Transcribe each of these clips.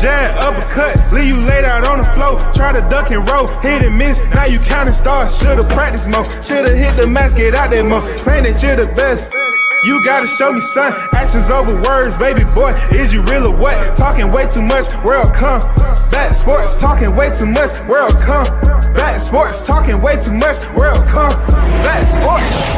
jab, uppercut, leave you laid out on the floor. Try to duck and roll, hit and miss, now you counting stars. Should've practiced more, should've hit the mask, get out there more. Claim that you're the best. You gotta show me, son. Actions over words, baby boy. Is you real or what? Talking way too much, world come. Back sports, talking way too much, world come. Back sports, talking way too much, world come. Back sports,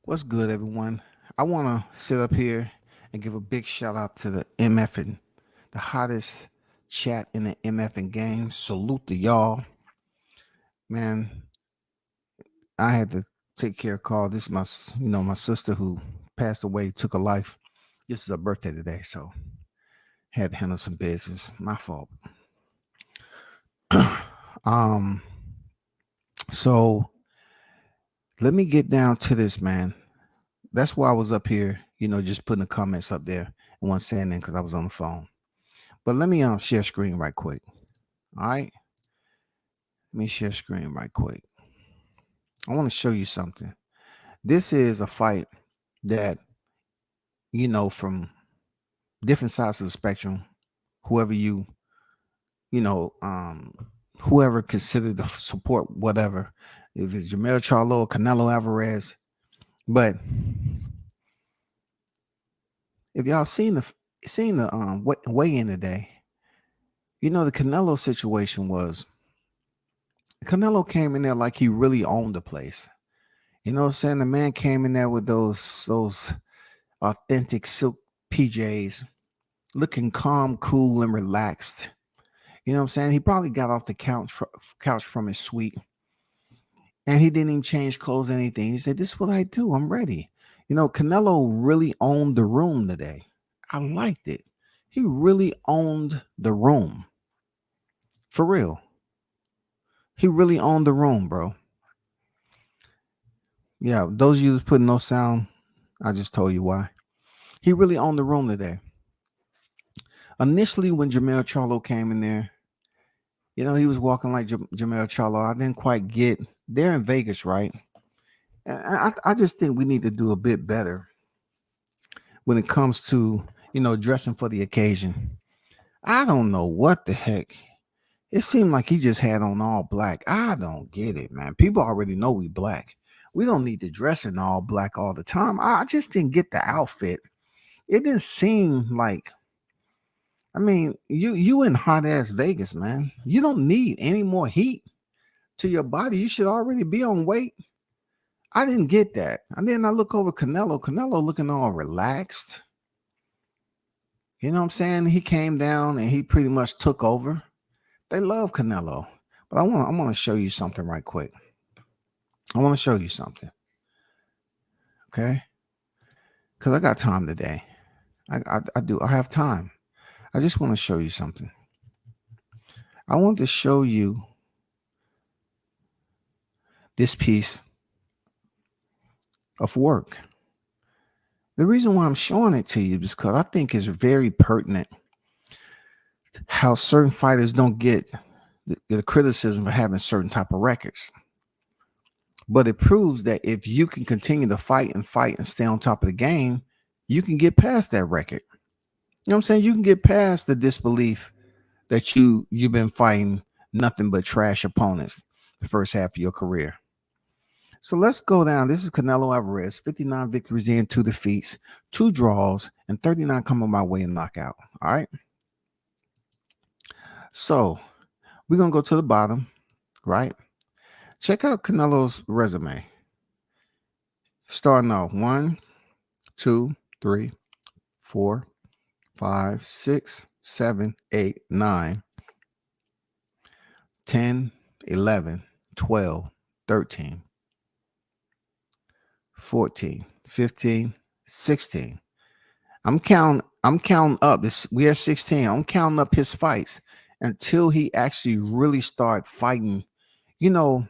What's good, everyone? I want to sit up here and give a big shout out to the MF and the hottest chat in the MF and game. Salute to y'all, man. I had to take care of call. This is my sister who passed away, took a life. This is her birthday today, so had to handle some business. My fault. um, so let me get down to this, man. That's why I was up here, just putting the comments up there and wasn't saying anything because I was on the phone. But let me share screen right quick. All right. Let me share screen right quick. I want to show you something. This is a fight that, from different sides of the spectrum, whoever you know, um, whoever considered to support whatever, if it's Jamel Charlo or Canelo Alvarez. But if y'all seen the weigh in today, the Canelo situation was Canelo came in there like he really owned the place. You know what I'm saying? The man came in there with those authentic silk PJs, looking calm, cool, and relaxed. You know what I'm saying? He probably got off the couch from his suite, and he didn't even change clothes or anything. He said, "This is what I do. I'm ready." Canelo really owned the room today. I liked it. He really owned the room. For real. He really owned the room, bro. Yeah, those of you that put no sound, I just told you why. He really owned the room today. Initially, when Jamel Charlo came in there, he was walking like Jamel Charlo. I didn't quite get. They're in Vegas, right? I just think we need to do a bit better when it comes to, dressing for the occasion. I don't know what the heck. It seemed like he just had on all black. I don't get it, man. People already know we black. We don't need to dress in all black all the time. I just didn't get the outfit. It didn't seem like. I mean, you in hot ass Vegas, man. You don't need any more heat to your body. You should already be on weight. I didn't get that. And then I look over Canelo. Canelo looking all relaxed. You know what I'm saying? He came down and he pretty much took over. They love Canelo. But I want to show you something right quick. I want to show you something. Okay? Because I got time today. I do. I have time. I just want to show you something. I want to show you this piece of work. The reason why I'm showing it to you is because I think it's very pertinent how certain fighters don't get the criticism for having certain type of records. But it proves that if you can continue to fight and stay on top of the game, you can get past that record. You know what I'm saying? You can get past the disbelief that you've been fighting nothing but trash opponents the first half of your career. So let's go down. This is Canelo Alvarez, 59 victories in, 2 defeats, 2 draws, and 39 coming my way in knockout. All right. So we're going to go to the bottom, right? Check out Canelo's resume. Starting off 1, 2, 3, 4, 5, 6, 7, 8, 9, 10, 11, 12, 13, 14, 15, 16. I'm counting up this. We are 16. I'm counting up his fights until he actually really start fighting, you know,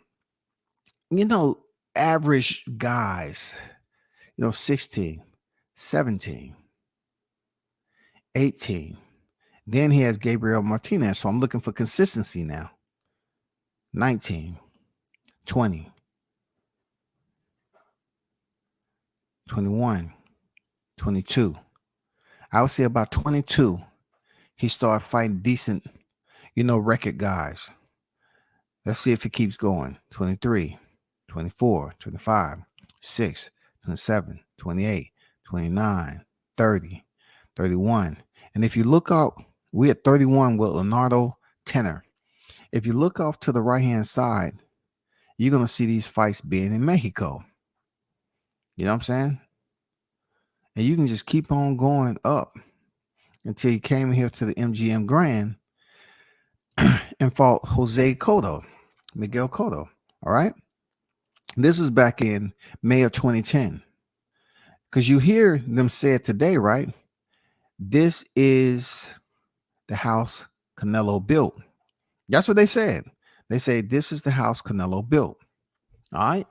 average guys, 16, 17, 18. Then he has Gabriel Martinez. So I'm looking for consistency now. 19, 20, 21, 22. I would say about 22, he started fighting decent, record guys. Let's see if it keeps going. 23, 24, 25, 6, 27, 28, 29, 30, 31. And if you look up, we're at 31 with Leonardo Tenor. If you look off to the right-hand side, you're going to see these fights being in Mexico. You know what I'm saying? And you can just keep on going up until he came here to the MGM Grand and fought Jose Cotto, Miguel Cotto. All right. This is back in May of 2010. Because you hear them say it today, right? This is the house Canelo built. That's what they said. They say this is the house Canelo built. All right.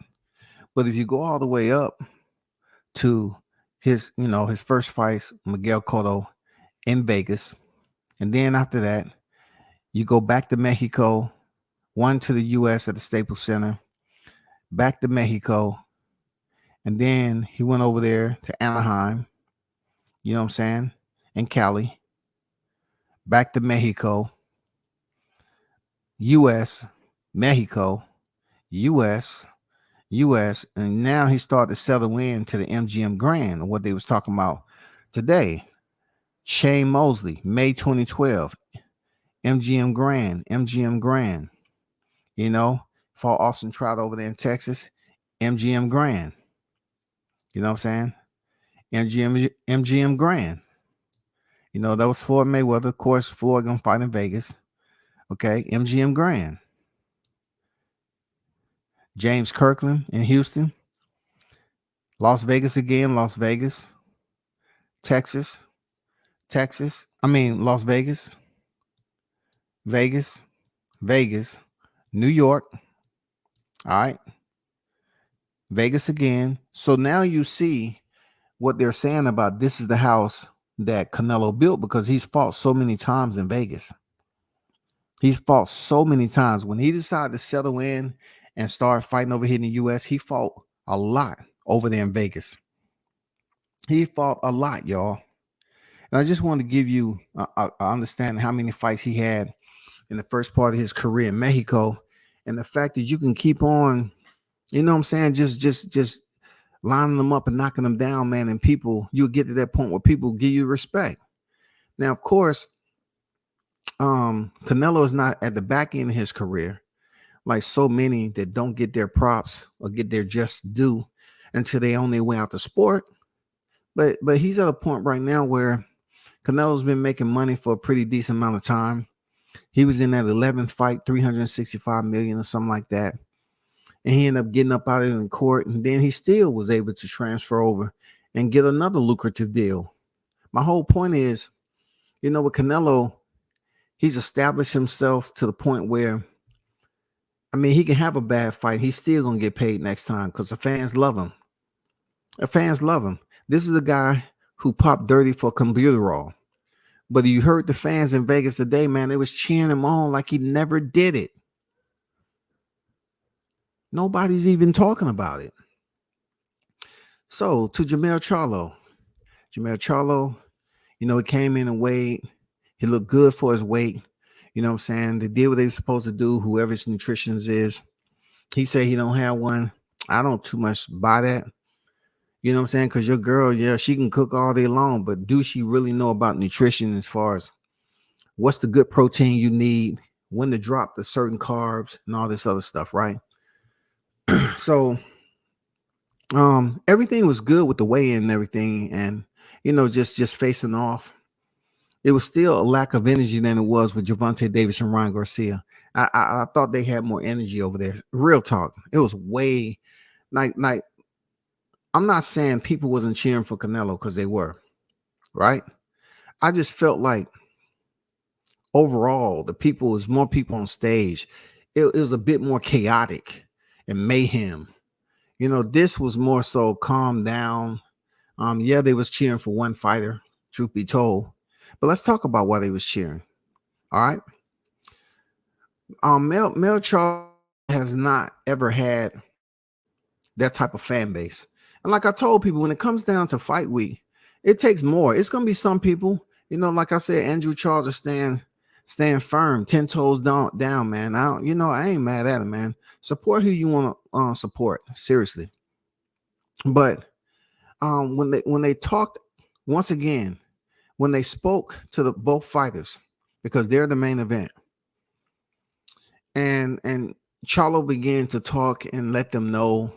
But if you go all the way up to his first fights, Miguel Cotto in Vegas, and then after that, you go back to Mexico, one to the US at the Staples Center, back to Mexico, and then he went over there to Anaheim, you know what I'm saying, and Cali, back to Mexico, US, Mexico, US, US, and now he started to settle in to the MGM Grand, what they was talking about today. Shane Mosley, May 2012, MGM Grand, you know, fought Austin Trout over there in Texas, MGM Grand, you know what I'm saying? MGM Grand. You know, that was Floyd Mayweather. Of course, Floyd gonna fight in Vegas. Okay, MGM Grand. James Kirkland in Houston. Las Vegas again, Las Vegas. Texas. Las Vegas. Vegas. Vegas. New York. All right. Vegas again. So now you see what they're saying about this is the house that Canelo built because he's fought so many times in Vegas. He's fought so many times. When he decided to settle in and start fighting over here in the US, he fought a lot over there in Vegas. He fought a lot, y'all. And I just want to give you a understanding how many fights he had in the first part of his career in Mexico, and the fact that you can keep on, you know what I'm saying, just lining them up and knocking them down, man. And people, you'll get to that point where people give you respect. Now, of course, Canelo is not at the back end of his career like so many that don't get their props or get their just due until they on their way out the sport. But he's at a point right now where Canelo's been making money for a pretty decent amount of time. He was in that 11th fight, 365 million or something like that. And he ended up getting up out of it in court. And then he still was able to transfer over and get another lucrative deal. My whole point is, you know, with Canelo, he's established himself to the point where, I mean, he can have a bad fight. He's still going to get paid next time because the fans love him. The fans love him. This is the guy who popped dirty for Computerall. But you heard the fans in Vegas today, man, they was cheering him on like he never did it. Nobody's even talking about it. So to Jermell Charlo, you know, he came in and weighed. He looked good for his weight. You know what I'm saying? They did what they were supposed to do, whoever his nutritionist is. He said he don't have one. I don't too much buy that. You know what I'm saying? Because your girl, yeah, she can cook all day long, but do she really know about nutrition as far as what's the good protein you need, when to drop the certain carbs and all this other stuff, right? So everything was good with the weigh-in and everything, and you know, just facing off. It was still a lack of energy than it was with Gervonta Davis and Ryan Garcia. I thought they had more energy over there. Real talk. It was way like I'm not saying people wasn't cheering for Canelo because they were, right? I just felt like overall the people was more people on stage. It was a bit more chaotic and mayhem. You know, this was more so calm down. Yeah, they was cheering for one fighter, truth be told. But let's talk about why they was cheering. All right. Mel Charles has not ever had that type of fan base. And like I told people, when it comes down to fight week, it takes more. It's gonna be some people, you know, like I said, Andrew Charles is staying firm, 10 toes down, man. I ain't mad at him, man. Support who you want to support, seriously. But when they talked once again, when they spoke to the both fighters, because they're the main event, and Charlo began to talk and let them know,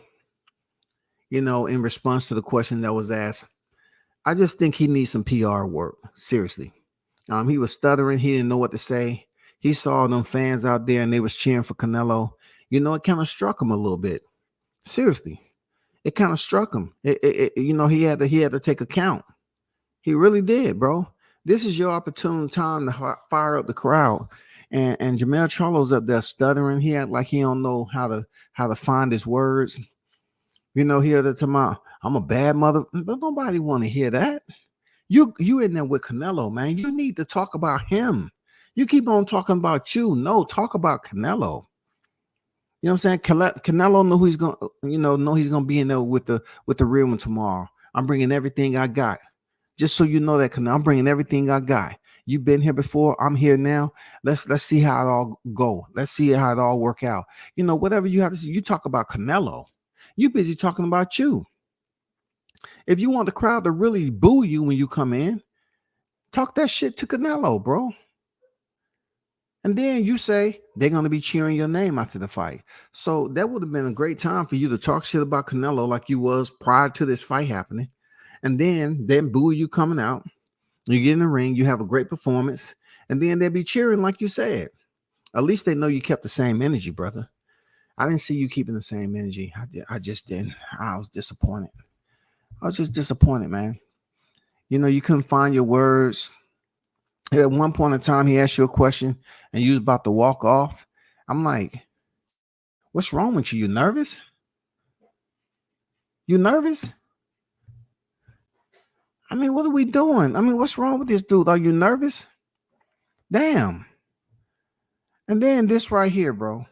in response to the question that was asked. I just think he needs some PR work. Seriously. He was stuttering. He didn't know what to say. He saw them fans out there and they was cheering for Canelo. It kind of struck him a little bit. Seriously. It kind of struck him. He had to take account. He really did, bro. This is your opportune time to fire up the crowd. And Jermell Charlo's up there stuttering. He act like he don't know how to find his words. He had to tell me, I'm a bad mother. Nobody want to hear that. You in there with Canelo, man. You need to talk about him. You keep on talking about you. No, talk about Canelo. You know what I'm saying? Canelo know he's gonna, know he's gonna be in there with the real one tomorrow. I'm bringing everything I got. Just so you know that, Canelo, I'm bringing everything I got. You've been here before. I'm here now. Let's see how it all go. Let's see how it all work out. Whatever you have to say, you talk about Canelo. You busy talking about you. If you want the crowd to really boo you when you come in, talk that shit to Canelo, bro. And then you say they're going to be cheering your name after the fight. So that would have been a great time for you to talk shit about Canelo like you was prior to this fight happening. And then boo you coming out. You get in the ring, you have a great performance, and then they'll be cheering like you said. At least they know you kept the same energy, brother. I didn't see you keeping the same energy. I just didn't. I was disappointed. I was just disappointed, man. You couldn't find your words. At one point in time, he asked you a question and you was about to walk off. I'm like, what's wrong with you? You nervous? You nervous? I mean, what are we doing? I mean, what's wrong with this dude? Are you nervous? Damn. And then this right here, bro.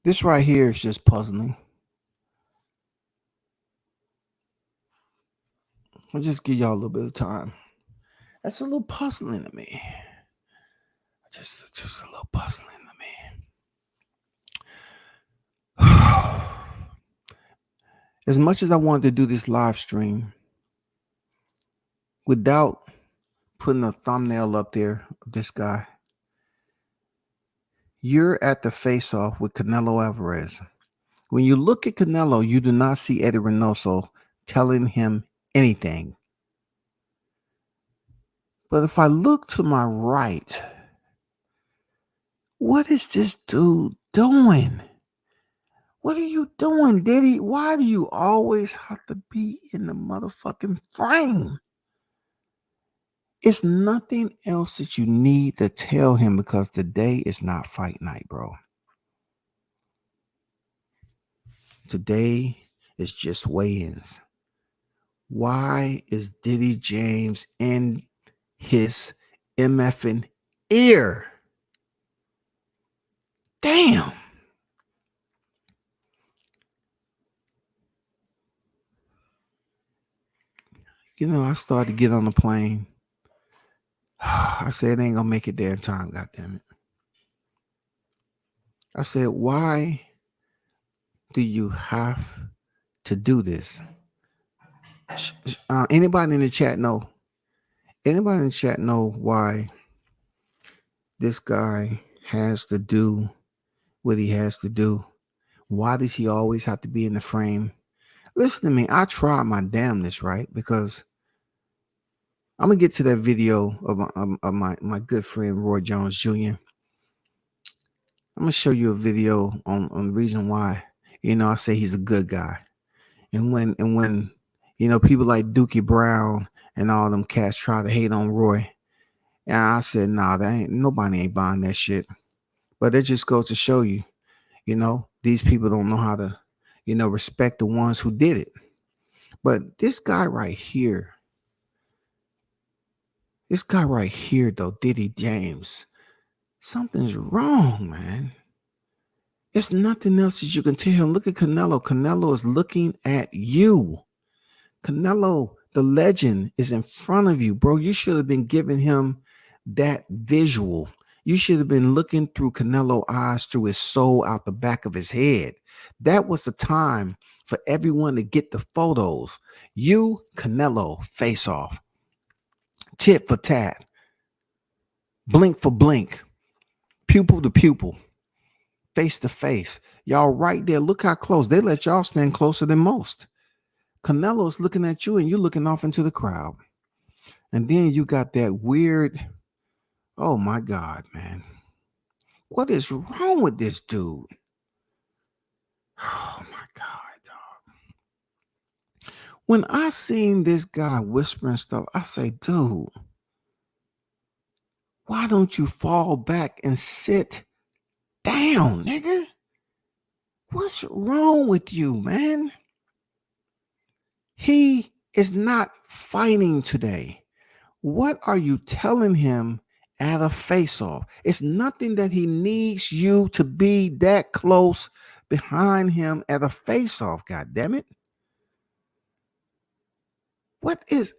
This right here is just puzzling. I'll just give y'all a little bit of time. That's a little puzzling to me. Just a little puzzling to me. As much as I wanted to do this live stream, without putting a thumbnail up there of this guy, you're at the face-off with Canelo Alvarez. When you look at Canelo, you do not see Eddie Reynoso telling him anything. But if I look to my right, what is this dude doing? What are you doing, Diddy? Why do you always have to be in the motherfucking frame? It's nothing else that you need to tell him because today is not fight night, bro. Today is just weigh-ins. Why is Diddy James in his MFing ear? Damn. I started to get on the plane. I said, it ain't gonna make it there in time, goddammit. I said, why do you have to do this? Anybody in the chat know? Anybody in the chat know why this guy has to do what he has to do? Why does he always have to be in the frame? Listen to me. I tried my damnness, right? Because I'm gonna get to that video of my good friend Roy Jones Jr. I'm gonna show you a video on the reason why I say he's a good guy, and when people like Dookie Brown and all them cats try to hate on Roy, and I said nah, nobody ain't buying that shit. But it just goes to show you, these people don't know how to respect the ones who did it. But this guy right here though, Diddy James, something's wrong, man. It's nothing else that you can tell him. Look at Canelo. Canelo is looking at you. Canelo, the legend, is in front of you, bro. You should have been giving him that visual. You should have been looking through Canelo's eyes, through his soul, out the back of his head. That was the time for everyone to get the photos. You, Canelo, face off. Tit for tat. Blink for blink. pupil to pupil, face to face. Y'all right there. Look how close. They let y'all stand closer than most. Canelo's looking at you and you're looking off into the crowd. And then you got that weird, oh my God, man. What is wrong with this dude? Oh my God, dog. When I seen this guy whispering stuff, I say, dude, why don't you fall back and sit down, nigga? What's wrong with you, man? He is not fighting today. What are you telling him at a face-off? It's nothing that he needs you to be that close behind him at a face-off, God damn it. What is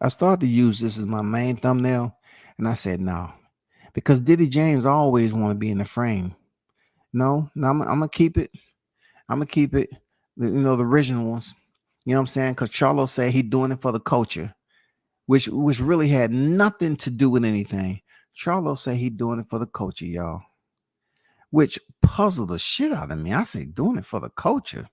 I started to use this as my main thumbnail, and I said no. Because Diddy James always want to be in the frame. No, I'm gonna keep it. I'm gonna keep it. The original ones. You know what I'm saying? Because Charlo said he doing it for the culture, which really had nothing to do with anything. Charlo said he doing it for the culture, y'all, which puzzled the shit out of me. I say doing it for the culture.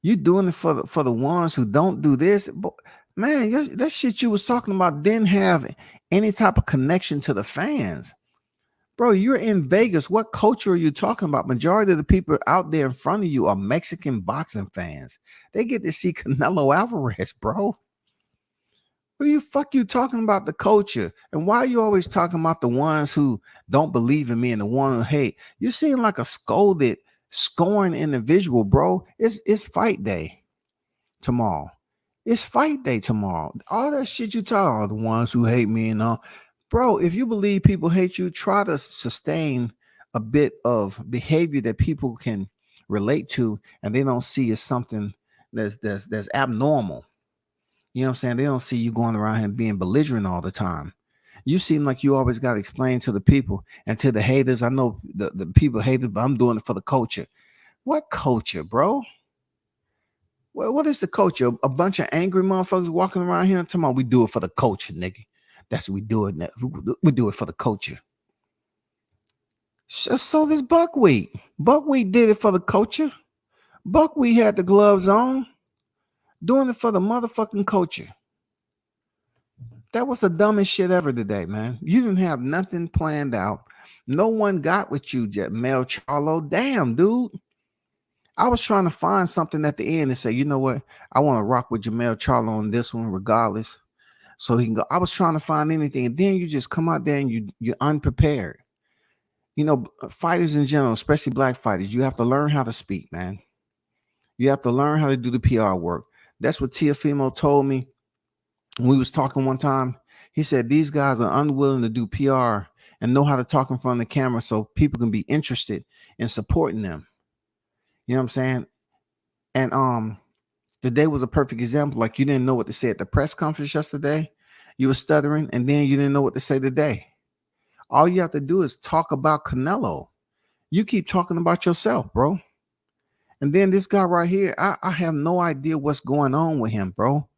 You doing it for the ones who don't do this, but man, that shit you was talking about didn't have any type of connection to the fans. Bro, you're in Vegas. What culture are you talking about? Majority of the people out there in front of you are Mexican boxing fans. They get to see Canelo Alvarez, bro. What the fuck you talking about the culture? And why are you always talking about the ones who don't believe in me and the one who hate? You seem like a scolded, scorned individual, bro. It's fight day tomorrow. It's fight day tomorrow. All that shit you talk about, the ones who hate me and all. Bro, if you believe people hate you, try to sustain a bit of behavior that people can relate to and they don't see as something that's abnormal. You know what I'm saying? They don't see you going around here being belligerent all the time. You seem like you always got to explain to the people and to the haters. I know the people hate it, but I'm doing it for the culture. What culture, bro? What is the culture? A bunch of angry motherfuckers walking around here and talking about we do it for the culture, nigga. That's what we do it. We do it for the culture. So this Buckwheat. Buckwheat did it for the culture. Buckwheat had the gloves on, doing it for the motherfucking culture. That was the dumbest shit ever today, man. You didn't have nothing planned out. No one got with you, Mel Charlo. Damn, dude. I was trying to find something at the end and say, you know what? I want to rock with Jamel Charlo on this one, regardless. So he can go. I was trying to find anything, and then you just come out there and you're unprepared. You know, fighters in general, especially black fighters, you have to learn how to speak, man. You have to learn how to do the PR work. That's what Tiafimo told me when we was talking one time. He said these guys are unwilling to do PR and know how to talk in front of the camera so people can be interested in supporting them. You know what I'm saying? And today was a perfect example. Like you didn't know what to say at the press conference yesterday. You were stuttering, and then you didn't know what to say today. All you have to do is talk about Canelo. You keep talking about yourself, bro. And then this guy right here, I have no idea what's going on with him, bro.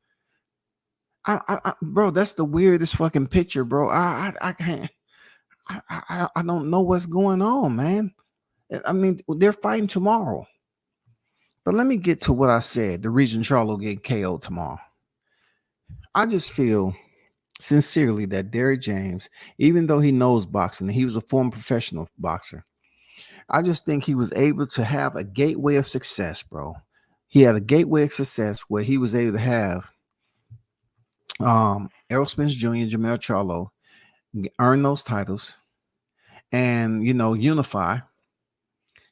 Bro, that's the weirdest fucking picture, bro. I can't. I don't know what's going on, man. I mean, they're fighting tomorrow. But let me get to what I said. The reason Charlo get KO'd tomorrow. I just feel sincerely that Derrick James, even though he knows boxing, he was a former professional boxer. I just think he was able to have a gateway of success, bro. He had a gateway of success where he was able to have Errol Spence Jr., Jamel Charlo, earn those titles and, unify.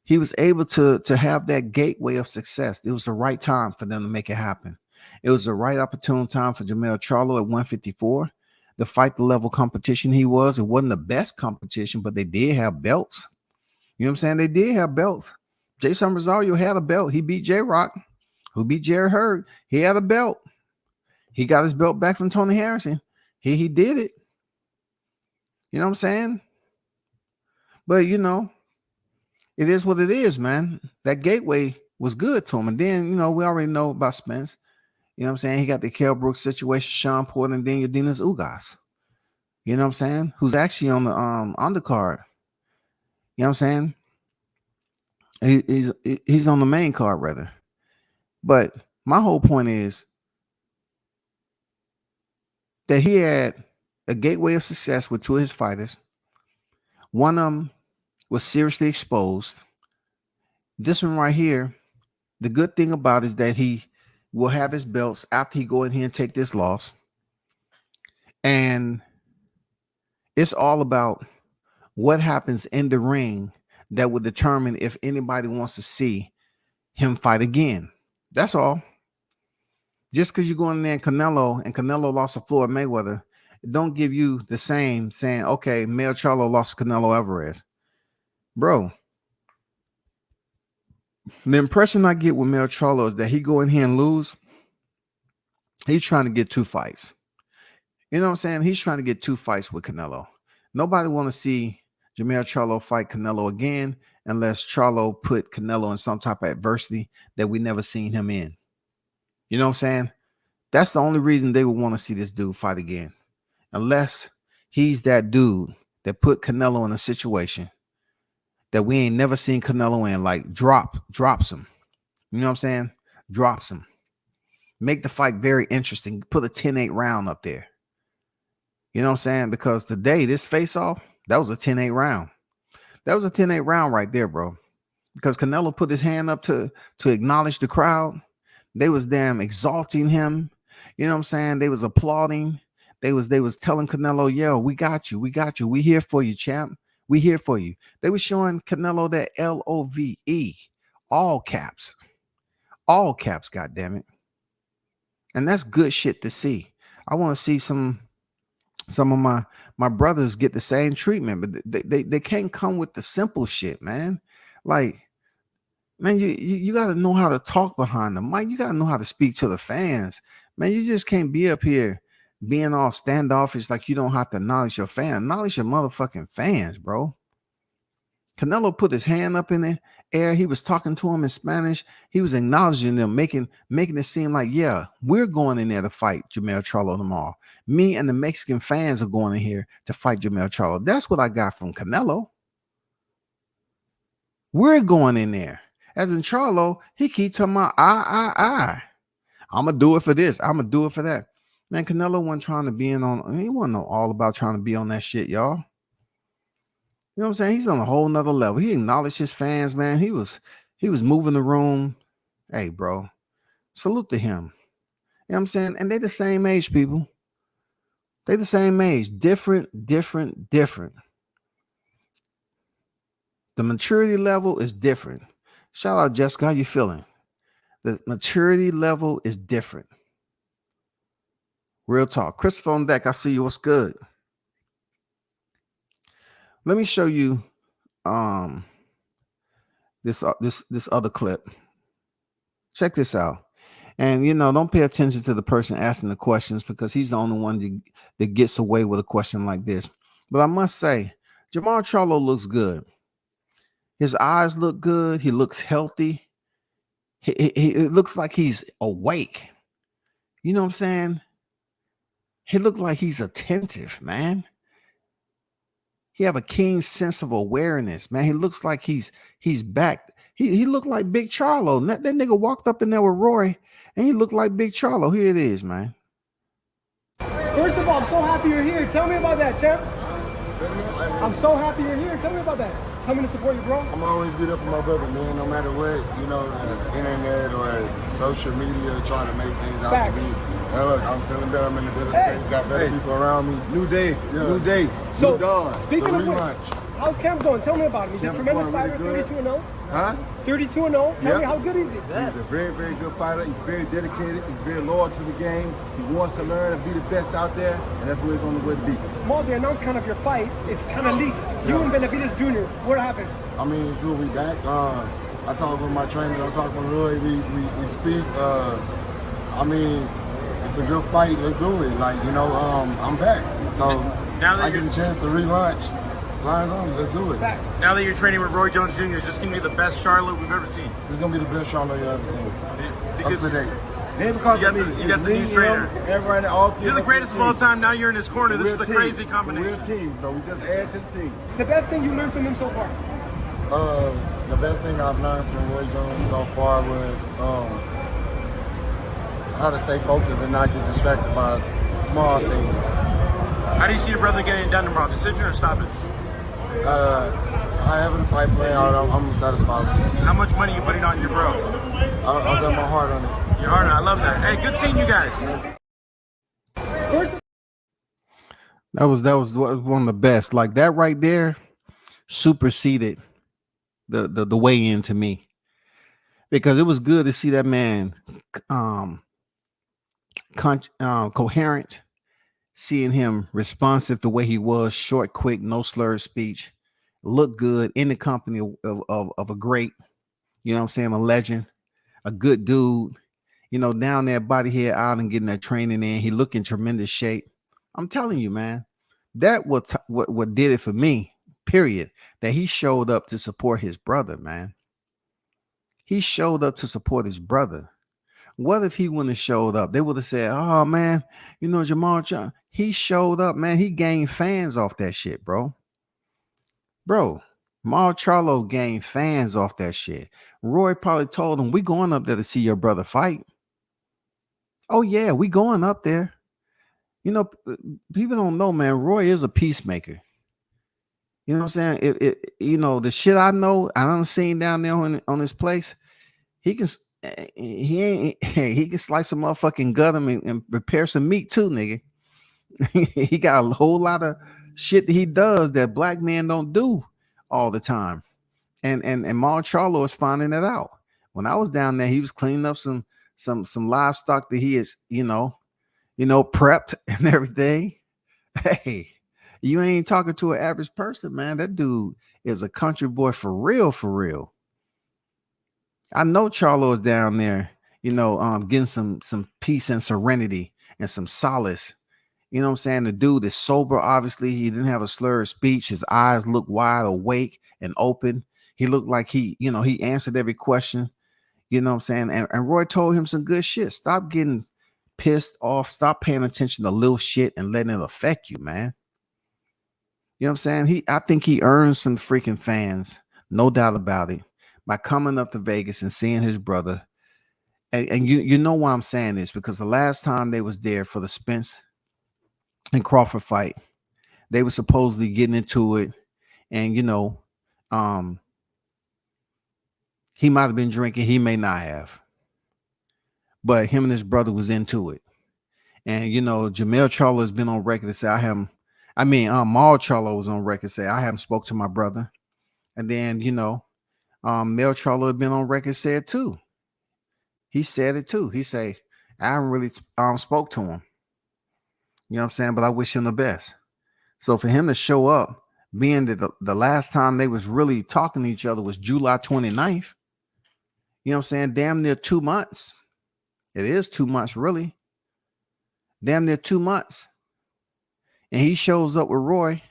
He was able to have that gateway of success. It was the right time for them to make it happen. It was the right opportune time for Jamel Charlo at 154 to fight the level competition he was. It wasn't the best competition, but they did have belts. You know what I'm saying? They did have belts. Jason Rosario had a belt. He beat J-Rock, who beat Jerry Hurd. He had a belt. He got his belt back from Tony Harrison. He did it. You know what I'm saying? But, it is what it is, man. That gateway was good to him. And then, we already know about Spence. You know what I'm saying? He got the Kell Brooks situation, Sean Porter, and Daniel Dinas Ugas. You know what I'm saying? Who's actually on the undercard. You know what I'm saying? He's on the main card rather. But my whole point is that he had a gateway of success with two of his fighters. One of them was seriously exposed. This one right here, the good thing about it is that he will have his belts after he go in here and take this loss. And it's all about what happens in the ring that will determine if anybody wants to see him fight again. That's all. Just because you go in there and Canelo lost to Floyd Mayweather, it don't give you the same saying, okay, Mel Charlo lost to Canelo Alvarez. Bro, the impression I get with Mel Charlo is that he go in here and lose. He's trying to get 2 fights. You know what I'm saying? He's trying to get 2 fights with Canelo. Nobody want to see Jermell Charlo fight Canelo again unless Charlo put Canelo in some type of adversity that we never seen him in. You know what I'm saying? That's the only reason they would want to see this dude fight again. Unless he's that dude that put Canelo in a situation that we ain't never seen Canelo in, like drops him. You know what I'm saying? Drops him. Make the fight very interesting. Put a 10-8 round up there. You know what I'm saying? Because today, this face-off, that was a 10-8 round. That was a 10-8 round right there, bro. Because Canelo put his hand up to acknowledge the crowd. They was damn exalting him. You know what I'm saying? They was applauding. They was telling Canelo, yo, we got you. We got you. We here for you, champ. We here for you. They was showing Canelo that LOVE. All caps. All caps, goddammit. And that's good shit to see. I want to see some of my brothers get the same treatment, but they can't come with the simple shit, man. Like, man, you got to know how to talk behind the mic. You got to know how to speak to the fans, man. You just can't be up here being all standoffish like you don't have to acknowledge your fans. Acknowledge your motherfucking fans, bro. Canelo put his hand up in the air. He was talking to him in Spanish. He was acknowledging them, making it seem like, yeah, we're going in there to fight Jermell Charlo tomorrow. Me and the Mexican fans are going in here to fight Jermell Charlo. That's what I got from Canelo. We're going in there. As in Charlo, he keep talking about, I'm going to do it for this. I'm going to do it for that. Man, Canelo wasn't trying to be he wasn't all about trying to be on that shit, y'all. You know what I'm saying? He's on a whole nother level. He acknowledged his fans, man. He was moving the room. Hey, bro, salute to him. You know what I'm saying? And they the same age, people. They the same age. Different. The maturity level is different. Shout out, Jessica. How you feeling? The maturity level is different. Real talk. Christopher on deck. I see you. What's good? Let me show you this other clip. Check this out. And, don't pay attention to the person asking the questions because he's the only one that gets away with a question like this. But I must say, Jermell Charlo looks good. His eyes look good. He looks healthy. It looks like he's awake. You know what I'm saying? He looked like he's attentive, man. He have a keen sense of awareness, man. He looks like he's back. He looked like Big Charlo. That nigga walked up in there with Roy, and he looked like Big Charlo. Here it is, man. First of all, I'm so happy you're here. Tell me about that, champ. I'm so happy you're here. Tell me about that. Coming to support you, bro. I'm always be there for my brother, man. No matter what, internet or social media trying to make things out to me. Look, I'm feeling better. I'm in a better space. Got better people around me. New day. So, new dawn. Speaking of which, how's camp going? Tell me about him. He's a tremendous fighter, 32-0. Huh? 32-0. Tell me, how good is he? He's a very, very good fighter. He's very dedicated. He's very loyal to the game. He wants to learn and be the best out there, and that's where he's on the way to be. Well, they announced kind of your fight. It's kind of leaked. You and Benavides Jr., what happened? I mean, sure, we back. I talked with my trainer. I talked with Roy. We speak. I mean, it's a good fight. Let's do it. I'm back. So now that I get a chance to relaunch. Lines on, let's do it. Now that you're training with Roy Jones Jr., is this going to be the best Charlo we've ever seen? This is going to be the best Charlo you've ever seen. Up to date. Then because You of got me, the- you got the me, new trainer. him, everybody, all three You're the us greatest of on all team. time. Now you're in his corner. This is a We're crazy team. combination. We're a team, so we just add to the team. The best thing you learned from him so far? The best thing I've learned from Roy Jones so far was how to stay focused and not get distracted by small things. How do you see your brother getting it done tomorrow? Decision or stoppage? However the fight play out, I'm satisfied with it. How much money you putting on your bro? I've done my heart on it. Your heart. I love that. Hey, good seeing you guys. First, That was one of the best. Like that right there superseded the weigh in to me, because it was good to see that man coherent, seeing him responsive the way he was, short, quick, no slurred speech, look good in the company of a great, you know what I'm saying, a legend, a good dude, you know, down there, body head out and getting that training in. He looked in tremendous shape. I'm telling you, man, that was what did it for me, period. That he showed up to support his brother, man. He showed up to support his brother. What if he wouldn't have showed up? They would have said, oh, man, you know, Jamal Charlo. He showed up, man. He gained fans off that shit, bro. Jamal Charlo gained fans off that shit. Roy probably told him, we going up there to see your brother fight. Oh, yeah, we going up there. You know, people don't know, man, Roy is a peacemaker. You know what I'm saying? You know, the shit I know, I done seen down there on his place, he can slice a motherfucking gut him and prepare some meat too, nigga. He got a whole lot of shit that he does that black men don't do all the time. And Mar Charlo is finding it out. When I was down there, he was cleaning up some livestock that he is, you know, prepped and everything. Hey, you ain't talking to an average person, man. That dude is a country boy for real, for real. I know Charlo is down there, you know, getting some peace and serenity and some solace. You know what I'm saying? The dude is sober. Obviously, he didn't have a slurred speech. His eyes look wide awake and open. He looked like he answered every question. You know what I'm saying? And Roy told him some good shit. Stop getting pissed off. Stop paying attention to little shit and letting it affect you, man. You know what I'm saying? I think he earned some freaking fans, no doubt about it, by coming up to Vegas and seeing his brother. And you know why I'm saying this, because the last time they was there for the Spence and Crawford fight, they were supposedly getting into it, and you know, he might have been drinking, he may not have, but him and his brother was into it. And you know, Jamel Charlo has been on record to say Mal Charlo was on record to say I haven't spoke to my brother. And then, you know, Mel Charlo had been on record, said too. He said it too. He say, I haven't really spoke to him. You know what I'm saying? But I wish him the best. So for him to show up, being that the last time they was really talking to each other was July 29th, you know what I'm saying? Damn near 2 months. It is 2 months, really. Damn near 2 months. And he shows up with Roy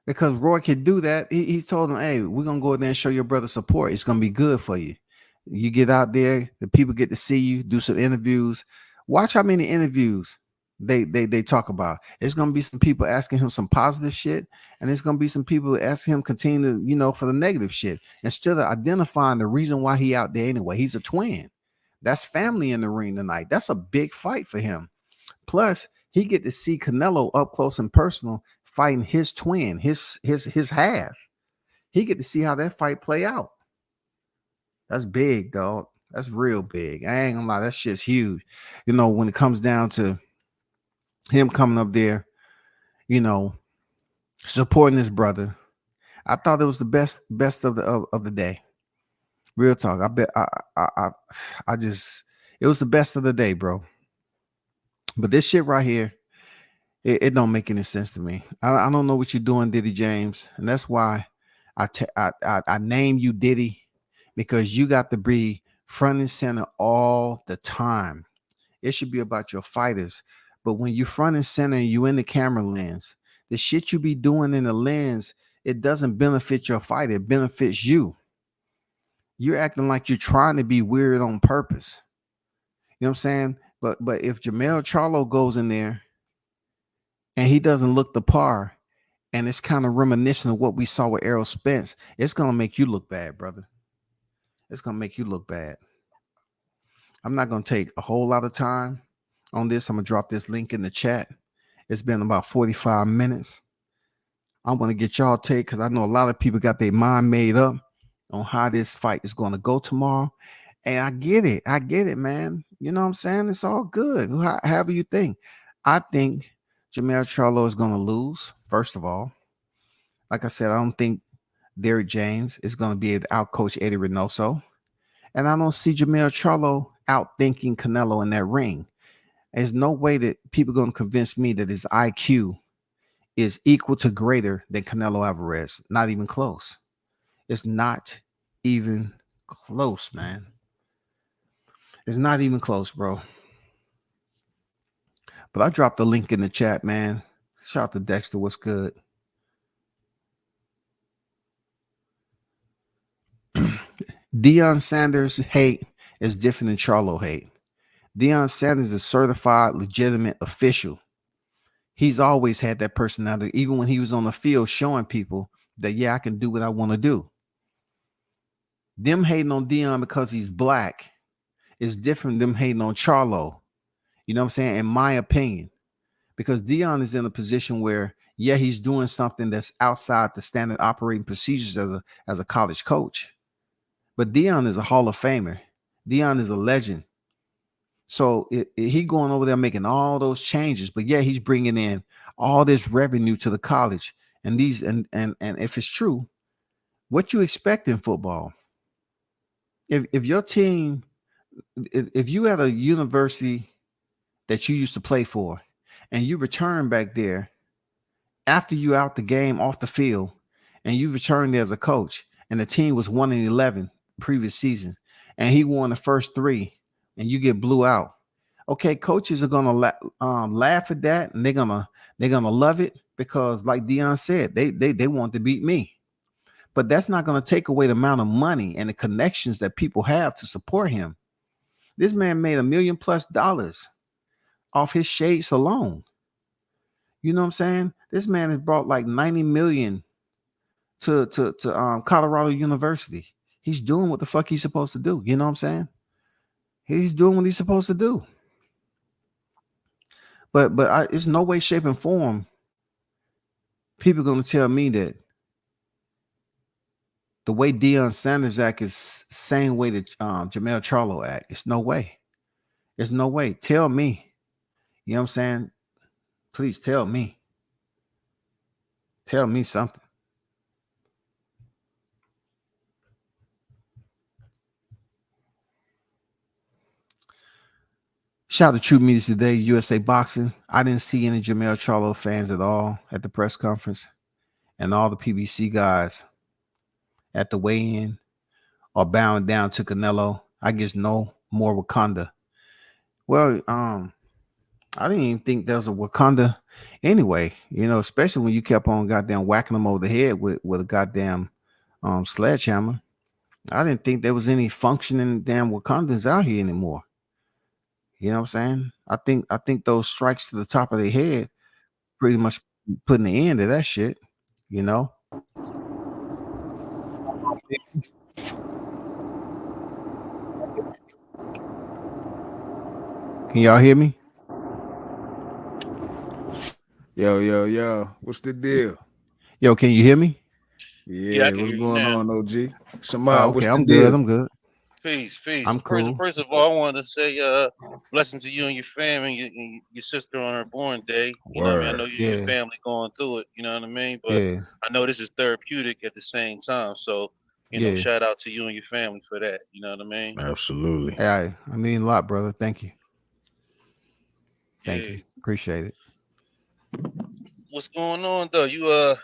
because Roy could do that. He told him, hey, we're going to go there and show your brother support. It's going to be good for you. You get out there, the people get to see you, do some interviews. Watch how many interviews they talk about. There's going to be some people asking him some positive shit, and there's going to be some people asking him continue to, you know, for the negative shit, instead of identifying the reason why he out there anyway. He's a twin. That's family in the ring tonight. That's a big fight for him. Plus, he get to see Canelo up close and personal fighting his twin, his half. He get to see how that fight play out. That's big, dog. That's real big. I ain't gonna lie, that shit's huge. You know, when it comes down to him coming up there, you know, supporting his brother, I thought it was the best of the day. Real talk. I bet I just, it was the best of the day, bro. But this shit right here, it don't make any sense to me. I don't know what you're doing, Diddy James, and that's why I name you Diddy, because you got to be front and center all the time. It should be about your fighters, but when you front and center and you in the camera lens, the shit you be doing in the lens, it doesn't benefit your fight. It benefits you. You're acting like you're trying to be weird on purpose. You You know what I'm saying? But if Jermell Charlo goes in there and he doesn't look the par, and it's kind of reminiscent of what we saw with Errol Spence, it's gonna make you look bad, brother. It's gonna make you look bad. I'm not gonna take a whole lot of time on this. I'm gonna drop this link in the chat. It's been about 45 minutes. I want to get y'all take because I know a lot of people got their mind made up on how this fight is going to go tomorrow. And I get it. I get it, man. You know what I'm saying? It's all good. However you think. I think Jermell Charlo is going to lose, first of all. Like I said, I don't think Derrick James is going to be able to outcoach Eddie Reynoso. And I don't see Jermell Charlo outthinking Canelo in that ring. There's no way that people are going to convince me that his IQ is equal to greater than Canelo Alvarez. Not even close. It's not even close, man. It's not even close, bro. But I dropped the link in the chat, man. Shout out to Dexter. What's good? Deion Sanders hate is different than Charlo hate. Deion Sanders is certified, legitimate official. He's always had that personality, even when he was on the field showing people that, yeah, I can do what I want to do. Them hating on Deion because he's black is different than them hating on Charlo. You know what I'm saying? In my opinion, because Deion is in a position where, yeah, he's doing something that's outside the standard operating procedures as a college coach. But Deion is a Hall of Famer. Deion is a legend. So he going over there making all those changes, but yeah, he's bringing in all this revenue to the college. And if it's true, what you expect in football? If your team, if you had a university that you used to play for, and you return back there after you out the game off the field, and you return there as a coach, and the team was 1-11 previous season, and he won the first 3, and you get blew out. Okay, coaches are gonna laugh at that, and they're gonna love it because, like Deion said, they want to beat me. But that's not gonna take away the amount of money and the connections that people have to support him. This man made $1 million+ off his shades alone. You know what I'm saying? This man has brought like 90 million to Colorado University. He's doing what the fuck he's supposed to do. You know what I'm saying? He's doing what he's supposed to do. But it's no way, shape, and form people are going to tell me that the way Deion Sanders act is same way that Jermell Charlo act. It's no way. There's no way. Tell me. You know what I'm saying? Please tell me. Tell me something. Shout out to True Media Today, USA Boxing. I didn't see any Jermell Charlo fans at all at the press conference. And all the PBC guys at the weigh-in are bowing down to Canelo. I guess no more Wakanda. Well, I didn't even think there was a Wakanda anyway, you know, especially when you kept on goddamn whacking them over the head with a goddamn sledgehammer. I didn't think there was any functioning damn Wakandans out here anymore. You know what I'm saying? I think those strikes to the top of their head pretty much putting the end to that shit, you know. Can y'all hear me? Yo. What's the deal? Yo, can you hear me? Yeah, what's going on, OG? Shema, okay, what's the I'm deal? good. I'm good. Peace. I'm cool. First of all, I wanted to say blessings to you and your family and your sister on her born day. You know what I mean? I know you and your family going through it, you know what I mean? But I know this is therapeutic at the same time. So, you know, shout out to you and your family for that. You know what I mean? Absolutely. Yeah, I mean a lot, brother. Thank you. Thank you. Appreciate it. What's going on though? You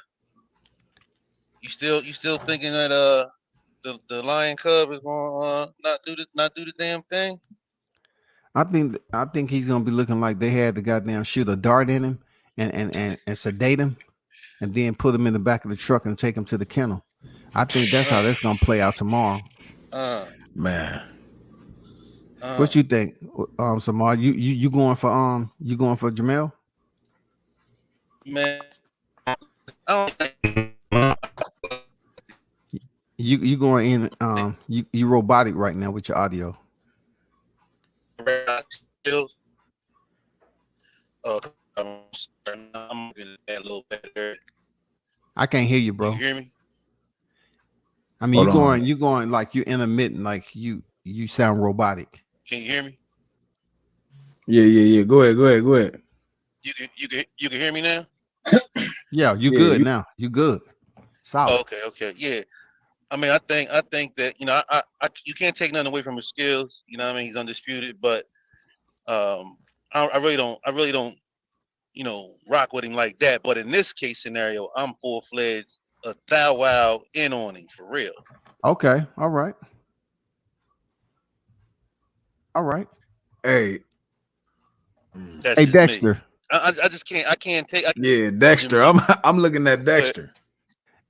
still thinking that the Lion Cub is gonna not do the damn thing? I think he's gonna be looking like they had the goddamn shoot a dart in him and sedate him and then put him in the back of the truck and take him to the kennel. I think that's how that's gonna play out tomorrow. Man. What you think? Samar, you going for Jamel? Man, I don't You going in you robotic right now with your audio. think I'm getting a little better. I can't hear you, Can you bro. hear me? I mean, you going like you intermittent, like you sound robotic. Can you hear me? Yeah. Go ahead. You can hear me now? Yeah, you good now. You good. Solid. Okay. Yeah. I mean, I think that you can't take nothing away from his skills. You know what I mean? He's undisputed, but I really don't rock with him like that. But in this case scenario, I'm full fledged a thou wow in on him for real. Okay. All right. All right. Hey. That's Hey, just Dexter. me. I just can't. I can't take. Yeah, Dexter. I'm looking at Dexter.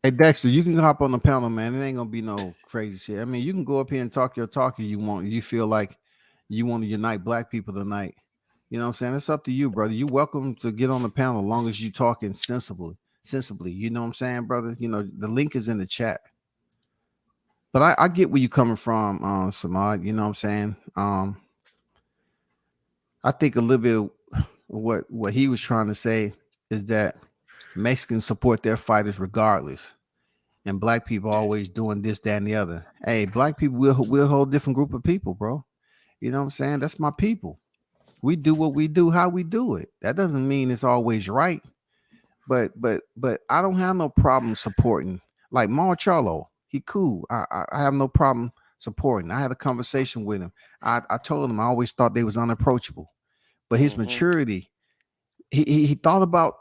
Hey, Dexter, you can hop on the panel, man. It ain't gonna be no crazy shit. I mean, you can go up here and talk your talk if you want. You feel like you want to unite black people tonight. You know what I'm saying? It's up to you, brother. You welcome to get on the panel as long as you talking sensibly. You know what I'm saying, brother? You know, the link is in the chat. But I get where you coming from, Samad. You know what I'm saying? I think a little bit of what he was trying to say is that Mexicans support their fighters regardless. And black people always doing this, that, and the other. Hey, black people, we're a whole different group of people, bro. You know what I'm saying? That's my people. We do what we do, how we do it. That doesn't mean it's always right. But I don't have no problem supporting like Charlo. He cool. I have no problem supporting. I had a conversation with him. I told him I always thought they was unapproachable, but his maturity, he thought about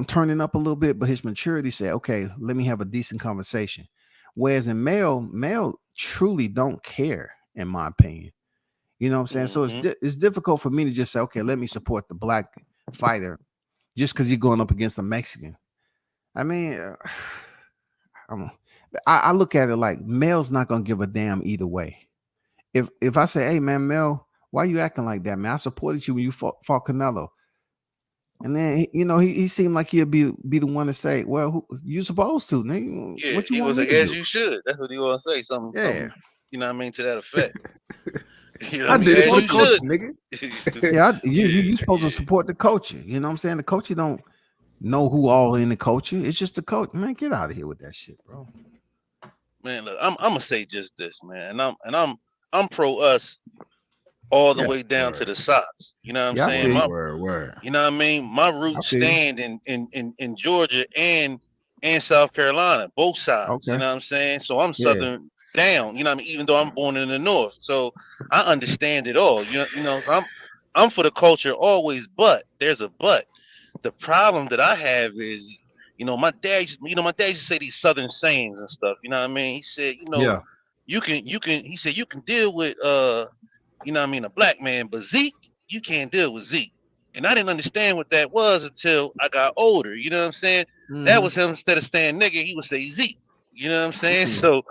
turning up a little bit, but his maturity said, okay, let me have a decent conversation. Whereas in male truly don't care, in my opinion. You know what I'm saying? So it's difficult for me to just say, okay, let me support the black fighter just because you're going up against a Mexican. I mean, I look at it like Mel's not gonna give a damn either way. If I say, hey man, Mel, why you acting like that, man? I supported you when you fought Canelo. And then he seemed like he'd be the one to say, "Well, you supposed to, nigga. Yeah, What you he want was me like, to as do?" you should. That's what he want to say. Something, you know what I mean, to that effect. You know I what I mean? did it As for you the culture, should. nigga. Yeah, you supposed to support the culture. You know what I'm saying? The culture don't know who all in the culture. It's just the coach. Man, get out of here with that shit, bro. Man, look, I'm gonna say just this, man, and I'm pro us all the way down to the socks. You know what I'm Yeah, I saying? feel you. Word. You know what I mean? My I roots feel you. stand in Georgia and South Carolina, both sides. You Okay. know what I'm saying? So I'm Yeah. Southern down. You know what I mean? Even though I'm born in the North, so I understand it all. I'm for the culture always, but there's a but. The problem that I have is, my dad. My dad used to say these Southern sayings and stuff. You know what I mean? He said, Yeah. you can. He said you can deal with you know what I mean, a black man, but Zeke, you can't deal with Zeke. And I didn't understand what that was until I got older. You know what I'm saying? That was him, instead of saying nigga, he would say Zeke. You know what I'm saying? So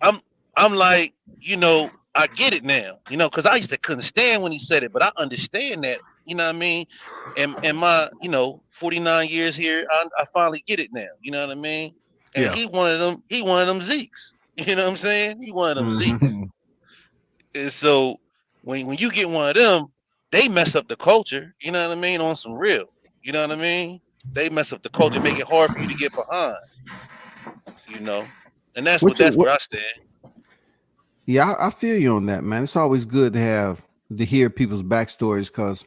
I'm like, I get it now, because I used to couldn't stand when he said it, but I understand that, you know what I mean? And my, 49 years here, I finally get it now. You know what I mean? And Yeah. he wanted them Zekes. You know what I'm saying? He wanted them Zekes. And so when you get one of them, they mess up the culture. You know what I mean? On some real. You know what I mean? They mess up the culture, make it hard for you to get behind. And that's where I stand. Yeah, I feel you on that, man. It's always good to hear people's backstories because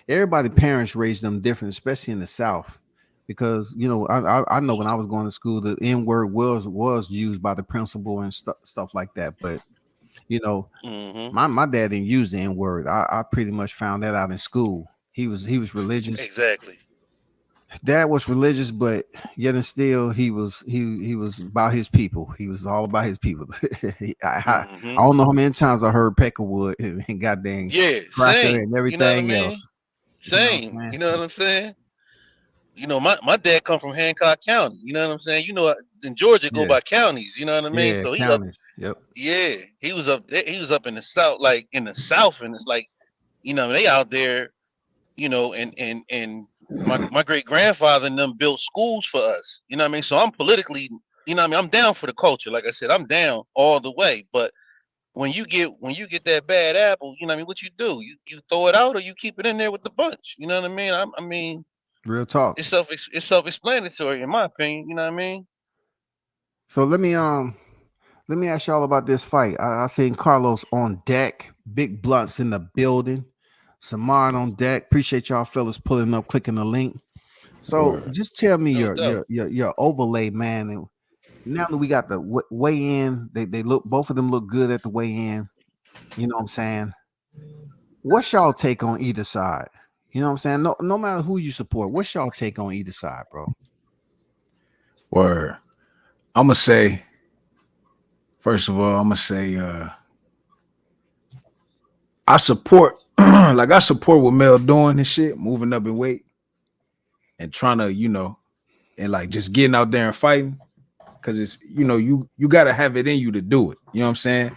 everybody parents raised them different, especially in the South. Because I know when I was going to school, the N word was used by the principal and stuff like that. But my dad didn't use the N word. I pretty much found that out in school. He was religious. Exactly. Dad was religious, but yet and still he was about his people. He was all about his people. I don't know how many times I heard Peckerwood and goddamn Cracker same. and You know what I everything mean? else. Same. You know what I'm saying? My dad come from Hancock County. You know what I'm saying? In Georgia go by counties. You know what I mean? Yeah, So he counties. up. Yep. Yeah, he was up in the South, like in the South, and it's like You know, they out there, you know, and my great grandfather and them built schools for us. You know what I mean? So I'm politically, you know what I mean, I'm down for the culture. Like I said, I'm down all the way. But when you get that bad apple, you know what I mean, what you do? You throw it out or you keep it in there with the bunch. You know what I mean? I mean, real talk. it's self-explanatory in my opinion. You know what I mean? So let me ask y'all about this fight. I seen Carlos on deck, big blunts in the building, Saman on deck. Appreciate y'all fellas pulling up, clicking the link. So just tell me your overlay, man. And now that we got the weigh in, they look, both of them look good at the weigh in. You know what I'm saying? What's y'all take on either side? You know what I'm saying? No matter who you support, what's y'all take on either side, bro? Word. I'm gonna say, first of all, I support like I support what Mel doing and shit, moving up in weight and trying to, you know, and like just getting out there and fighting. Cause it's, you know, you gotta have it in you to do it. You know what I'm saying?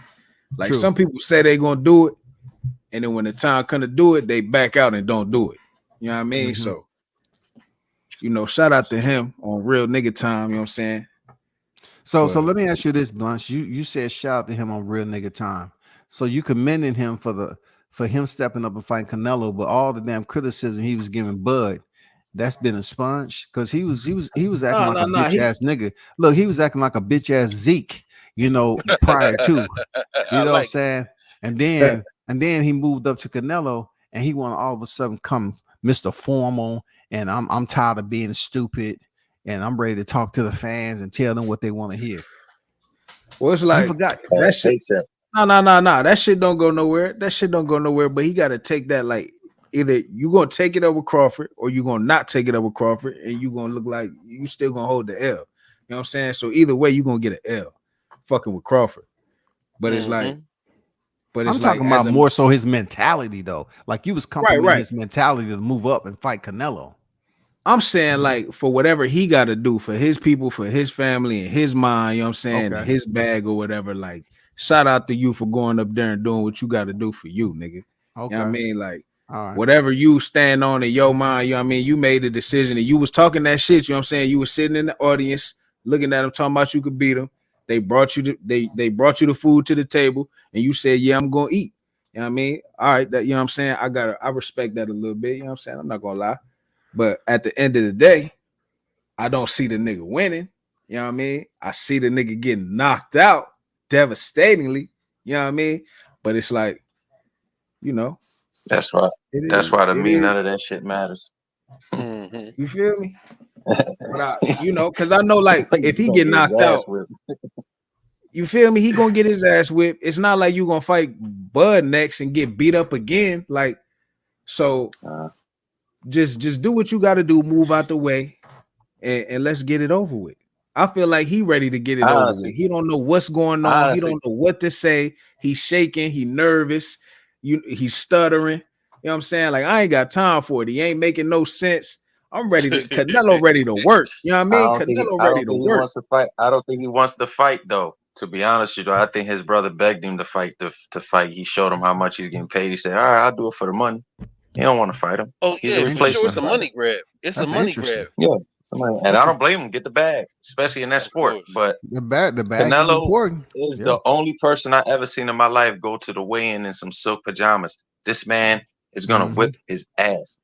Like some people say they gonna do it, and then when the time come to do it, they back out and don't do it. You know what I mean? So, you know, shout out to him on real nigga time. You know what I'm saying? So let me ask you this, Bunch. You said shout out to him on real nigga time. So you commending him for him stepping up and fighting Canelo, but all the damn criticism he was giving Bud, that's been a sponge, because he was acting like a bitch ass nigga. Look, he was acting like a bitch ass Zeke, you know, prior to, you know what I'm saying? And then he moved up to Canelo, and he want to all of a sudden come Mr. Formal, and I'm tired of being stupid, and I'm ready to talk to the fans and tell them what they want to hear. Well, it's like, you forgot that shit. No. That shit don't go nowhere. But he got to take that, like, either you gonna take it up with Crawford or you gonna not take it up with Crawford, and you gonna look like you still gonna hold the L. You know what I'm saying? So either way, you gonna get an L, fucking with Crawford. But it's like, I'm talking about more so his mentality though. Like you was complimenting his mentality to move up and fight Canelo. I'm saying, like, for whatever he got to do for his people, for his family, and his mind, you know what I'm saying, his bag or whatever, like, shout out to you for going up there and doing what you got to do for you, nigga. Okay. You know what I mean? Like, whatever you stand on in your mind, you know what I mean, you made a decision and you was talking that shit, you know what I'm saying? You was sitting in the audience looking at them, talking about you could beat them. They brought you they brought you the food to the table and you said, yeah, I'm gonna eat. You know what I mean? All right, that, you know what I'm saying? I respect that a little bit, you know what I'm saying? I'm not gonna lie. But at the end of the day, I don't see the nigga winning. You know what I mean? I see the nigga getting knocked out devastatingly. You know what I mean? But it's like, you know. That's why. That's why to me, none of that shit matters. You feel me? But you know, because I know, like, if he get knocked out, you feel me? He gonna get his ass whipped. It's not like you gonna fight Bud next and get beat up again. Like, so just do what you got to do. Move out the way, and let's get it over with. I feel like he ready to get it over with. He don't know what's going on. He don't know what to say. He's shaking. He nervous. He's stuttering. You know what I'm saying? Like, I ain't got time for it. He ain't making no sense. I'm ready to Canelo ready to work. You know what I mean? Canelo ready to work. Wants to fight. I don't think he wants to fight though. To be honest with you, I think his brother begged him to fight. To fight, he showed him how much he's getting paid. He said, "All right, I'll do it for the money." He don't want to fight him. Oh yeah, for sure. It's a money grab. It's a money grab. Yeah, and I don't blame him. Get the bag, especially in that sport. But the bag Canelo is important. Is the only person I ever seen in my life go to the weigh-in in some silk pajamas. This man is gonna whip his ass.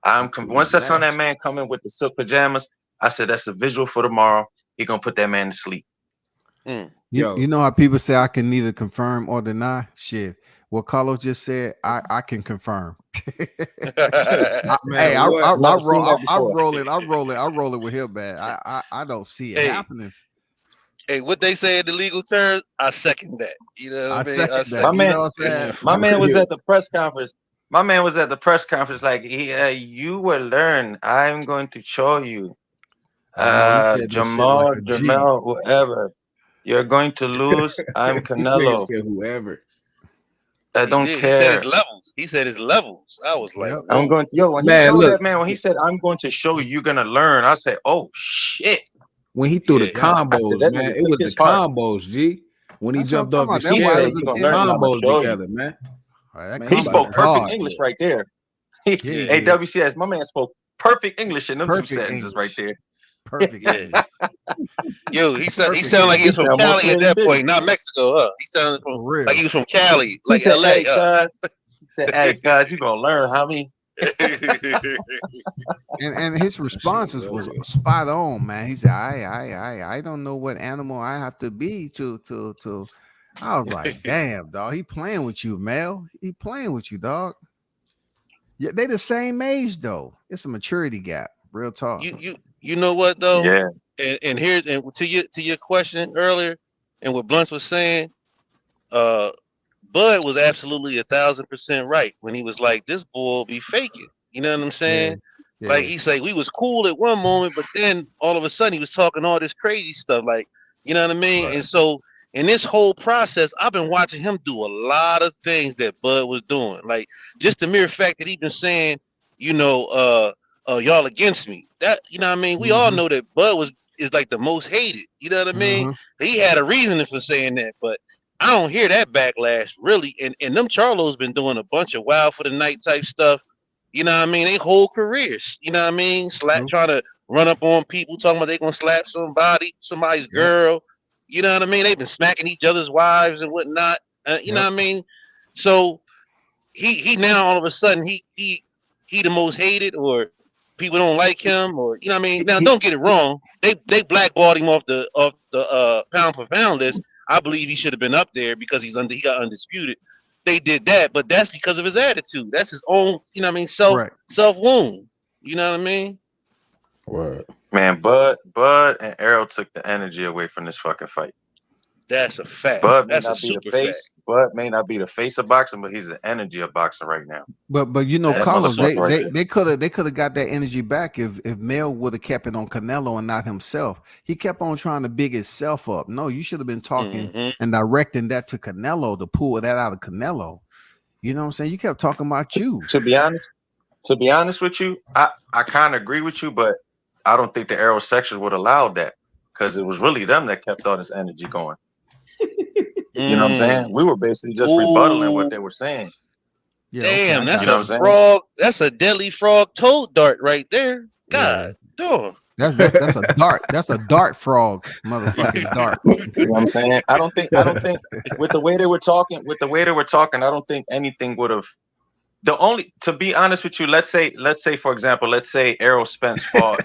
Once I saw that man come in with the silk pajamas, I said that's a visual for tomorrow. He gonna put that man to sleep. You know how people say I can neither confirm or deny? Shit. What Carlos just said, I can confirm. I'm rolling with him, man. I don't see it happening. Hey, what they say in the legal terms, I second that. You know what I mean? My man was at the press conference. My man was at the press conference like, you will learn. I'm going to show you. Jamal, whoever. You're going to lose. I'm Canelo. Whoever. I don't care. He said his levels. He said his levels. I was like, I'm going to, when he told that man, when he said, I'm going to show you, you're going to learn, I said, oh, shit. When he threw the combos, said, man, it was the combos, G. When he jumped off the scale, he threw the combos together, man. He spoke perfect English right there. Hey, WCS, my man spoke perfect English in them two sentences right there. Perfect. Yeah. Yo, he sounded like he was from Cali at that point, not Mexico. He sounded like he was from Cali, like said, LA. Hey, God. He said, hey, God, you gonna learn how me. and his responses was spot on, man. He said, I don't know what animal I have to be to. I was like, damn, dog. He playing with you, Mel. He playing with you, dog. Yeah, they the same age though. It's a maturity gap. Real talk. You know what though? Yeah. And here's and to your question earlier, and what Blunts was saying, Bud was absolutely 1,000% right when he was like, "This boy will be faking." You know what I'm saying? Yeah. Like he said, we was cool at one moment, but then all of a sudden he was talking all this crazy stuff. Like, you know what I mean? Right. And so in this whole process, I've been watching him do a lot of things that Bud was doing. Like just the mere fact that he been saying, you know, y'all against me. That, you know what I mean? We all know that Bud is like the most hated. You know what I mean? He had a reason for saying that, but I don't hear that backlash really. And them Charlo's been doing a bunch of wild for the night type stuff. You know what I mean? They whole careers. You know what I mean? Trying to run up on people, talking about they gonna slap somebody's girl. You know what I mean? They've been smacking each other's wives and whatnot. You know what I mean? So he now all of a sudden he the most hated, or people don't like him, or you know what I mean? Now don't get it wrong. They blackballed him off the pound for pound list. I believe he should have been up there because he got undisputed. They did that, but that's because of his attitude. That's his own, you know what I mean, self wound. You know what I mean? Word. Man, Bud and Errol took the energy away from this fucking fight. That's a fact. Bud that's may not be the face. Fact. Bud may not be the face of boxing, but he's the energy of boxing right now. But you know, Carlos, they could have got that energy back if Mel would have kept it on Canelo and not himself. He kept on trying to big himself up. No, you should have been talking and directing that to Canelo to pull that out of Canelo. You know what I'm saying? You kept talking about you. To be honest with you, I kind of agree with you, but I don't think the Errol section would allow that because it was really them that kept all this energy going. You know what I'm saying? We were basically just rebuttaling what they were saying. Yeah, damn, that's a frog. That's a deadly frog toad dart right there. God, dog. That's a dart. That's a dart frog, motherfucking dart. You know what I'm saying? I don't think with the way they were talking, I don't think anything would have. To be honest with you, let's say for example, Errol Spence fought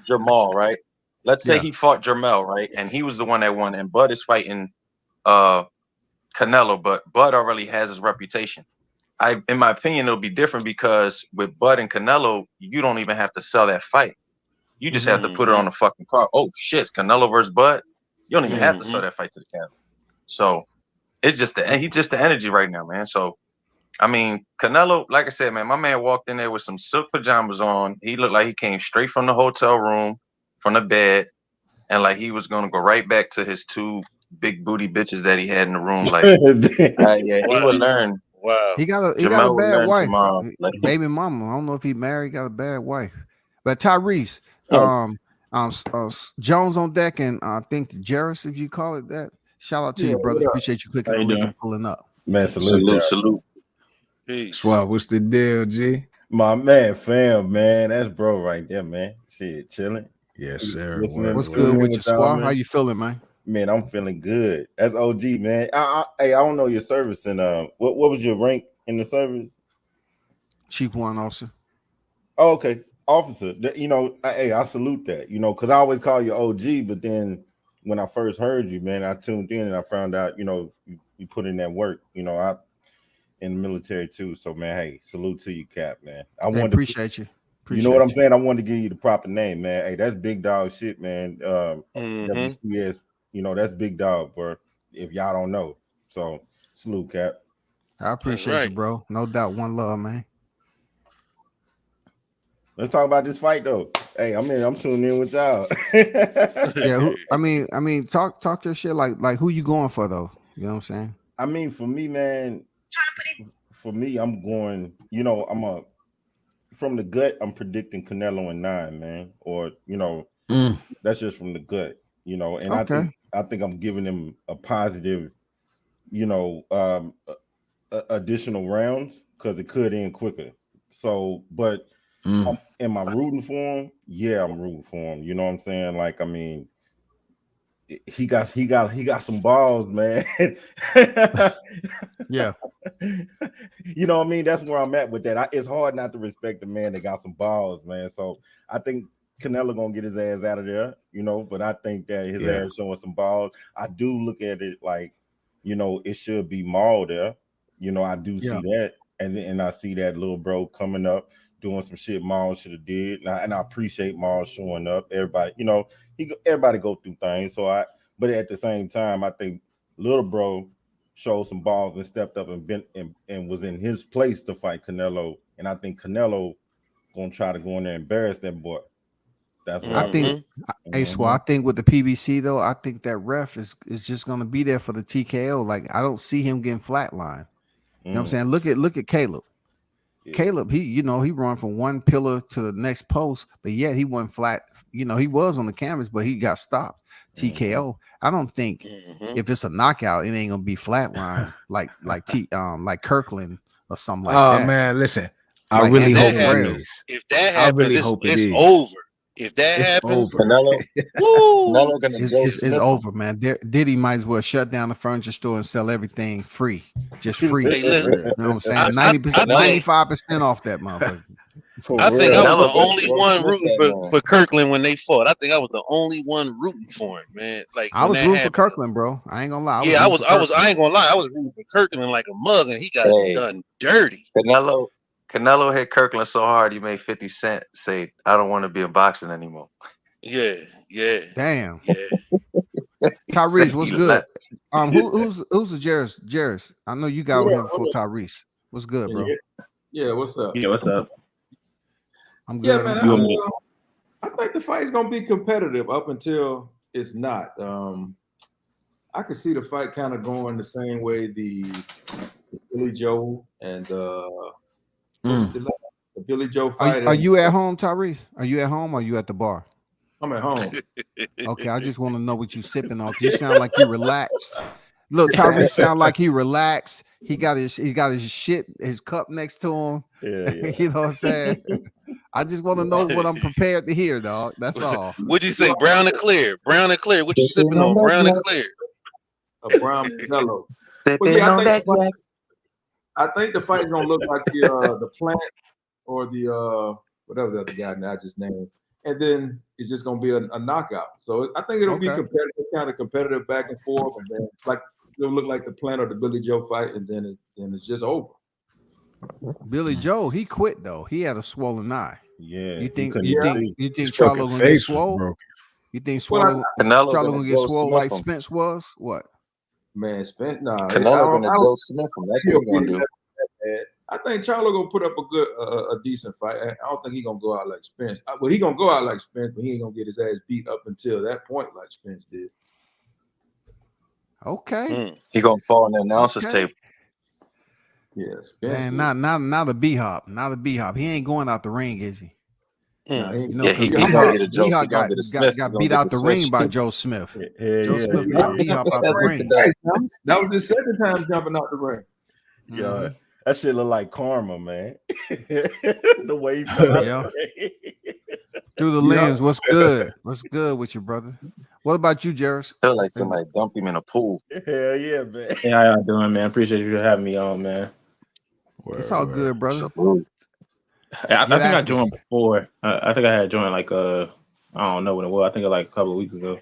Jamal, right? Let's say he fought Jermell, right? And he was the one that won, and Bud is fighting Canelo, but Bud already has his reputation. In my opinion, it'll be different because with Bud and Canelo, you don't even have to sell that fight. You just have to put it on the fucking card. Oh shit, it's Canelo versus Bud. You don't even have to sell that fight to the cameras. So it's just he's just the energy right now, man. So I mean, Canelo, like I said, man, my man walked in there with some silk pajamas on. He looked like he came straight from the hotel room, from the bed, and like he was gonna go right back to his two big booty bitches that he had in the room. Like, he would learn. Wow, he got a bad wife, baby mama. I don't know if he married, got a bad wife. But Tyrese, Jones on deck, and I think Jarris, if you call it that. Shout out to you, brother. Appreciate you clicking on the link and pulling up. Man, salute. Swab, what's the deal, G? My man, fam, man. That's bro right there, man. Shit, chilling. Yes, sir. What's good with you, Swab? How you feeling, man? Man, I'm feeling good. That's OG, man. Hey, I don't know your service, and what was your rank in the service? Chief One Officer. Oh, okay, officer. You know, I salute that. You know, because I always call you OG, but then when I first heard you, man, I tuned in and I found out, you know, you put in that work. You know, I in the military too. So, man, hey, salute to you, Cap, man. I appreciate you. You know what I'm saying? I wanted to give you the proper name, man. Hey, that's big dog shit, man. WCS, you know, that's big dog, bro. If y'all don't know. So, salute, Cap. I appreciate you, bro. No doubt. One love, man. Let's talk about this fight, though. Hey, I'm tuning in with y'all. I mean, talk your shit like who you going for, though? You know what I'm saying? I mean, for me, man, I'm going, you know, from the gut, I'm predicting Canelo in 9, man. Or, you know, that's just from the gut, you know. And I think I'm giving him a positive, you know, additional rounds because it could end quicker. So, but am I rooting for him? Yeah, I'm rooting for him. You know what I'm saying? Like, I mean, he got some balls, man. Yeah. You know what I mean? That's where I'm at with that. It's hard not to respect the man that got some balls, man. So I think Canelo gonna get his ass out of there, you know, but I think that his ass showing some balls. I do look at it like, you know, it should be Maul there. You know, I do see that. And I see that little bro coming up doing some shit Maul should have did. And I appreciate Maul showing up. Everybody, you know, everybody go through things. But at the same time, I think little bro showed some balls and stepped up and was in his place to fight Canelo. And I think Canelo gonna try to go in there and embarrass that boy. That's what I think. Hey, Swell, I think with the PBC though, I think that ref is just gonna be there for the TKO. Like I don't see him getting flatlined. You know what I'm saying? Look at Caleb. Yeah. Caleb, he run from one pillar to the next post, but yet he went flat. You know, he was on the canvas, but he got stopped. TKO. I don't think if it's a knockout, it ain't gonna be flatline like Kirkland or something like that. Oh man, listen, I really hope it is. If that happens, it's over. If that happens, Canelo it's over, man. Diddy might as well shut down the furniture store and sell everything free, just free. Hey, listen, you know what I'm saying? 95% off that motherfucker. I think I was the only one rooting for Kirkland when they fought. I think I was the only one rooting for him, man. Like I was rooting for Kirkland, bro. I ain't gonna lie. I was. I ain't gonna lie. I was rooting for Kirkland like a mug, and he got done dirty. Canelo hit Kirkland so hard he made 50 Cent say, "I don't want to be in boxing anymore." Yeah. Damn. Yeah. Tyrese, what's good? Who's the Jairus? I know you got him for Tyrese. What's good, bro? Yeah, what's up? Yeah, what's up? I'm good. Yeah, man. I think the fight's gonna be competitive up until it's not. I could see the fight kind of going the same way the Billy Joe and the Billy Joe fight. Are you at home, Tyrese? Are you at home or are you at the bar? I'm at home. Okay, I just want to know what you sipping on. You sound like you relaxed. Look, Tyrese sound like he relaxed. He got his cup next to him. Yeah. You know what I'm saying? I just want to know what I'm prepared to hear, dog. That's all. What'd you say? Brown and clear. Brown and clear. What you sipping on? Brown and clear. A brown Canelo. I think the fight's gonna look like the Plant or the whatever the other guy now I just named, and then it's just gonna be a knockout. So I think it'll be competitive, kind of competitive back and forth, and then like it'll look like the Plant or the Billy Joe fight, and then it's just over. Billy Joe, he quit though. He had a swollen eye. Yeah. You think Charlo gonna get swole? You think Charlo gonna get swole like Spence was? What? Man, Spence, nah. Canelo gonna Joe Smith him. That's what he's gonna do. I think Charlo gonna put up a decent fight. I don't think he's gonna go out like Spence. Well, he gonna go out like Spence, but he ain't gonna get his ass beat up until that point like Spence did. Okay. He gonna fall on the announcer's table. Yes. Man, not the B-Hop. Not the B-Hop. He ain't going out the ring, is he? He got beat out the ring by Joe Smith. Joe Smith got B-Hop out the ring. That was his second time jumping out the ring. Yeah, that shit look like karma, man. The way he through the lens. What's good? What's good with you, brother? What about you, Jairus? Feel like somebody dumped him in a pool. Hell yeah, man. Hey, how y'all doing, man? Appreciate you having me on, man. It's all good, brother. I think I joined before. I think I had joined like I don't know when it was. I think like a couple of weeks ago.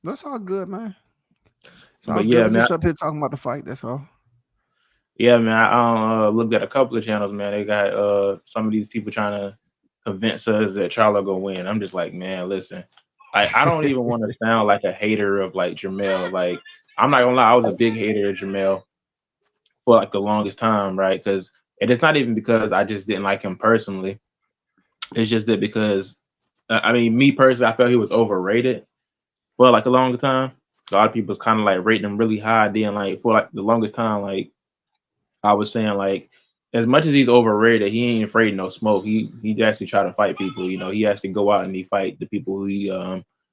That's all good, man. It's all good. Just up here talking about the fight. That's all. Yeah, man. I looked at a couple of channels, man. They got some of these people trying to convince us that Charlo gonna win. I'm just like, man, listen. I don't even want to sound like a hater of like Jermell. Like, I'm not gonna lie, I was a big hater of Jermell for like the longest time, right? Because it's not even because I just didn't like him personally. It's just that because I mean, me personally, I felt he was overrated for like a long time. A lot of people was kind of like rating him really high. Then like for like the longest time, like I was saying, like as much as he's overrated, he ain't afraid of no smoke. He actually try to fight people. You know, he actually go out and he fight the people who he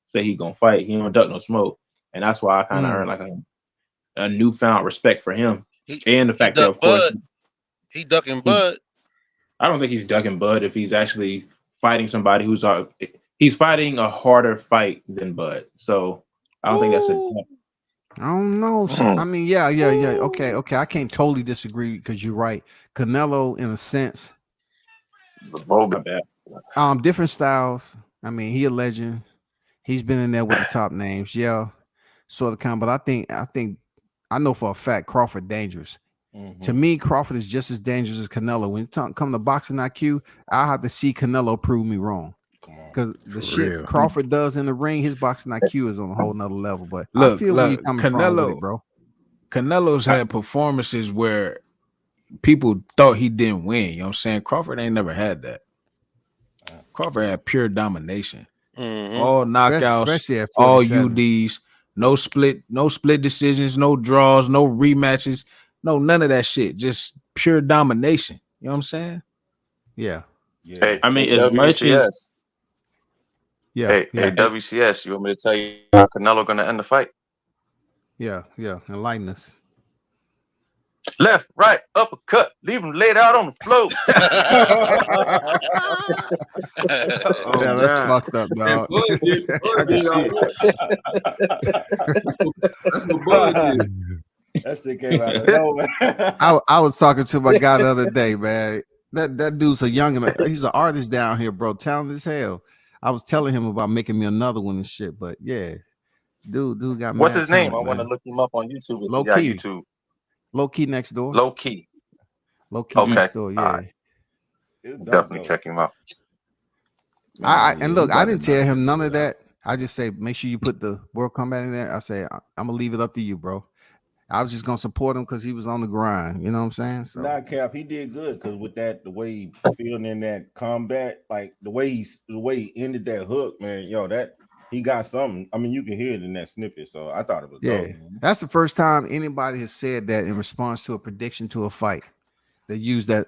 say he gonna fight. He don't duck no smoke, and that's why I kind of earned like a newfound respect for him. and the fact that, of course, he ducking Bud. I don't think he's ducking Bud if he's actually fighting somebody he's fighting a harder fight than Bud. So I don't think that's I don't know. I mean, yeah. Okay. I can't totally disagree because you're right. Canelo, in a sense, different styles. I mean, he a legend. He's been in there with the top names. Yeah, sort of kind. But I think I know for a fact Crawford dangerous. To me, Crawford is just as dangerous as Canelo. When it come to boxing IQ, I have to see Canelo prove me wrong. Because the shit Crawford does in the ring, his boxing IQ is on a whole nother level. But I feel where you're coming from with it, bro. Canelo's had performances where people thought he didn't win. You know what I'm saying? Crawford ain't never had that. Crawford had pure domination. All knockouts, all UDs, no split decisions, no draws, no rematches, no none of that shit. Just pure domination. You know what I'm saying? Yeah. Hey, I mean, as much as hey, WCS, you want me to tell you how Canelo gonna end the fight? Yeah, enlighten us. Left, right, uppercut, leave him laid out on the floor. Yeah, that's fucked up, dog. That's what Bud did. That shit came out of nowhere. I was talking to my guy the other day, man. That dude's a he's an artist down here, bro. Talented as hell. I was telling him about making me another one and shit, but yeah, dude got. What's his name? Talent, I want to look him up on YouTube. Low key. YouTube. Low key next door. Low key next door. Yeah, right. Definitely check him out. And look, I didn't tell him none of that. I just say make sure you put the World Combat in there. I say I'm gonna leave it up to you, bro. I was just gonna support him because he was on the grind. You know what I'm saying? So nah, Cap, he did good because with that, the way he feeling in that combat, like the way he ended that hook, man, that he got something. I mean, you can hear it in that snippet. So I thought it was dope. That's the first time anybody has said that in response to a prediction to a fight. They use that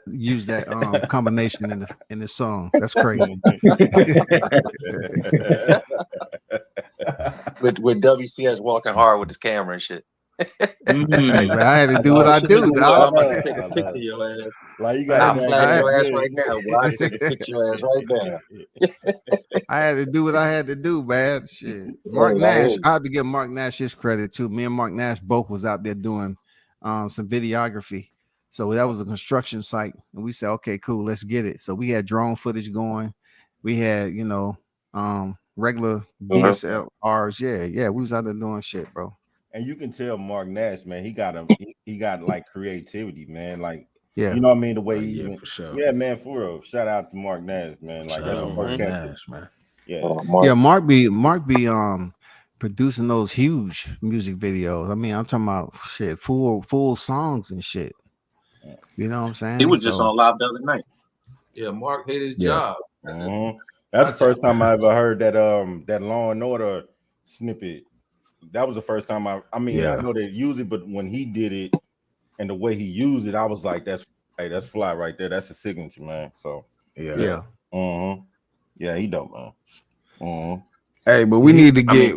combination in the song. That's crazy. with WCS walking hard with his camera and shit. Hey, man, I had to do what I do, dog. I'm about to take a picture of your ass. Like you got I'm flagging your ass right now. Well, I take a picture of your ass right now. I had to do what I had to do, man. Shit. Mark Nash, I had to give Mark Nash his credit too. Me and Mark Nash both was out there doing some videography. So that was a construction site, and we said, okay, cool, let's get it. So we had drone footage going. We had, regular DSLRs. Yeah, we was out there doing shit, bro. And you can tell Mark Nash, man, he got like creativity, man. Like, yeah, you know what I mean? The way for sure. Yeah, man, for real. Shout out to Mark Nash, man. Like that's Mark Nash, man. Yeah, Mark be producing those huge music videos. I mean, I'm talking about shit, full songs and shit. You know what I'm saying? He was just on live the other night. Yeah, Mark hated his job. That's the first time I ever heard that that Law and Order snippet. That was the first time I know they use it, but when he did it and the way he used it, I was like, that's fly right there. That's a signature, man. So yeah. He dope, man. Hey, but we need to get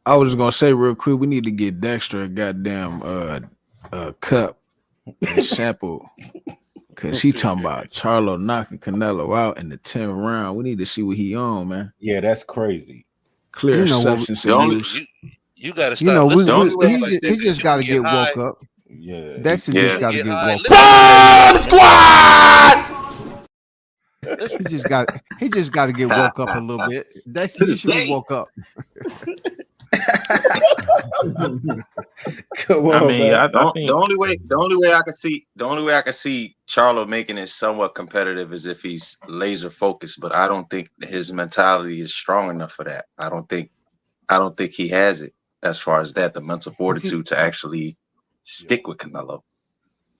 I was just gonna say real quick, we need to get Dexter a goddamn cup and sample, cause he talking about Charlo knocking Canelo out in the 10th round. We need to see what he on, man. Yeah, that's crazy. Clear substance abuse. You gotta stop. He just got to get woke up. Yeah, Dexter just got to get woke up. Bomb squad. He just got to get woke up a little bit. Dexter, you should be woke up. Come on, the only way I can see Charlo making it somewhat competitive is if he's laser focused, but I don't think his mentality is strong enough for that. I don't think he has it as far as that, the mental fortitude to actually stick with Canelo.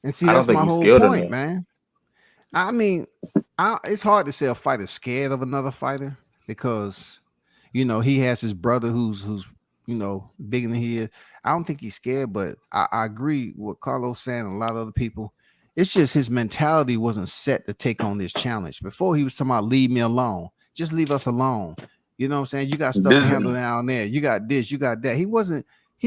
And see, that's my whole point, man. I mean, it's hard to say a fighter's scared of another fighter because he has his brother who's bigger than he is. I don't think he's scared, but I agree with Carlos saying and a lot of other people. It's just his mentality wasn't set to take on this challenge. Before he was talking about leave me alone. Just leave us alone. You know what I'm saying? You got stuff to handle down there. You got this, you got that. He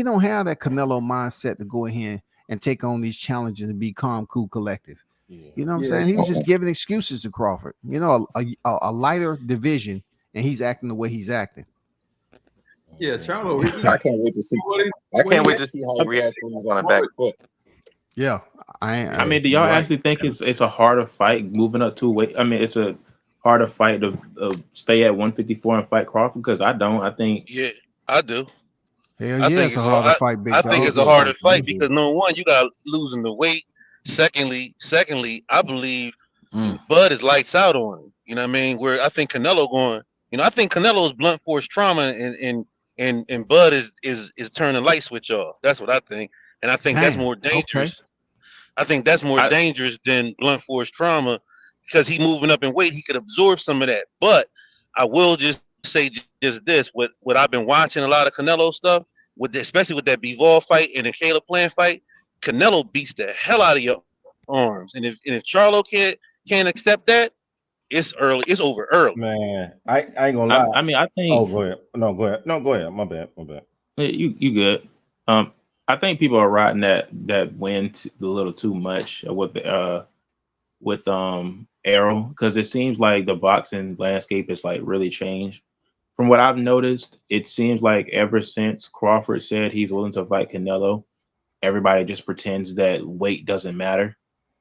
don't have that Canelo mindset to go in here and take on these challenges and be calm, cool, collective. Yeah. You know what I'm saying? He was just giving excuses to Crawford. You know, a lighter division, and he's acting the way he's acting. Yeah, Charlo. I can't wait to see. I can't wait to see how he reacts when he's on a back foot. Yeah, I mean, do y'all actually think it's a harder fight moving up to weight? I mean, it's a harder fight to stay at 154 and fight Crawford? Because I don't. I think. Yeah, I do. Hell yeah, it's a harder fight, big I dog. think it's a harder fight because number one, you got losing the weight. Secondly, I believe Bud is lights out on him. You know what I mean? Where I think Canelo going. You know, I think Canelo is blunt force trauma, and Bud is turning the light switch off. That's what I think, and I think that's more dangerous. Okay. I think that's more dangerous than blunt force trauma because he moving up in weight. He could absorb some of that. But I will just say just this: what I've been watching a lot of Canelo stuff especially with that Bivol fight and the Caleb Plant fight. Canelo beats the hell out of your arms, and if Charlo can't accept that, it's early. It's over early. Man, I ain't gonna lie. I mean, I think. Oh, go ahead. No, go ahead. No, go ahead. My bad. You good. I think people are riding that win a little too much with Arrow, because it seems like the boxing landscape has like really changed. From what I've noticed, it seems like ever since Crawford said he's willing to fight Canelo, everybody just pretends that weight doesn't matter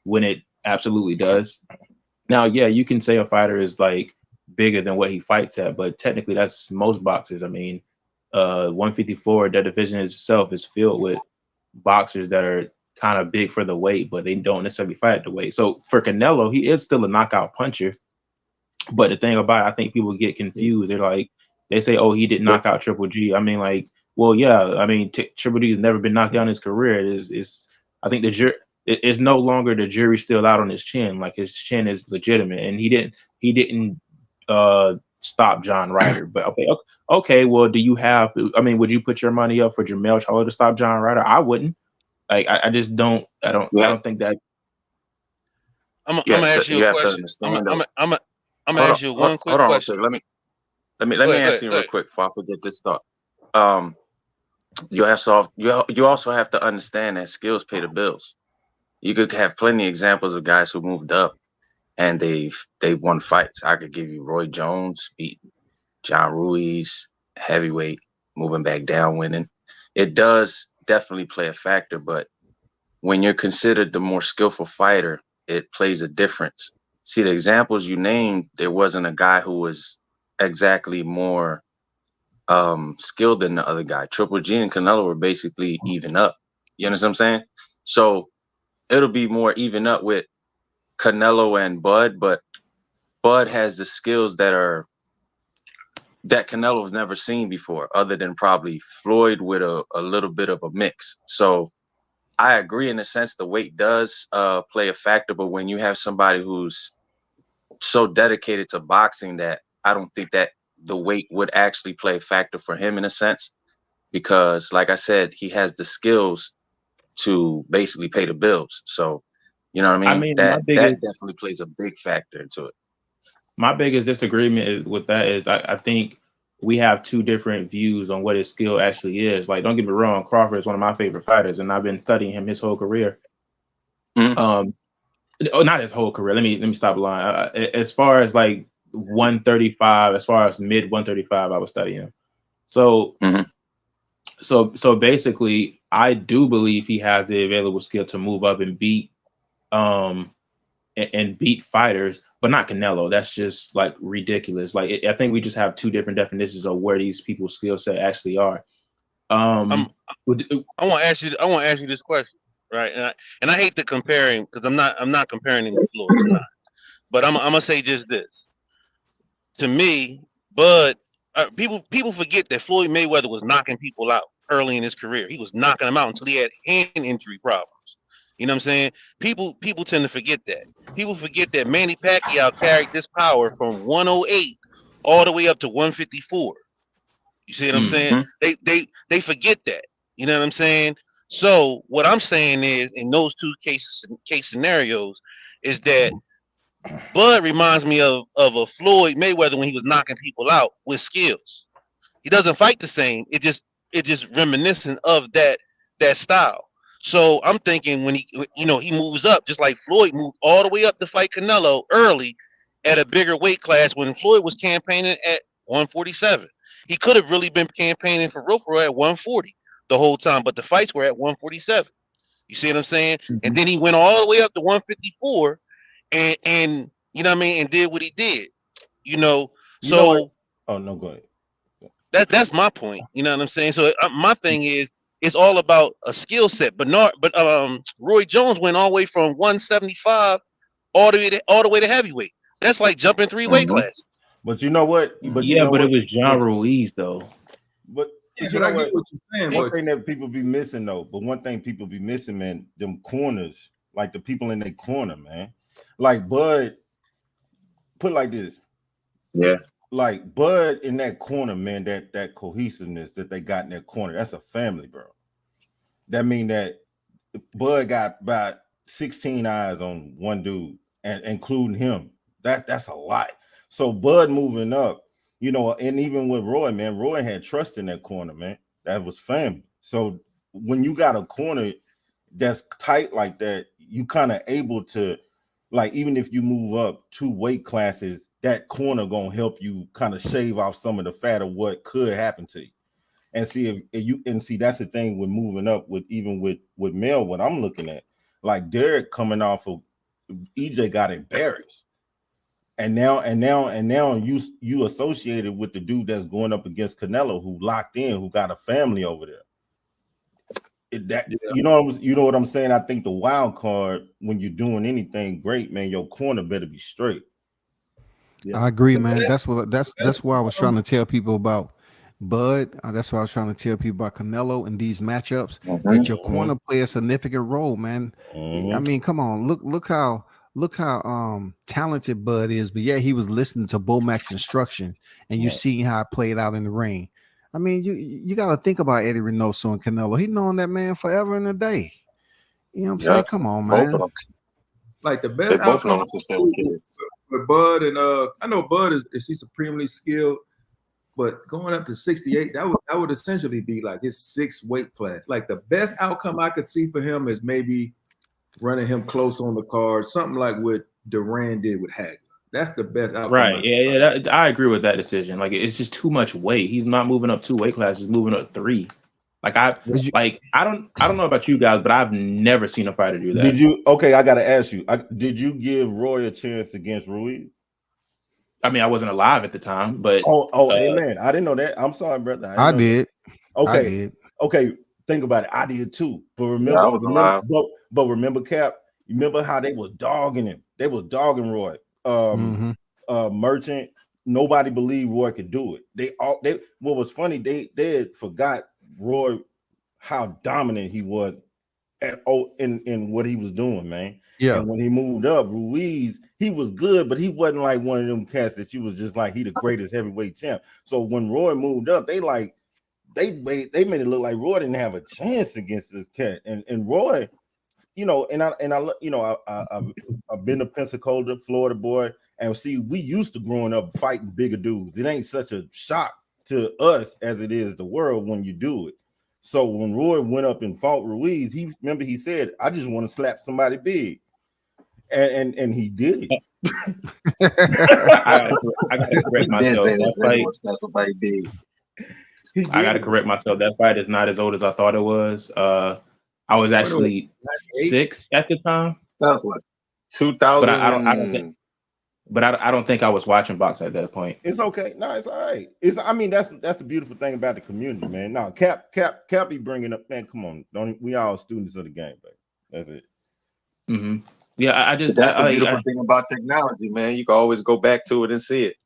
when it absolutely does. Now, yeah, you can say a fighter is like bigger than what he fights at, but technically that's most boxers. I mean, 154, that division itself is filled with boxers that are kind of big for the weight, but they don't necessarily fight at the weight. So for Canelo, he is still a knockout puncher. But the thing about it, I think people get confused. They're like, they say, oh, he didn't knock out Triple G. I mean, like, well, yeah. I mean, Triple G has never been knocked down in his career. I think the jury, it's no longer the jury still out on his chin. Like his chin is legitimate, and he didn't stop John Ryder. But okay. Well, do you have? I mean, would you put your money up for Jermell Charlo to stop John Ryder? I wouldn't. Like, I just don't. I don't think that. I'm gonna ask you a question. I'm gonna ask you one quick question. Let me answer you real quick before I forget this thought. You also have to understand that skills pay the bills. You could have plenty of examples of guys who moved up and they've won fights. I could give you Roy Jones beating John Ruiz, heavyweight, moving back down, winning. It does definitely play a factor, but when you're considered the more skillful fighter, it plays a difference. See, the examples you named, there wasn't a guy who was exactly more skilled than the other guy. Triple G and Canelo were basically even up. You understand what I'm saying? So it'll be more even up with Canelo and Bud, but Bud has the skills that Canelo's never seen before, other than probably Floyd with a little bit of a mix. So I agree in a sense the weight does play a factor, but when you have somebody who's so dedicated to boxing that I don't think that the weight would actually play a factor for him in a sense, because like I said, he has the skills to basically pay the bills. So, you know what I mean? That definitely plays a big factor into it. My biggest disagreement with that is I think we have two different views on what his skill actually is. Like, don't get me wrong, Crawford is one of my favorite fighters, and I've been studying him his whole career. Not his whole career. Let me stop lying. As far as like 135, as far as mid 135, I was studying him. So, so basically, I do believe he has the available skill to move up and beat fighters, but not Canelo. That's just like ridiculous. Like, I think we just have two different definitions of where these people's skill set actually are. I want to ask you this question, right? And I hate to compare him because I'm not comparing him to Floyd. I'm not. But I'm gonna say just this. To me, Bud, people forget that Floyd Mayweather was knocking people out early in his career. He was knocking them out until he had hand injury problems. You know what I'm saying? People tend to forget that. People forget that Manny Pacquiao carried this power from 108 all the way up to 154. You see what I'm saying? They forget that. You know what I'm saying? So what I'm saying is, in those two case scenarios, is that Bud reminds me of a Floyd Mayweather when he was knocking people out with skills. He doesn't fight the same. It just reminiscent of that style. So I'm thinking when he moves up, just like Floyd moved all the way up to fight Canelo early at a bigger weight class when Floyd was campaigning at 147. He could have really been campaigning for real at 140 the whole time, but the fights were at 147. You see what I'm saying? And then he went all the way up to 154 and you know what I mean, and did what he did. You know, You know what? so Oh no, go ahead. that's my point. You know what I'm saying? So my thing is it's all about a skill set. But Roy Jones went all the way from 175 all the way to heavyweight. That's like jumping 3 weight classes. But you know what? But you Yeah, know but it what? was John Ruiz though. But Yeah, you but know I get what? what you're saying. One But thing that people be missing though, but one thing people be missing, man, them corners, like the people in their corner, man. Like Bud, put it like this. Yeah. Like Bud in that corner, man, that cohesiveness that they got in that corner, that's a family, bro. That mean that Bud got about 16 eyes on one dude, and including him. That's a lot. So Bud moving up, you know, and even with Roy, man, Roy had trust in that corner, man. That was family. So when you got a corner that's tight like that, you kind of able to, like, even if you move up 2 weight classes, that corner gonna help you kind of shave off some of the fat of what could happen to you. And see if you and see that's the thing with moving up with even with Mel, what I'm looking at, like Derek coming off of EJ got embarrassed. And now you associated with the dude that's going up against Canelo, who locked in, who got a family over there. You know what I'm saying? I think the wild card when you're doing anything great, man, your corner better be straight. Yeah. I agree, man. That's why I was trying to tell people about Bud. That's why I was trying to tell people about Canelo and these matchups. That your corner play a significant role, man. I mean, come on, look how talented Bud is, but yeah, he was listening to Bomac's instructions, and you see how it played out in the ring. I mean, you got to think about Eddie Reynoso and Canelo. He known that man forever and a day. You know what I'm saying? Come on, man. Like the best outcome with Bud and I know Bud is he's supremely skilled, but going up to 68, that would essentially be like his 6th weight class. Like the best outcome I could see for him is maybe running him close on the card, something like what Duran did with Hagler. That's the best outcome. Right. Yeah. I agree with that decision. Like it's just too much weight. He's not moving up 2 weight classes, he's moving up 3. Like I don't know about you guys, but I've never seen a fighter do that. Did you? Okay, I gotta ask you. Did you give Roy a chance against Ruiz? I mean, I wasn't alive at the time, but amen. I didn't know that. I'm sorry, brother. I did. Okay. I did. Okay. Think about it. I did too. But remember, I was alive. But remember, Cap. Remember how they was dogging him? They was dogging Roy. Merchant. Nobody believed Roy could do it. What was funny, they had forgot Roy how dominant he was in what he was doing, man. Yeah. And when he moved up, Ruiz, he was good, but he wasn't like one of them cats that you was just like he the greatest heavyweight champ. So when Roy moved up, they made it look like Roy didn't have a chance against this cat. And Roy, you know, I've been to Pensacola, Florida boy, and see, we used to growing up fighting bigger dudes. It ain't such a shock to us as it is the world when you do it. So when Roy went up and fought Ruiz, he said, "I just want to slap somebody big," and he did it. I gotta correct myself. I gotta correct myself. That fight is not as old as I thought it was. I was actually 6 at the time. That was what, 2000. But I don't think I was watching boxing at that point. It's okay. No, it's all right. I mean, that's the beautiful thing about the community, man. No, Cap be bringing up, man. Come on, we all students of the game, baby. That's it. Mm-hmm. Yeah, that's the beautiful thing about technology, man. You can always go back to it and see it.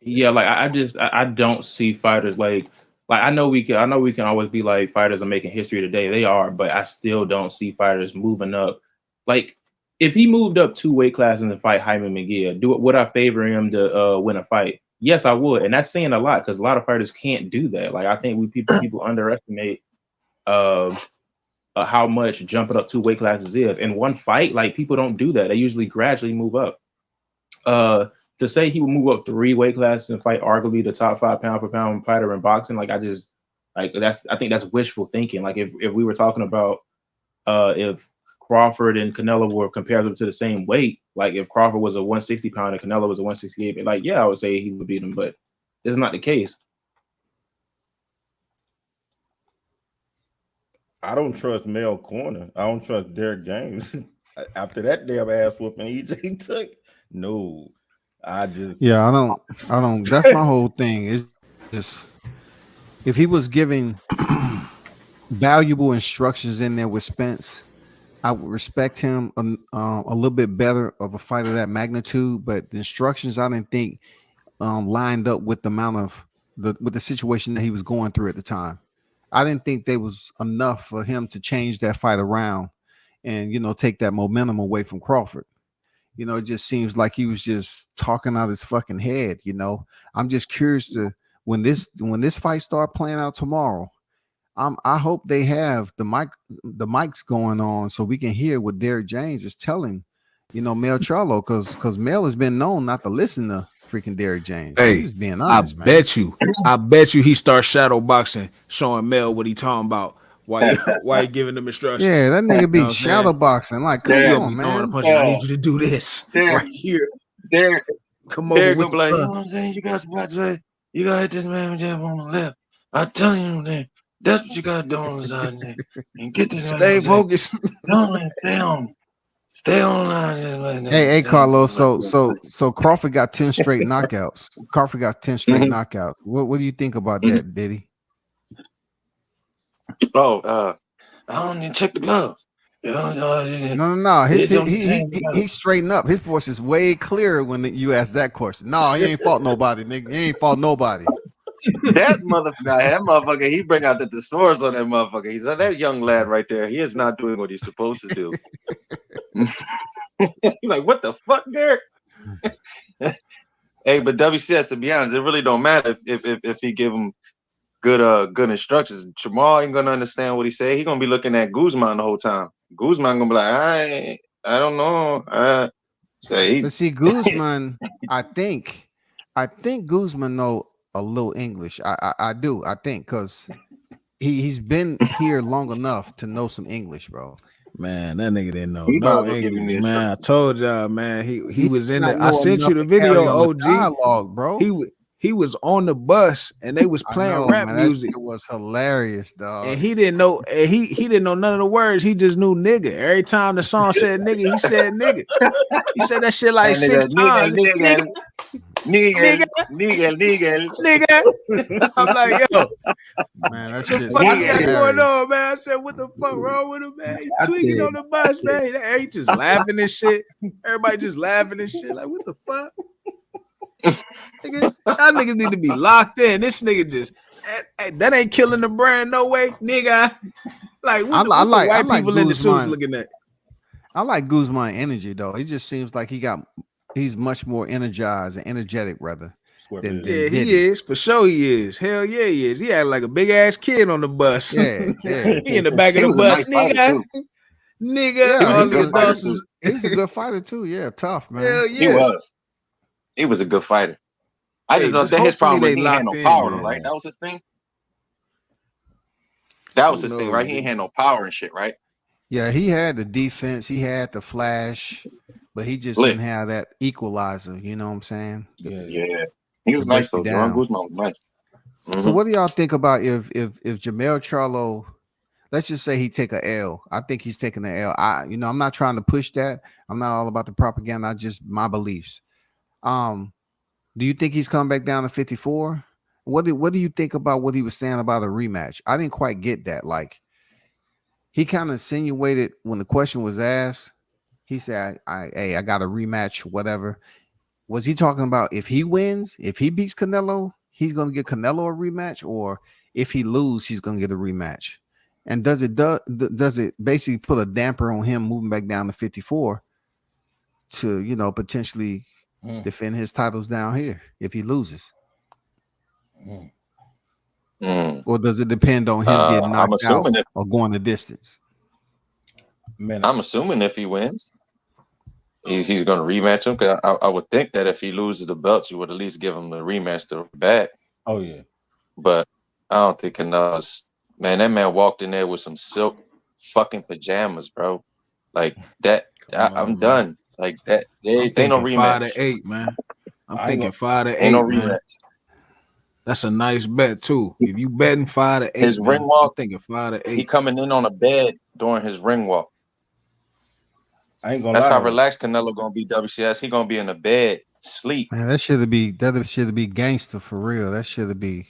Yeah, like I don't see fighters like I know we can always be like fighters are making history today. They are, but I still don't see fighters moving up. Like if he moved up 2 weight classes and fight Jaime Munguia, would I favor him to win a fight? Yes, I would, and that's saying a lot because a lot of fighters can't do that. Like I think people underestimate how much jumping up 2 weight classes is in one fight. Like people don't do that; they usually gradually move up. To say he would move up 3 weight classes and fight arguably the top 5 pound for pound fighter in boxing, like Like I think that's wishful thinking. Like if we were talking about if Crawford and Canelo were compared to the same weight, like if Crawford was a 160 pounder, Canelo was a 168, like yeah, I would say he would beat him, but it's not the case. I don't trust Mel Corner. I don't trust Derek James. After that damn ass whooping he took, no. I don't. That's my whole thing. It's just if he was giving valuable instructions in there with Spence, I would respect him a little bit better of a fight of that magnitude. But the instructions I didn't think lined up with the amount of the situation that he was going through at the time. I didn't think there was enough for him to change that fight around and take that momentum away from Crawford. It just seems like he was just talking out his fucking head. I'm just curious to when this fight start playing out tomorrow. I hope they have the mics going on so we can hear what Derek James is telling, Mel Charlo, because Mel has been known not to listen to freaking Derek James. Hey, I'm just being honest, man. I bet you he starts shadow boxing, showing Mel what he talking about. Why he giving them instructions? Yeah, that nigga be shadow boxing. Like, come on, man. I need you to do this right here. Come over with like, you know what I'm saying? You got to say, you got to hit this man jab on the left. I'm telling you, man. That's what you got to do on the side there. And get this man. Stay focused. Stay on line. Hey, Carlos. So Crawford got 10 straight knockouts. Crawford got 10 straight knockouts. What do you think about that, Diddy? Oh, I don't need to check the gloves. No. He straightened up. His voice is way clearer when you ask that question. No, he ain't fought nobody, nigga. He ain't fought nobody. That motherfucker, he bring out the thesaurus on that motherfucker. He's that young lad right there. He is not doing what he's supposed to do. Like, what the fuck, Derek? Hey, but WCS, to be honest, it really don't matter if he give him good instructions. Jamal ain't gonna understand what he say. He gonna be looking at Guzman the whole time. Guzman gonna be like, I don't know. But see, Guzman, I think Guzman know a little English. I do. I think because he's been here long enough to know some English, bro. Man, that nigga didn't know no English, man. I told y'all, man. He was in the. I sent you the video, OG. Dialogue, bro. He was on the bus and they was playing rap music. It was hilarious, dog. And he didn't know. He didn't know none of the words. He just knew nigga. Every time the song said nigga, he said nigga. He said that shit like 6 times. Nigga. I'm like, yo, man, that shit. What you got going on, man? I said, what the fuck wrong with him, man? He tweaking on the bus, man. He just laughing and shit. Everybody just laughing and shit. Like, what the fuck? Nigga, y'all niggas need to be locked in. This nigga just that ain't killing the brand, no way, nigga. Like, what I like white people Guzman in the suits looking at. I like Guzman energy though. He just seems like he's much more energized and energetic, rather. Than he is for sure. He is. Hell yeah, he is. He had like a big ass kid on the bus. Yeah. He in the back of the bus, nigga. He was a good fighter too. Yeah, tough man. Hell yeah. He was a good fighter. I just know that his problem was he had no power, right? That was his thing. That was his thing, right? He ain't had no power and shit, right? Yeah, he had the defense, he had the flash, but he just didn't have that equalizer. You know what I'm saying? Yeah. He was nice though. John Guzman was nice. So, what do y'all think about if Jermell Charlo? Let's just say he take a L. I think he's taking the L. I'm not trying to push that. I'm not all about the propaganda. I just my beliefs. Do you think he's coming back down to 54? What do you think about what he was saying about a rematch? I didn't quite get that. Like, he kind of insinuated when the question was asked, he said, I got a rematch, whatever. Was he talking about if he wins, if he beats Canelo, he's going to get Canelo a rematch, or if he loses, he's going to get a rematch? And does it basically put a damper on him moving back down to 54 to, potentially defend his titles down here if he loses? Or does it depend on him getting knocked out or going the distance? Man, I'm assuming if he wins, he's going to rematch him. Because I would think that if he loses the belts, you would at least give him the rematch to back. Oh yeah, but I don't think Canelo's, man, that man walked in there with some silk fucking pajamas, bro. Like that, I'm done. Like that, I'm they no thinking rematch. 5-8, man. I'm I ain't thinking gonna, 5-8, Ain't no man. rematch. That's a nice bet too. If you betting 5-8, His man, ring I'm walk, thinking 5-8. he coming in on a bed during his ring walk. I ain't gonna That's lie how though. relaxed Canelo gonna be. WCS, he gonna be in the bed, sleep. Man, that should be gangster for real. That should be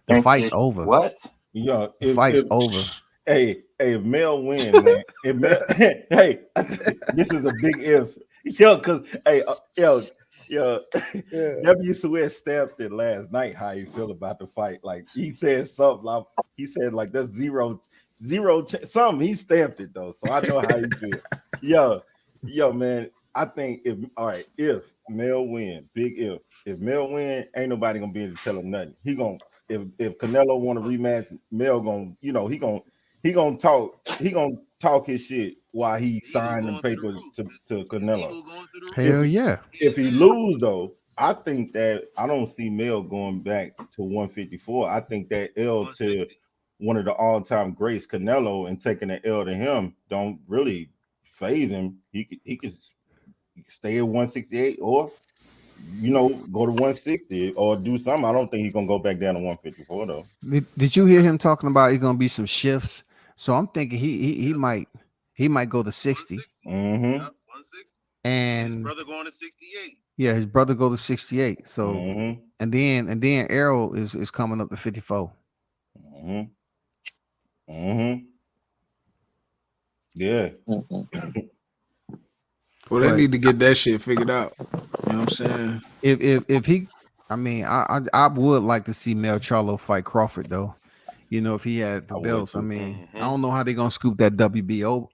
the fight's over. What? Yo, The fight's over. hey, if Mel win, man, if Mel, hey, this is a big if, yo, cause hey, yo, W. Sweat stamped it last night. How you feel about the fight? Like he said something. Like, he said like that's zero, something. He stamped it though, so I know how he feel. Yo, man, I think if Mel win, big if Mel win, ain't nobody gonna be able to tell him nothing. He gonna if Canelo want to rematch, Mel gonna he gonna talk his shit while he signed the paper to Canelo. Hell yeah. If he lose though, I think that I don't see Mel going back to 154. I think that L to one of the all-time greats, Canelo, and taking the L to him don't really phase him. He could stay at 168 or go to 160 or do something. I don't think he's gonna go back down to 154 though. Did you hear him talking about it's gonna be some shifts? So I'm thinking he might go to 60. Mm-hmm. And his brother going to 68. Yeah, his brother go to 68. So and then Errol is coming up to 54. Yeah. Well, they need to get that shit figured out. You know what I'm saying? If he, I mean, I would like to see Mel Charlo fight Crawford though. If he had the belts. I mean, I don't know how they're gonna scoop that WBO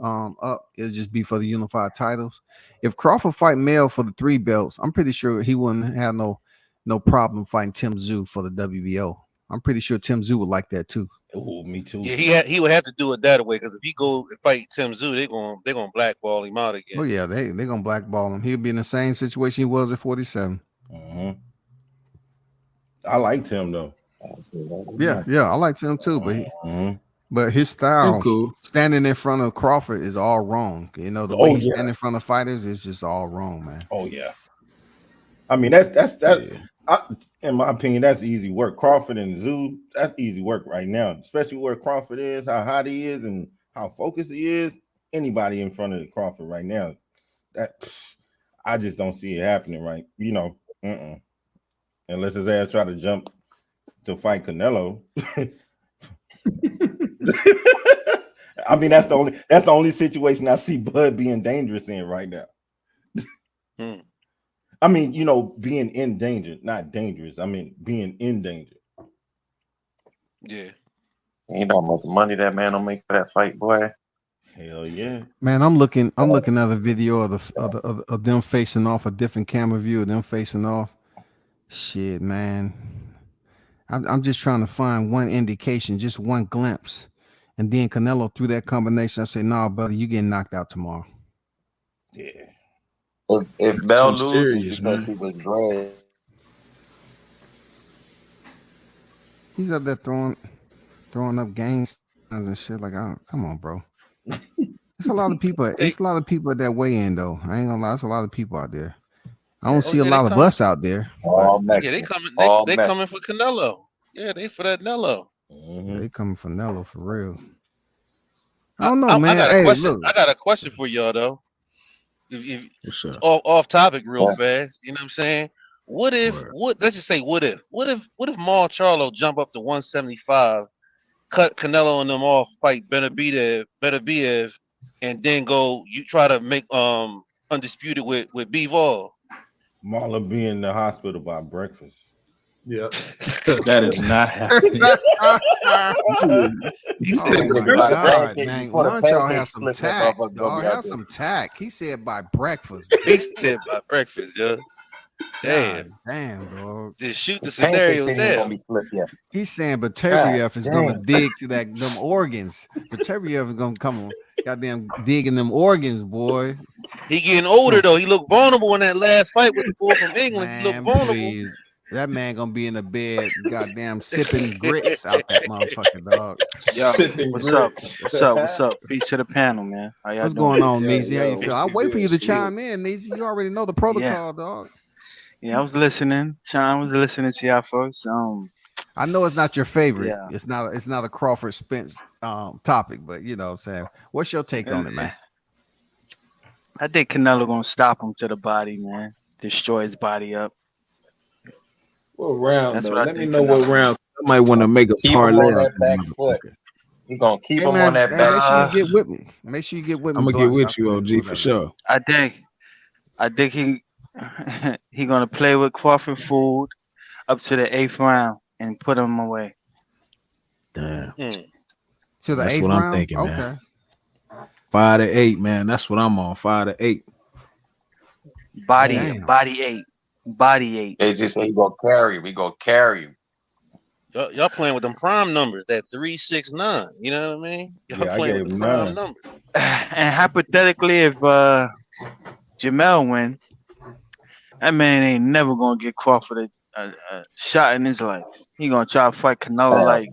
up. It'll just be for the unified titles. If Crawford fight Mel for the 3 belts, I'm pretty sure he wouldn't have no problem fighting Tim Tszyu for the WBO. I'm pretty sure Tim Tszyu would like that too. Oh, me too. Yeah, he would have to do it that way because if he go and fight Tim Tszyu, they're gonna blackball him out again. Oh yeah, they're gonna blackball him. He'll be in the same situation he was at 47. I liked him though. Yeah, I liked him too, but his style, standing in front of Crawford, is all wrong. The way he stand in front of fighters is just all wrong, man. Oh yeah. I mean that's in my opinion, that's easy work. Crawford and Tszyu, that's easy work right now, especially where Crawford is, how hot he is, and how focused he is. Anybody in front of Crawford right now, that I just don't see it happening, right? Unless his ass try to jump to fight Canelo. I mean, that's the only situation I see Bud being dangerous in right now. I mean, being in danger, not dangerous. I mean, being in danger. Yeah. You know how much money that man will make for that fight, boy. Hell yeah, man! I'm looking at a video of them facing off, a different camera view of them facing off. Shit, man. I'm just trying to find one indication, just one glimpse, and then Canelo threw that combination. I say, nah, buddy, you getting knocked out tomorrow. Yeah. If Bell loses because he was dragged. He's up there throwing up gang signs and shit. Like, oh, come on, bro. It's a lot of people. It's a lot of people at that weigh-in, though. I ain't gonna lie. It's a lot of people out there. I don't see a lot of us out there. Yeah, they coming. They coming for Canelo. Yeah, they for that Nello. Yeah, they coming for Nello for real. I don't know, man. I got a hey, question. look. I got a question for y'all though. If off topic real fast, you know what I'm saying? Let's just say what if Maul Charlo jump up to 175, cut Canelo and them off, fight Beterbiev, and then you try to make undisputed with Bivol. Marlon be in the hospital by breakfast. Yeah, that is not happening. God, man. Why don't y'all have some tact? Dog, have some tact. He said by breakfast. He said by breakfast, yeah. Damn, dog. Just shoot the scenario there. He's saying Beterbiev is gonna dig to them organs. Beterbiev is gonna come on, goddamn digging them organs, boy. He getting older though. He looked vulnerable in that last fight with the boy from England. He looked vulnerable. That man gonna be in the bed, goddamn sipping grits out that motherfucker, dog. Yo, Sipping what's up? grits. What's up? What's up? Peace to the panel, man. How y'all What's doing? going on, Yo, Neezy? How you yo, feel? what I'll you wait for you doing, to Sweet? chime in, Neezy. You already know the Yeah, protocol, dog. yeah. I was listening. Sean was listening to y'all first. I know it's not your favorite. Yeah. It's not a Crawford Spence topic, but you know what I'm saying. What's your take on it, man? I think Canelo gonna stop him to the body, man. Destroy his body up. What round That's though? what I Let me think know what round. I might want to make a Keep him parlay on out that that back foot. motherfucker. He gonna keep Hey him on man, that hey, back make sure you foot. get with me. Make sure you get with me. I'm gonna get Blunts, with after you, this, OG, for whatever. sure. I think he gonna play with Crawford food up to the 8th round and put him away. Damn. To the That's 8th what I'm round? thinking, man. Okay. 5 to 8, man. That's what I'm on. 5 to 8. Body Damn. 8. Body 8. They just say he gonna carry. We gonna carry you. Y'all playing with them prime numbers, that 369. You know what I mean? Y'all Yeah, I playing gave with the him prime 9. numbers. And hypothetically, if Jamel win, that man ain't never gonna get Crawford a shot in his life. He gonna try to fight Canelo like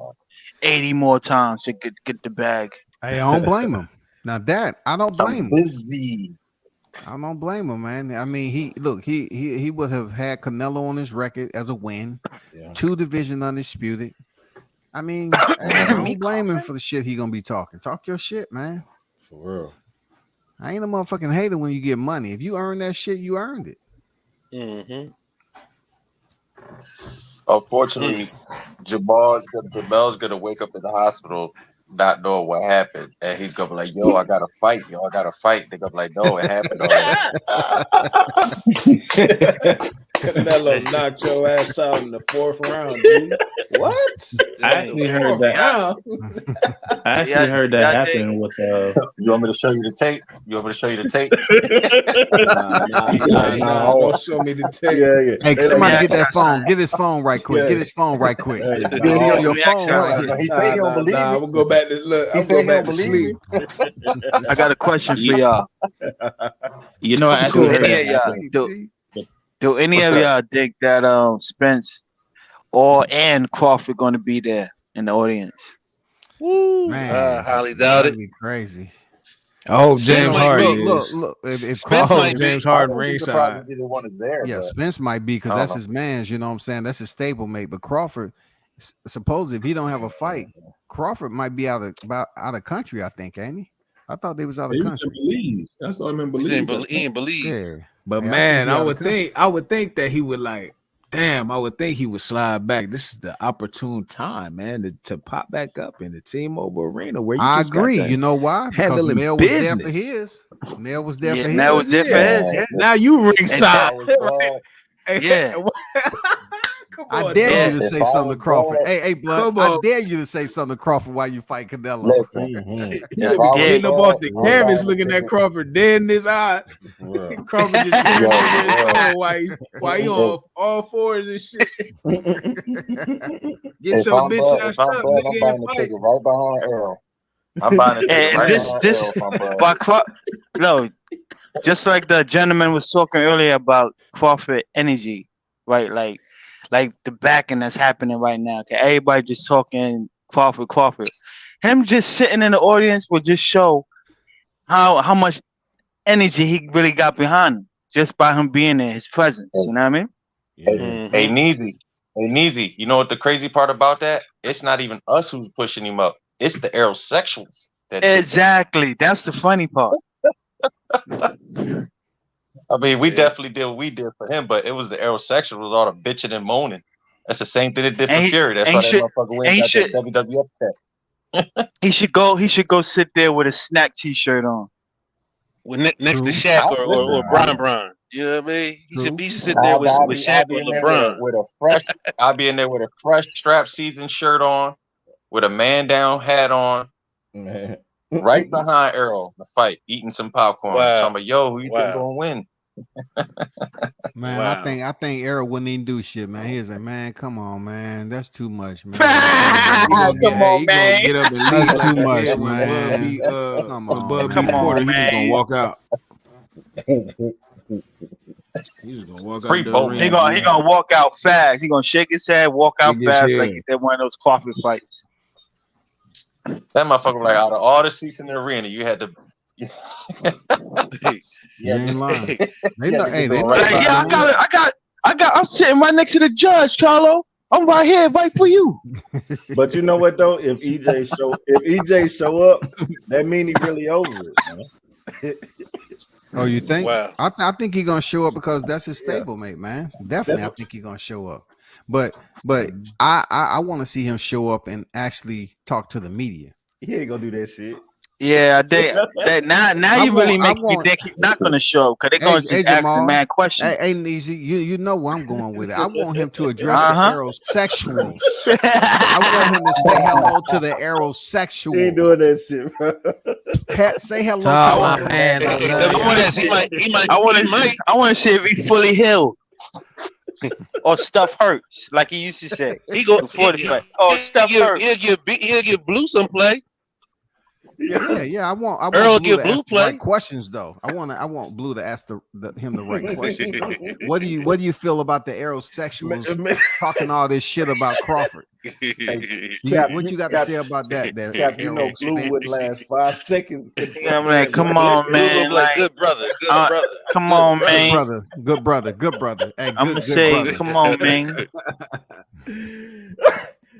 80 more times to get the bag. Hey, I don't blame him. Now that I don't blame him. Busy. I don't blame him, man. I mean, he would have had Canelo on his record as a win, 2 division undisputed. I mean, hey, I don't blame him for the shit he gonna be talking. Talk your shit, man. For real. I ain't a motherfucking hater when you get money. If you earn that shit, you earned it. Mm-hmm. Unfortunately, Jamal's gonna wake up in the hospital not knowing what happened, and he's gonna be like, "Yo, I gotta fight. Yo, I gotta fight." They're gonna be like, "No, it happened already." Canelo knocked your ass out in the 4th round, dude. What? I actually heard that. I actually heard that happening with You want me to show you the tape? You want me to show you the tape? Nah, don't show me the tape. Yeah. Hey, somebody get that phone. Get his phone right quick. Yeah. Get his phone right quick. Hey, See on your phone right here. He said he don't believe me. We'll go back to look. He I'll said go he back don't to believe sleep. me. I got a question for y'all. You know, I actually heard Any of y'all do any of y'all think that Spence and Crawford going to be there in the audience? Woo. Man, highly doubt that'd it. be crazy. I hope James might Harden be. is. Look. If I Spence hope might be. James I Harden wouldn't be surprised ringside. if either one is there. yeah, But Spence might be because I don't that's know. his man's. You know what I'm saying? That's his stablemate. But Crawford, suppose if he don't have a fight, Crawford might be out of country. I think, ain't he? I thought they was out of He was in country. Belize. That's all I'm in He Belize. in Belize. Yeah, But Hey, man, he I out of would country. think that he would I would think he would slide back. This is the opportune time, man, to pop back up in the T-Mobile Arena where you I just agree. got to You know why? Because handling Mel was there for business. his. Mel was there for Mel was his. there for his. Yeah. Now you ringside. I was glad. Yeah. Come I on, dare dog. you to If say I something was to Crawford. glad, Hey, Blunts, Come I on. dare you to say something to Crawford while you fight Canelo. listen, You if be I was getting up off glad, the I was canvas glad looking to at Crawford dead in his eye. For Crawford just hearing Yo, over his for real. soul while he on all fours and shit. Get If your I'm bitch bad, ass I'm up, bad, I'm nigga, buying and the fight. ticket right behind Errol. I'm buying the ticket And right this behind Errol if I'm bad. no, just like the gentleman was talking earlier about Crawford energy, right? Like the backing that's happening right now. Okay, everybody just talking Crawford. Him just sitting in the audience will just show how much energy he really got behind him just by him being there, his presence. You know what I mean? Hey, Neezy, you know what the crazy part about that? It's not even us who's pushing him up. It's the aerosexuals. Exactly. That's the funny part. I mean, we definitely did what we did for him, but it was the aerosexuals, all the bitching and moaning. That's the same thing it did for Fury. That's why that motherfucker went and got that WWF check. He should go sit there with a Snack T-shirt on. Next to Shaq or Brian. You know what I mean? He should sit there with Shaq or LeBron. I'll be in there with a fresh strap season shirt on, with a man down hat on, right behind Errol the fight, eating some popcorn. Talking about, yo, who you think gonna win? Man, I think Errol wouldn't even do shit, man. He's like, man, come on, man. That's too much, man. He gonna get up and leave. That's too like much, when man. Bud B Porter, he just gonna walk out. He's gonna walk Free out the boat. arena. He gonna walk out fast. He gonna shake his head, walk out Shake his fast head. like he did one of those Crawford fights. That motherfucker like out of all the seats in the arena, you had to. You ain't lying. They Yeah, know, they hey, get they the know right about Yeah, him. I'm sitting right next to the judge, Charlo. I'm right here, right for you. But you know what though? If EJ show up, that mean he really over it, man. Oh, you think? Wow. I think he's gonna show up because that's his stablemate, man. Definitely, I think he's gonna show up. But I want to see him show up and actually talk to the media. He ain't gonna do that shit. Yeah, now you really make me think he's not gonna show up because they're gonna just ask the man questions. Hey, Neezy, you know where I'm going with it. I want him to address the aerosexuals. I want him to say hello to the aerosexuals. He ain't doing that shit, bro. Say hello to the I want to see if he fully healed or stuff hurts, like he used to say. He go before the fight. Oh, stuff hurts. He'll give Blue some play. Yeah. I want Earl Blue get to Blue ask the play. right questions though. I want Blue to ask him the right questions. What do you feel about the aerosexuals talking all this shit about Crawford? What you got to say about that? Cap, you know, Blue would last 5 seconds. I'm like, come on, man. Like, good brother. Come on, man. Good brother. Hey, I'm gonna say, brother. come on, man.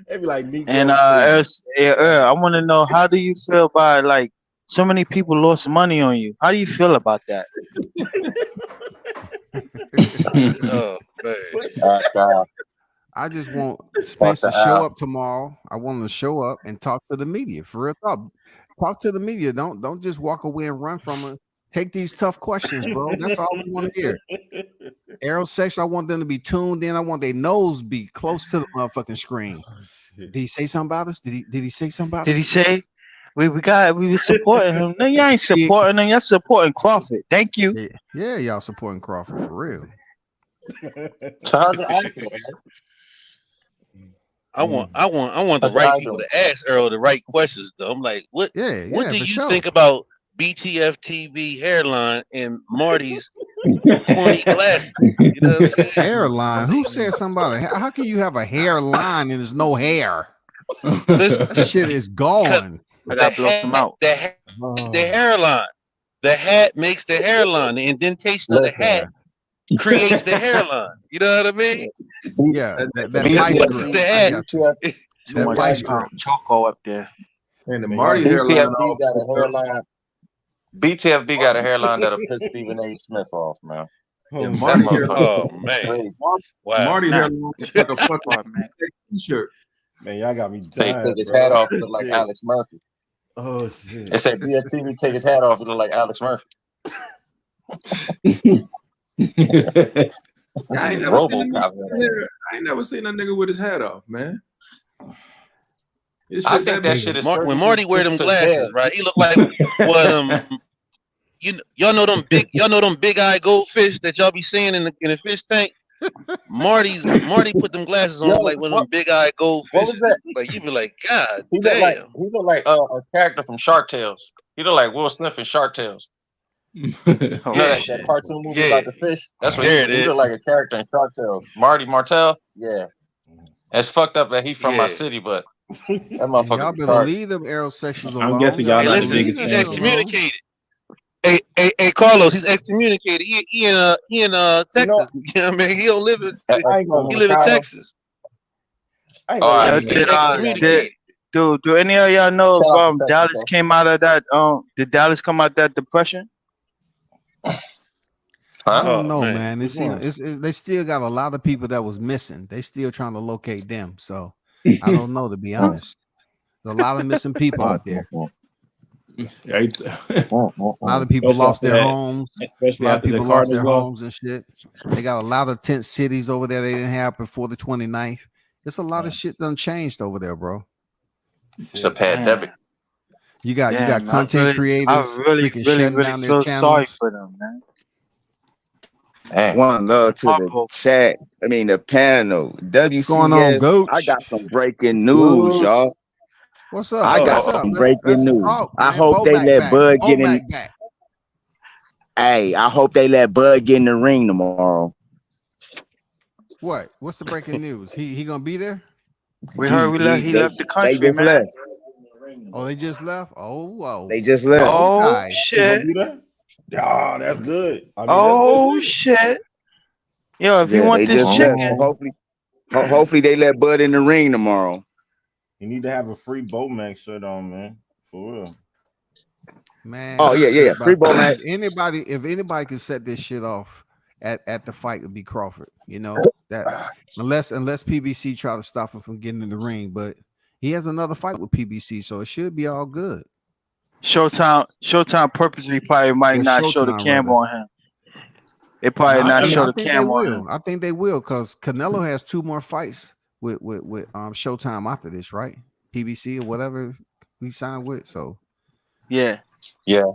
They be like, And I want to know, how do you feel about like so many people lost money on you? How do you feel about that? Oh man. I just want Spence to show up tomorrow. I want him to show up and talk to the media. For real talk. Talk to the media. Don't just walk away and run from it. Take these tough questions, bro. That's all we want to hear. Aerosexual, I want them to be tuned in. I want their nose be close to the motherfucking screen. Did he say something about us? Did he say something about us? Did he say we were supporting him? No, y'all ain't supporting him. Y'all supporting Crawford. Thank you. Yeah, y'all supporting Crawford for real. So how's it acting, man? I want the right people to ask Earl the right questions though. I'm like, what do you think about BTF TV hairline and Marty's pointy glasses? You know what I'm saying? Hairline? Who said something about it? How can you have a hairline and there's no hair? That shit is gone. I gotta blow some out. The hairline. The hat makes the hairline. The indentation of the hat creates the hairline. You know what I mean? Yeah, that vice grip. Too much choco up there. And the Marty hairline. BTFB got a hairline that'll piss Stephen A. Smith off, man. Yeah, Marty hairline. Oh man. Wow. Marty hairline like a fucking t-shirt. Man, y'all got me They dying, take his bro. hat off, it look like Alex Murphy. Oh shit. It said BFTV take his hat off, it look like Alex Murphy. I ain't never seen a nigga with his hat off, man. I think that shit is when Marty wear them glasses, right? He look like what y'all know them big eye goldfish that y'all be seeing in the fish tank. Marty put them glasses on like one of them big eye goldfish. What was that? Like you be like, God he damn. look like a character from Shark Tales. He look like Will Smith in Shark Tales. That cartoon movie about the fish. That's what he look like, a character in Shark Tales. Marty Martell. Yeah. It's fucked up that he from my city, but that motherfucker. Y'all better leave them aerosexuals alone. I'm guessing y'all not the Listen, biggest he's fan. excommunicated. Hey, Carlos, he's excommunicated. He in Texas. You know what I mean? He don't live in. He live in Texas. Do any of y'all know if Dallas came out of that? Did Dallas come out that depression? I don't know, man. They still got a lot of people that was missing. They still trying to locate them. So I don't know, to be honest. There's a lot of missing people out there. A lot of people lost their homes. A lot of people lost their homes and shit. They got a lot of tent cities over there they didn't have before the 29th. There's a lot of shit done changed over there, bro. It's a pandemic. You got content creators. I really feel sorry for them, man. One love to the chat. I mean the panel. WCS. What's going on, Gooch? I got some breaking news, y'all. What's up? I got some breaking news. I hope they let Bud get in. Hey, I hope they let Bud get in the ring tomorrow. What? What's the breaking news? He gonna be there? We heard he left the country, they just man. left. Oh, they just left? Oh, whoa. They just left. Oh Okay. shit. Oh, that's good. I mean, Oh that's good. shit. Yo, if you Yeah, want they this just chicken, left. So hopefully they let Bud in the ring tomorrow. You need to have a free Bomax shirt on, man. For real. Man. Oh yeah. Free Bomax. If anybody can set this shit off at the fight, would be Crawford. You know that unless PBC try to stop him from getting in the ring, but he has another fight with PBC, so it should be all good. Showtime purposely probably might not show the camera on him. They probably not show the camera on him. I think they will because Canelo has 2 more fights with Showtime after this, right? PBC or whatever we signed with. So yeah.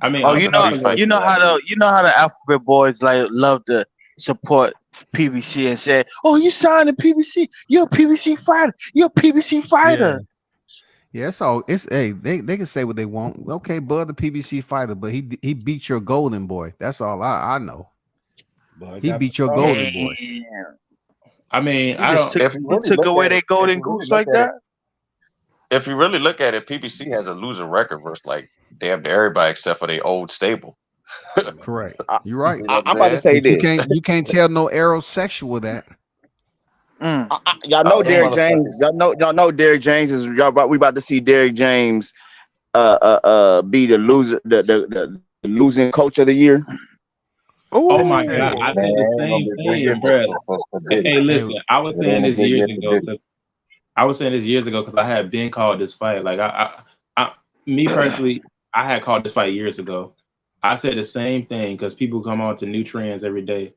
I mean, you know how the Alphabet Boys like love to support PBC and say, "Oh, you signed to PBC. You're a PBC fighter. You're a PBC fighter." Yeah, so it's they can say what they want. Okay, Bud the PBC fighter, but he beat your golden boy. That's all I know. He beat your golden boy. I mean, I don't. Took away their golden goose like that. If you really look at it, PBC has a losing record versus like damn near everybody except for their old stable. Correct. You're right. I'm about to say this. You can't tell no aerosexual that. Y'all know Derrick James. Y'all know Derrick James is. We about to see Derrick James be the loser, the losing coach of the year. Oh my God! I said the same thing, bro. Hey, listen, I was saying this years ago because I had been called this fight. Like me personally, I had called this fight years ago. I said the same thing because people come on to new trends every day.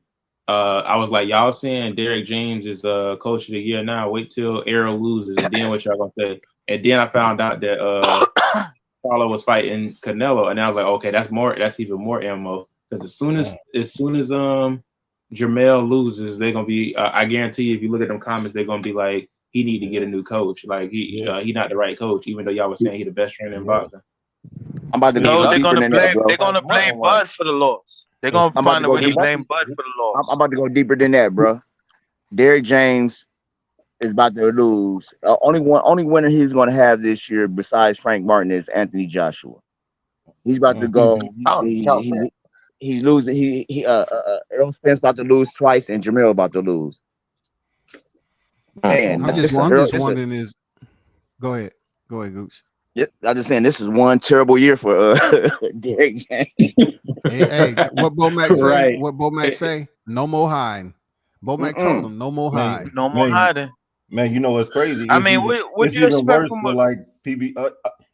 I was like, y'all saying Derrick James is coach of the year now. Wait till Arrow loses, and then what y'all gonna say? And then I found out that Charlo was fighting Canelo, and I was like, okay, that's even more ammo. Because as soon as Jermell loses, they're gonna be. I guarantee you, if you look at them comments, they're gonna be like, he need to get a new coach. Like he not the right coach, even though y'all was saying he the best trainer in boxing. I'm about to go deeper than that, bro. They're gonna blame Bud for the loss. They're gonna find a way to blame Bud for the loss. I'm about to go deeper than that, bro. Derrick James is about to lose. Only winner he's going to have this year, besides Frank Martin, is Anthony Joshua. He's about to go. He's losing. Errol Spence about to lose twice, and Jermell about to lose. Man, I'm just wondering is. Go ahead, Gooch. Yeah, I'm just saying this is one terrible year for Derrick James. Hey, what Bomax say? Right. What Bomax say? No more hiding. Bomax told him no more hiding. No more hiding. Man, you know what's crazy? I mean, what do you expect from like PB?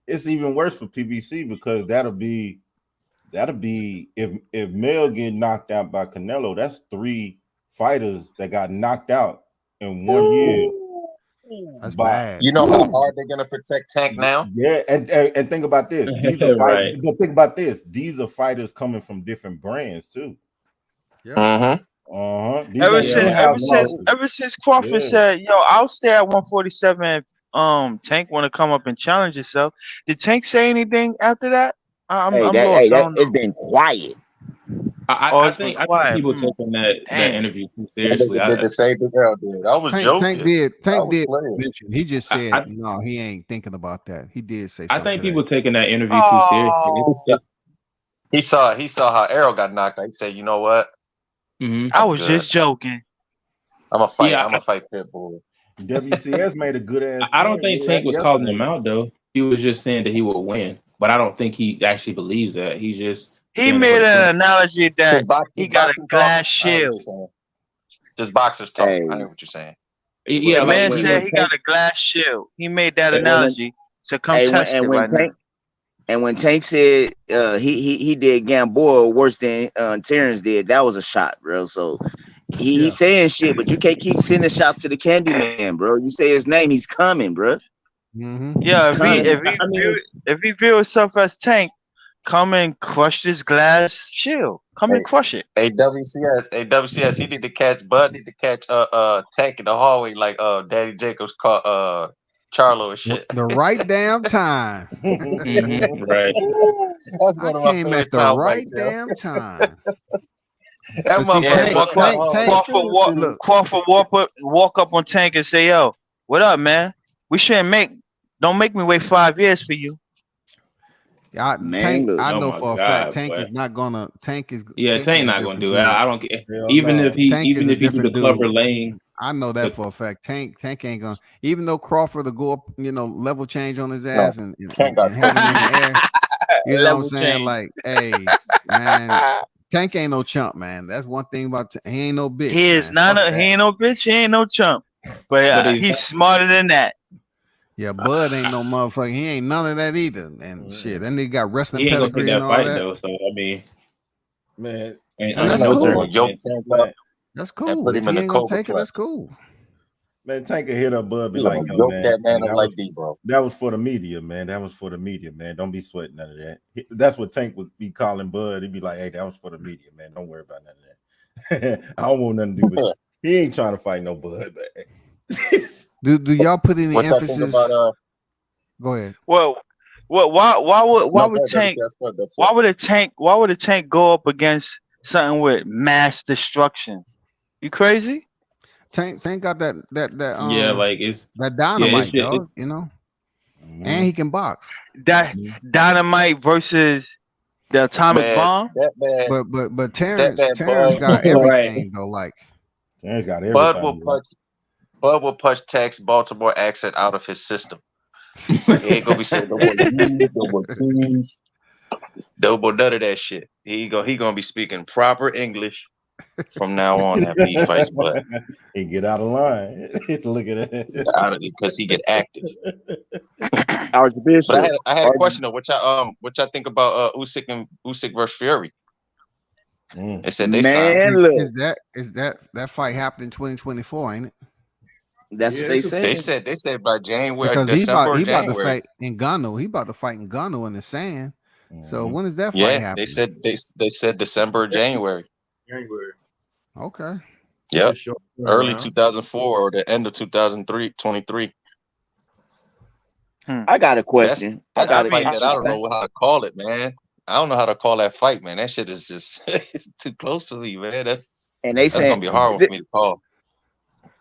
It's even worse for PBC because that'll be if Mel get knocked out by Canelo, that's 3 fighters that got knocked out in 1 year. That's bad. You know how hard they're gonna protect Tank now? Yeah, and think about this. These are fighters, but think about this. These are fighters coming from different brands too. Yeah. Ever since Crawford said, "Yo, I'll stay at 147 if Tank want to come up and challenge himself." Did Tank say anything after that? I'm lost. It's been quiet. I think people taking that interview too seriously. Did the same thing Earl did. I was joking. Tank did mention. He just said no. He ain't thinking about that. He did say something. I think people taking that interview too seriously. He saw how Errol got knocked out. He said, "You know what? I was just joking. I'm a fight. I'm a fight Pitbull." WCS made a good ass. I don't think Tank was calling him out though. He was just saying that he would win, but I don't think he actually believes that. He made an analogy that he got a glass shield. Just boxers talk. I know what you're saying. Yeah, the man said he got a glass shield. He made that analogy to come test it right now. And when Tank said he did Gamboa worse than Terrence did, that was a shot, bro. So he's saying shit, but you can't keep sending shots to the Candyman, bro. You say his name, he's coming, bro. Yeah, if he view himself as Tank, come and crush this glass shield. Come and crush it. Hey WCS, he need to catch Bud. Need to catch Tank in the hallway like Daddy Jacobs caught Charlo and shit. The right damn time. Right. That's one of my Came favorite at the sound right bites, yo. damn time. That But see, motherfucker Crawford walk up on Tank and say, "Yo, what up, man? We shouldn't don't make me wait 5 years for you." Tank, I know for a fact Tank boy. is not gonna. Tank is Tank not gonna do it. dude. I don't care. Even if he do the clever lane, I know that for a fact. Tank ain't gonna. Even though Crawford will go up, level change on his ass and hang him in the air. You know what I'm saying? Change. Like, hey, man, Tank ain't no chump, man. That's one thing about he ain't no bitch. He is man. not. He ain't no bitch. He ain't no chump. But he's smarter than that. Yeah, Bud ain't no motherfucker. He ain't none of that either. And shit, that nigga got wrestling he ain't gonna pedigree take and that all fight that. though. So I mean, man, and that's cool. That's and cool. put If him in he the ain't gonna Cobra take it, press. that's cool. Man, Tank can hit up Bud, be You like, gonna yo, yoke man, that man that up like was, D-Bro. that was for the media, man. That was for the media, man. Don't be sweating none of that. That's what Tank would be calling Bud. He'd be like, hey, that was for the media, man. Don't worry about none of that. I don't want nothing to do with it. He ain't trying to fight no Bud. Do y'all put any What y'all think emphasis? about Go ahead. Well, why would Tank a tank go up against something with mass destruction? You crazy? Tank got that yeah, like it's that dynamite, it's dog. And he can box. That dynamite versus the atomic Man, bomb. that man, But Terrence Bud, got everything though. Like Terrence got Bud everything. will punch Tank's Baltimore accent out of his system. He ain't gonna be saying no more U's, no more T's, no more none of that shit. He gonna be speaking proper English from now on after he fights Bud. He get out of line. Look at that. Out of it because he get active. Archbishop. But I had a question though. What y'all think about Usyk versus Fury? They said they signed. Look. Is that fight happened in 2024, ain't it? That's what they said. They said by January, Because December, he or January. about to fight in Gano. He about to fight in Gano in the sand. So when is that fight Yeah, happen? they said December or January. Okay. Yep. Early 2004 or the end of 2023. I got a question. That's a fight that I don't know how to call it, man. I don't know how to call that fight, man. That shit is just too close to me, man. That's gonna be a hard one for me to call.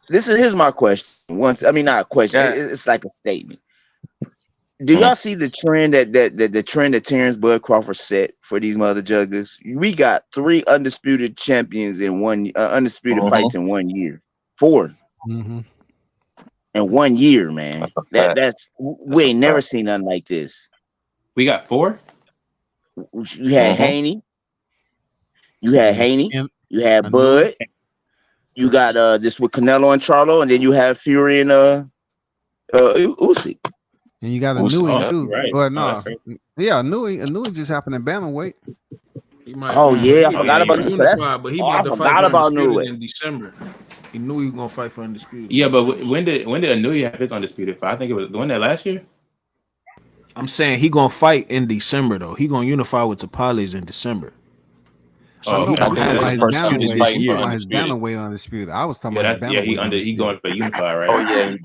Here's my question. Not a question. It's like a statement. Do y'all see the trend the trend that Terrence Bud Crawford set for these mother juggers? We got 3 undisputed champions in one undisputed fights in 1 year. 4 in 1 year, man. That's we ain't never seen nothing like this. We got 4. You had Haney. You had Haney. You had Bud. You got this with Canelo and Charlo, and then you have Fury and Usyk. And you got a Nui too. Right. But no, yeah, a Nui just happened in bantamweight. I forgot about this. But he about to fight for Undisputed in December. He knew he was gonna fight for Undisputed. Yeah, but when did Nui have his Undisputed fight? I think it was when that last year. I'm saying he gonna fight in December though. He gonna unify with Tapales in December. So I know he about his bantamweight Undisputed. I was talking about his bantamweight. He going for Unify, right? Oh yeah,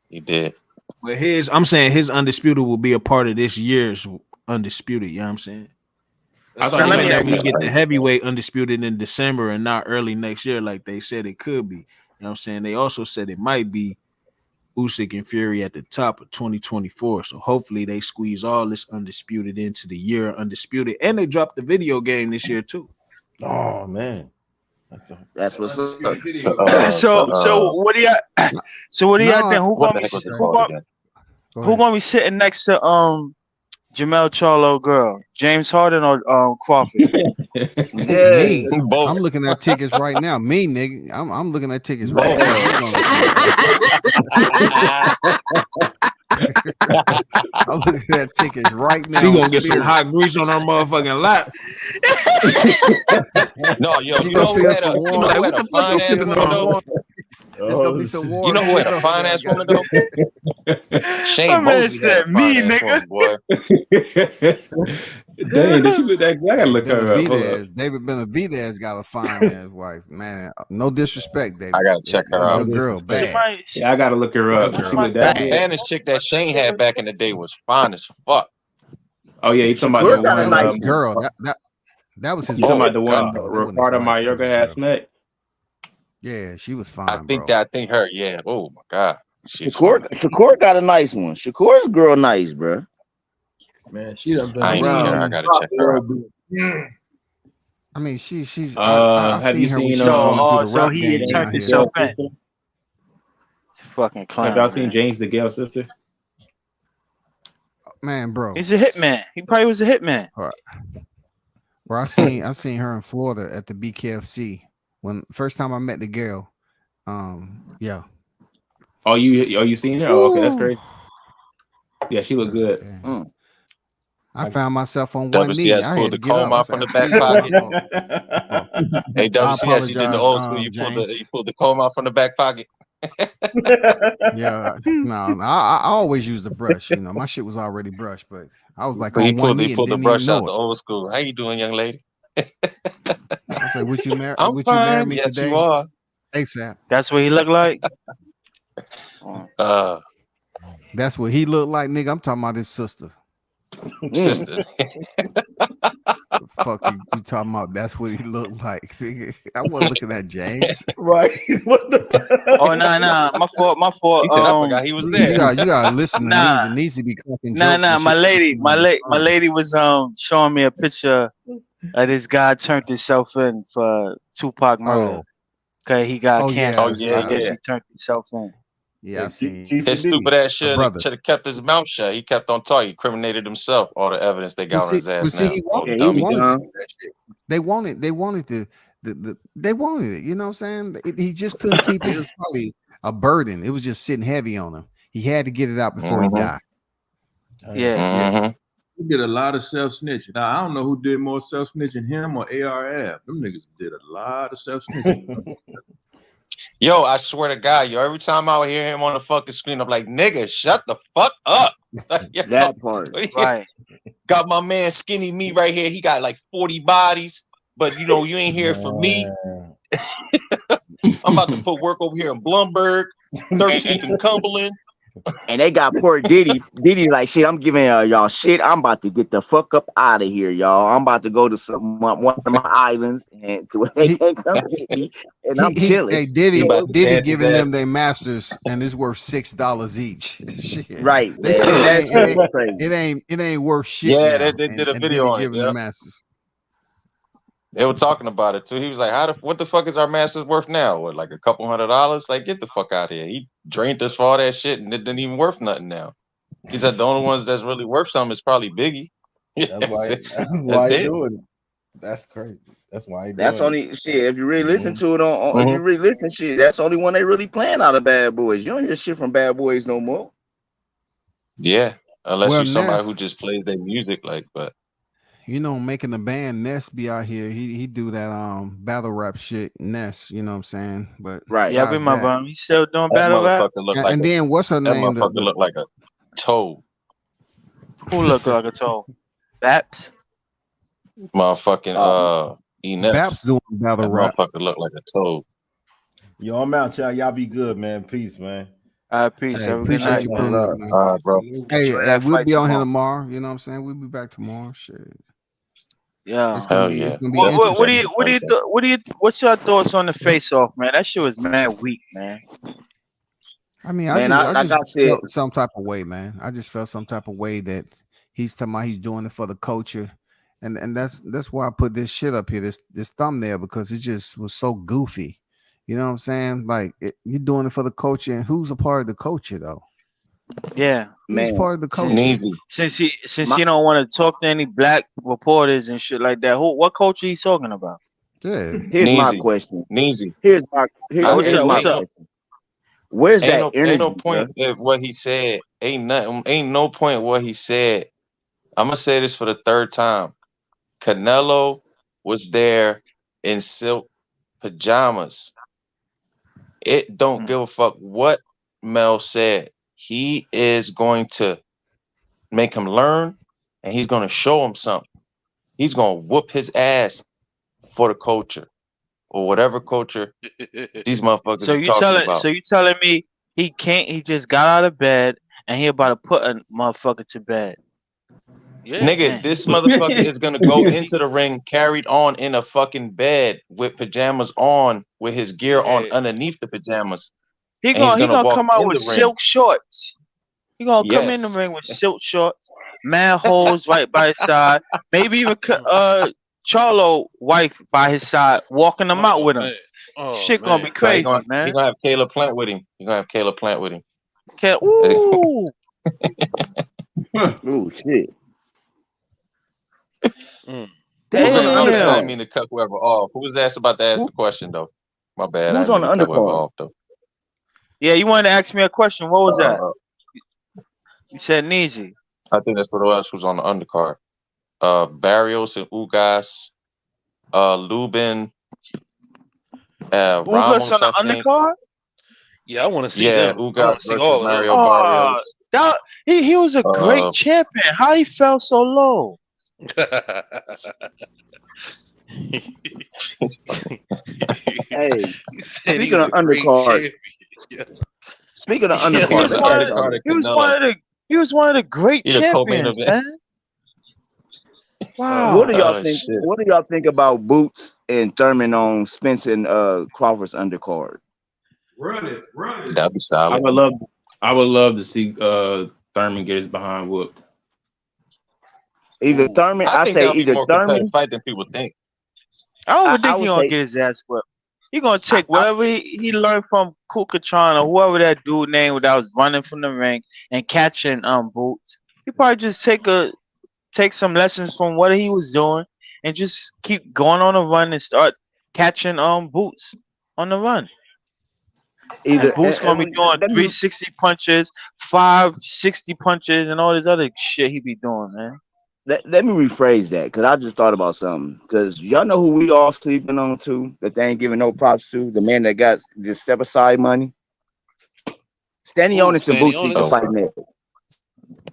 he did. But I'm saying his Undisputed will be a part of this year's Undisputed. You know what I'm saying? Assuming that we get the heavyweight Undisputed in December and not early next year, like they said it could be. You know what I'm saying? They also said it might be Usyk and Fury at the top of 2024. So hopefully they squeeze all this Undisputed into the year Undisputed. And they dropped the video game this year too. Oh man. That's what's up. So what do y'all think? Who gonna be sitting next to Jamel Charlo girl? James Harden or Crawford? Me. I'm looking at tickets right now. Me, nigga. I'm looking at tickets right now. I'm looking at tickets right now. She gonna get some hot grease on her motherfucking lap. No, yo, she gonna feel some warm. What the fuck you sipping on? There's gonna be some warm. You know who had a fine ass woman though? Shane Mosley had a fine ass woman, boy. Dang, did she look that good? I gotta look her up. David Benavidez got a fine ass wife, man. No disrespect, David. I gotta check her out. Girl, bad. Yeah, I gotta look her up. That Spanish chick that Shane had back in the day was fine as fuck. Oh yeah, you talking about Shakur that got a one? nice girl. one. That was his. You talking about the wife, one though. That wasn't his Ricardo wife. That was Mayorga his had girl. smacked? Yeah, she was I fine, think bro. her. Yeah. Oh my God, she's fine. Shakur got a nice one. Shakur's girl nice, bro. Man, she done been I ain't seen her. I around. gotta check her out. I mean, she's. I Have you seen her when seen she was going through the So rap he had game James turned out the here. himself Gale in. sister? Fucking Have y'all clown, seen man. James the Gale sister? Man, bro. He's a hitman. He probably was a hitman. Bro, I seen her in Florida at the BKFC when first time I met the girl. Yeah. Oh, you seen her? Oh, okay, that's crazy. Yeah, she looked good. Okay. I found myself on one WC knee. has I pulled had the to get up. comb I out said, from the back "Excuse me, my pocket. fault." Hey, I WC, as you did in the apologize, old school, you James. pulled the comb out from the back pocket. Yeah, no, I always use the brush. You know, my shit was already brushed, but I was like But on one he knee and pulled the didn't even brush out know the it. old school. How you doing, young lady? I said, "Would you marry? I'm Would you marry fine. me Yes, you today?" are. ASAP. That's what he looked like. That's what he looked like, nigga. I'm talking about his sister. Sister. Fuck you talking about? That's what he looked like. Nigga. I wasn't looking at James. Right. What the Oh nah, my fault. He said, I forgot he was there. You gotta listen to Nah. Needs. It needs to be cracking jokes. Nah. And My shit. lady was showing me a picture of this guy turned himself in for Tupac murder. Oh. Okay, he got Oh, cancer. yeah. So I guess he turned himself in. Yeah, I seen His stupid ass should brother. have kept his mouth shut. He kept on talking. He incriminated himself. All the evidence they got on his ass now. He Oh, wanted, dummy. that shit. They wanted they wanted it. You know what I'm saying? He just couldn't keep it. It was probably a burden. It was just sitting heavy on him. He had to get it out before he died. Yeah. He did a lot of self snitching. Now I don't know who did more self snitching, him or ARF. Them niggas did a lot of self snitching. Yo, I swear to God, yo, every time I hear him on the fucking screen, I'm like, nigga, shut the fuck up. That part. Right. Got my man Skinny Me right here. He got like 40 bodies, but you know, you ain't here for me. I'm about to put work over here in Blumberg, 13th and Cumberland. And they got poor Diddy. Diddy like, shit, I'm giving y'all shit. I'm about to get the fuck up out of here, y'all. I'm about to go to one of my islands and to where they can't come get me. And I'm chilling. Hey, Diddy giving them their masters, and it's worth $6 each. Shit. Right. They say it ain't worth shit. Yeah, now, they did a and video Diddy on it. giving the masters. They were talking about it too. He was like, what the fuck is our masters worth now? What, like a couple $100? Like, get the fuck out of here. He drained us for all that shit and it didn't even worth nothing now. He said the only ones that's really worth something is probably Biggie. That's why he doing it. That's crazy. That's why he That's doing only shit. If you really listen to it if you really listen shit, that's the only one they really playing out of Bad Boys. You don't hear shit from Bad Boys no more. Yeah. Unless you're somebody Ness, who just plays their music, like, but you know, making the band Ness be out here. He do that battle rap shit. Ness, you know what I'm saying? But right. Yeah, I remember him. He's still doing that battle rap. And then what's her name? That motherfucker look like a toad. Who look like a toad? Baps? Motherfucking Enes. Baps doing battle rap. Motherfucker look like a toad. Yo, I'm out, y'all. Y'all be good, man. Peace, man. Peace. Hey, appreciate you pulling up, man. All right, bro. Hey, we'll be on here tomorrow. You know what I'm saying? We'll be back tomorrow. Shit. Yeah. It's gonna be What's your thoughts on the face-off, man? That shit was mad weak, man. I mean, I just felt some type of way, man. I just felt some type of way that he's talking about he's doing it for the culture. And that's why I put this shit up here, this thumbnail, because it just was so goofy. You know what I'm saying? Like, you're doing it for the culture, and who's a part of the culture though? Yeah, who's part of the culture? Since he don't want to talk to any black reporters and shit like that, what culture he's talking about? Yeah. Here's my question. Neezy. Here's my question. Where's that energy? Ain't no point in what he said. Ain't no point what he said. I'm gonna say this for the third time. Canelo was there in silk pajamas. It don't give a fuck what Mel said. He is going to make him learn, and he's going to show him something. He's going to whoop his ass for the culture or whatever culture these motherfuckers are talking about. So you telling me he just got out of bed and he about to put a motherfucker to bed? Yeah. Nigga, this motherfucker is gonna go into the ring carried on in a fucking bed with pajamas on, with his gear on underneath the pajamas, He and he's gonna gonna walk come out in with the ring. silk shorts. He gonna come in the Yes. ring with silk shorts, mad holes right by his side, maybe even Charlo wife by his side, walking him out with him. Man. Oh, Shit man. gonna be crazy, He man. gonna have Caleb Plant with him. He gonna have Caleb Plant with him. Ooh. Ooh, shit. Who's on the undercard? I Damn. didn't mean to cut whoever off. Who was about to ask the question though? My bad. Who's I on didn't mean the to cut whoever undercard? off though. Yeah, you wanted to ask me a question. What was that? You said Niji. I think that's what it was. Who's on the undercard? Barrios and Ugas, Lubin, Ugas Ramos, on the I think. undercard? Yeah, I want to see Yeah, them. I Ugas want to see versus all of them. Mario Barrios. He was a great champion. How he fell so low? Hey, He said speaking of undercard, speaking of undercard, he was one of the great He the co-main champions, event. man. Wow. what do y'all think? Shit. What do y'all think about Boots and Thurman on Spence and Crawford's undercard? Run it. That'd be solid. I would love to see Thurman get his behind whooped. Either Thurman, I think that'll be either more Thurman. competitive fight than people think. I don't think I he would gonna say- get his ass whipped. He gonna take whatever he learned from Kukachan or whoever that dude named that was running from the ring and catching Boots. He probably just take some lessons from what he was doing and just keep going on a run and start catching Boots on the run. Either Boots gonna be doing 360 punches, 560 punches, and all this other shit he be doing, man. Let me rephrase that because I just thought about something. Because y'all know who we all sleeping on too, that they ain't giving no props to, the man that got just step aside money. Stanionis and Boots need to fight next.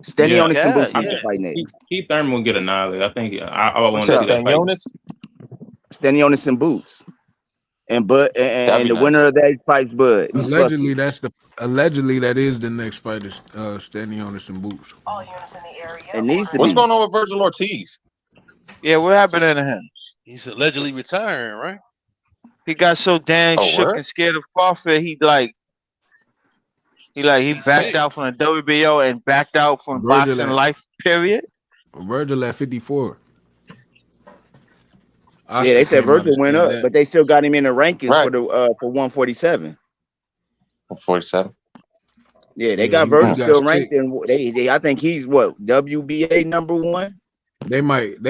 Stanionis and Boots need to fight next. Keith Thurman will get annihilated. I think I want What's to see that fight. Stanionis and Boots. And the winner of that fights Bud. Allegedly, that is the next fight is Stanionis and Boots. It needs to What's be. going on with Virgil Ortiz? Yeah, what happened to him? He's allegedly retiring, right? He got so damn shook word? and scared of Crawford. He backed out from the WBO and backed out from boxing life. Period. Virgil at 54. Yeah, they said Virgil went up, but they still got him in the rankings for the for 147. 147. Yeah, they got Virgil still ranked, and I think he's what, WBA #1. They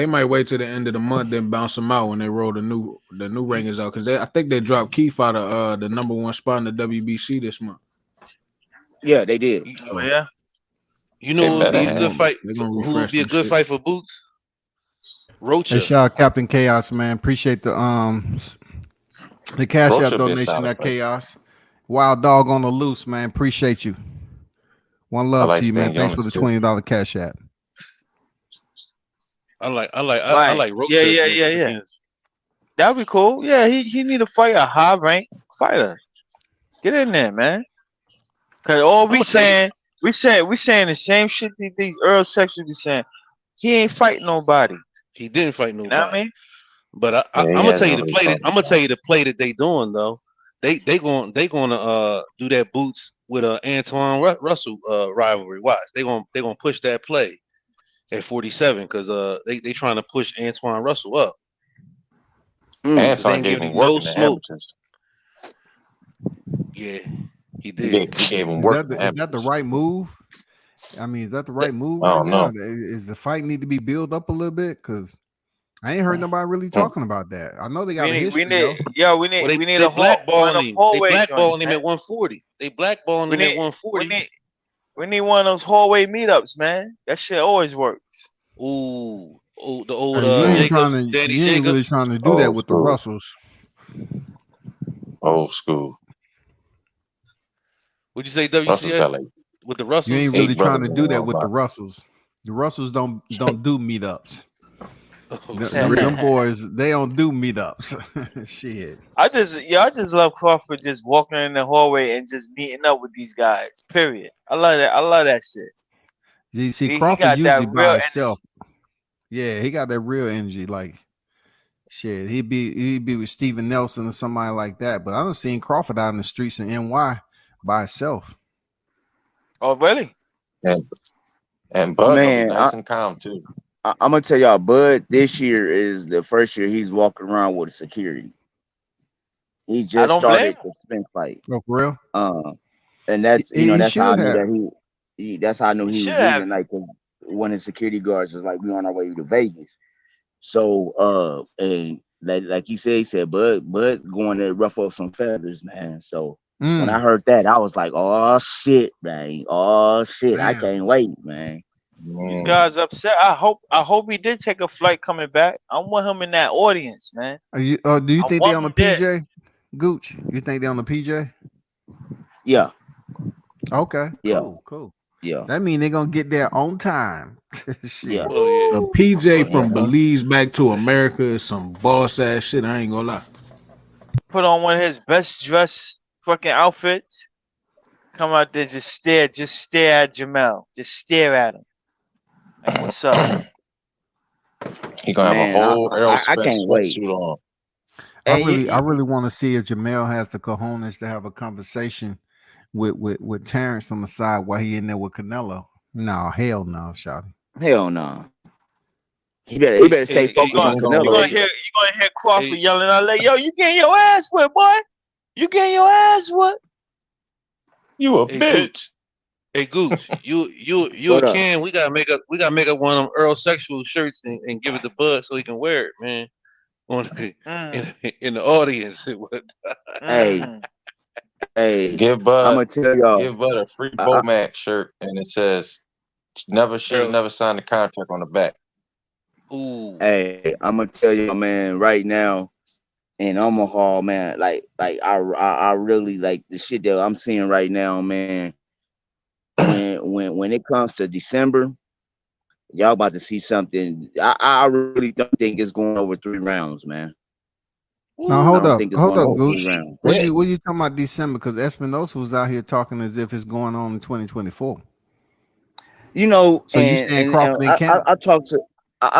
might wait till the end of the month, then bounce him out when they roll the new rankings out, because I think they dropped Keith out of the #1 spot in the WBC this month. Yeah, they did. Oh, yeah. You know, who would be a good fight? Who would be a good fight for Boots? Rocha. Hey, shout out Captain Chaos, man. Appreciate the Cash App donation. That Chaos. Wild dog on the loose, man. Appreciate you. One love to you, man. Thanks for the $20 Cash App. I like Rocha. Yeah. That'd be cool. Yeah, he need to fight a high ranked fighter. Get in there, man. Cause all we saying the same shit these Earl sections be saying. He ain't fighting nobody. He didn't fight nobody. You know what I mean? But I'm gonna tell you the play. I'm gonna tell you the play that they doing though. They gonna do that Boots with Antoine Russell rivalry. Watch. They gonna push that play at 47 because they trying to push Antoine Russell up. Antoine gave him work in the amateurs. Yeah, he did. He gave him work. Is that the right move? I mean, is that the right move? I don't know. Is the fight need to be built up a little bit? Because I ain't heard nobody really talking about that. I know they got a history. We need a blackballing him. They blackballing him at 140. They blackballing him at 140. We need one of those hallway meetups, man. That shit always works. The old you ain't Jacobs, really trying to do that with the Russells. Old school. Would you say WCS with the Russells? You ain't really trying to do that with the Russells. The Russells don't do meetups. Them boys, they don't do meetups. Shit. I just love Crawford just walking in the hallway and just meeting up with these guys. Period. I love that. I love that shit. See, Crawford usually by himself. Yeah, he got that real energy. Like shit, he'd be with Steven Nelson or somebody like that. But I done seen Crawford out in the streets in NY by himself. Oh, really? And Bud gonna be Man, nice and calm too. I'm gonna tell y'all, Bud this year is the first year he's walking around with security. He I just don't blame started him. the Spence fight. Oh, for real? And that's He that's how I should knew have. that that's how I knew He he should was have. leaving. Like 'cause one of the security guards was like, "We on our way to Vegas." So and like he said, Bud's going to ruffle up some feathers, man. So when I heard that, I was like, "Oh shit, man! Oh shit! I Damn. can't wait, man." These guys upset. I hope he did take a flight coming back. I want him in that audience, man. Do you I think they want on the him there. PJ? Gooch, you think they on the PJ? Yeah, Okay, yeah, cool. yeah, That mean they're gonna get there on time. yeah. Shit. Oh yeah. A PJ Oh from yeah. Belize back to America is some boss ass shit. I ain't gonna lie. Put on one of his best dressed fucking outfits. Come out there, just stare at Jamel. Just stare at him. Like, what's up? He gonna have a Man, whole Errol I Spence can't wait. sweatsuit on. I Hey, really want to see if Jamel has the cojones to have a conversation with Terrence on the side while he in there with Canelo. No, hell no, shawty. hell no. He better stay You're focused on Canelo. gonna hear Crawford yelling out like, "Yo, you getting your ass whipped, boy? You getting your ass whipped?" You a Hey, bitch. Hey Goose, you What and up? Ken, we gotta make up one of them Earl sexual shirts and give it to Bud so he can wear it, man. In the audience. Hey, hey, Give I'm Bud gonna tell y'all. a free I, I, Bomac shirt and it says never should have Earl. never signed a contract on the back. Ooh. hey, I'm gonna tell y'all, man. Right now in Omaha, man, I really like the shit that I'm seeing right now, man. When it comes to December, y'all about to see something. I really don't think it's going over 3 rounds, man. Now I hold don't up, think it's going over three Gooch. rounds. What you talking about December? Because Espinosa was out here talking as if it's going on in 2024. You know, So you saying and Crawford in camp? I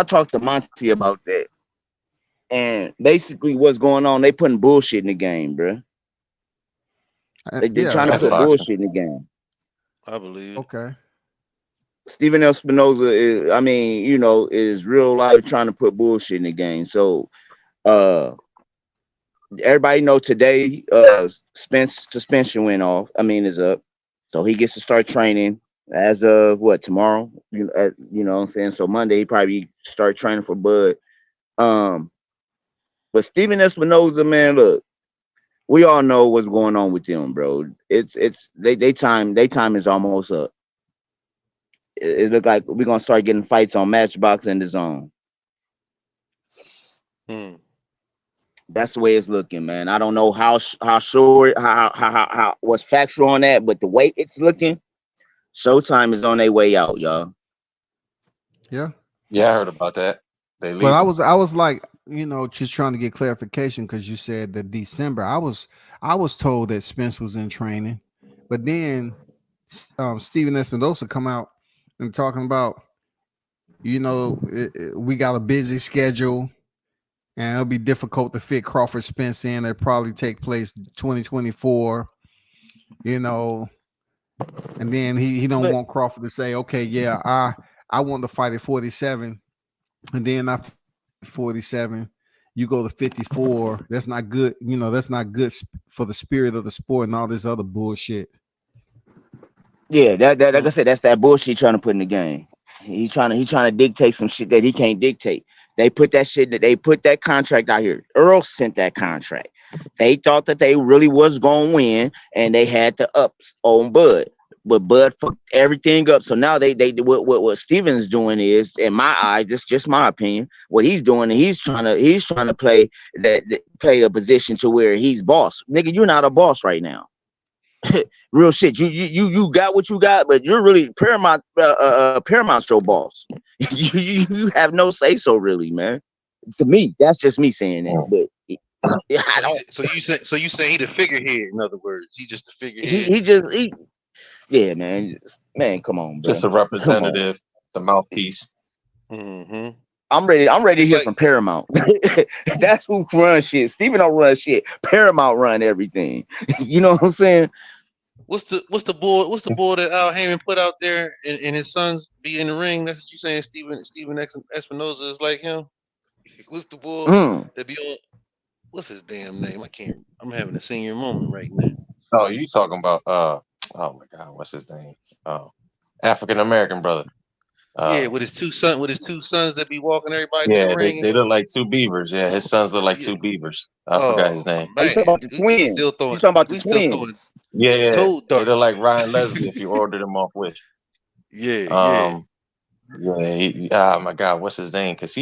talked to Monty about that, and basically what's going on? They putting bullshit in the game, bro. They Yeah, trying to That's put boxing. bullshit in the game. I believe. Okay. Steven Espinosa is, I mean, you know, is real life trying to put bullshit in the game. So, everybody know today, Spence suspension went off. I mean, is up, so he gets to start training as of what tomorrow. You know what I'm saying. So Monday he probably start training for Bud. But Steven Espinosa, man, look, we all know what's going on with them, bro. They time is almost up. It look like we're gonna start getting fights on Matchbox and the Zone. That's the way it's looking, man. I don't know how sure how what's factual on that, but the way it's looking, Showtime is on their way out, y'all. Yeah. Yeah, I heard about that. They But leaving. I was like, you know, just trying to get clarification because you said that December. I was told that Spence was in training, but then Steven Espinosa come out and talking about, you know, we got a busy schedule and it'll be difficult to fit Crawford Spence in. It'll probably take place 2024, you know. And then he don't want Crawford to say, okay, yeah, I want to fight at 47, and then after 47, you go to 54. That's not good. You know, that's not good for the spirit of the sport and all this other bullshit. Yeah, that like I said, that's that bullshit trying to put in the game. He trying to dictate some shit that he can't dictate. They put that contract out here. Earl sent that contract. They thought that they really was gonna win, and they had the ups on Bud. But Bud fucked everything up. So now they what Steven's doing is, in my eyes, it's just my opinion. What he's doing, he's trying to play a position to where he's boss. Nigga, you're not a boss right now. Real shit. You got what you got, but you're really Paramount's your boss. you have no say so, really, man. To me, that's just me saying that. But I don't. So you say he the figurehead, in other words. He just the figurehead. Yeah, man. Man, come on, bro. Just a Come on. representative, the mouthpiece. Mm-hmm. I'm ready to hear from Paramount. That's who runs shit. Steven don't run shit. Paramount run everything. You know what I'm saying? What's the bull that Al Heyman put out there and his sons be in the ring? That's what you saying, Steven Espinoza is like him. What's the bull that be on? What's his damn name? I can't. I'm having a senior moment right now. Oh, you talking about oh my God, what's his name? Oh, African American brother. Yeah, with his two sons that be walking everybody to Yeah, the ring. they look like two beavers. Yeah, his sons look like two beavers. I forgot his name. Oh, you talking about the twins? You talking about the twins? Yeah, toe they dart. look like Ryan Leslie if you ordered them off Wish. Yeah. Oh my God, what's his name? Because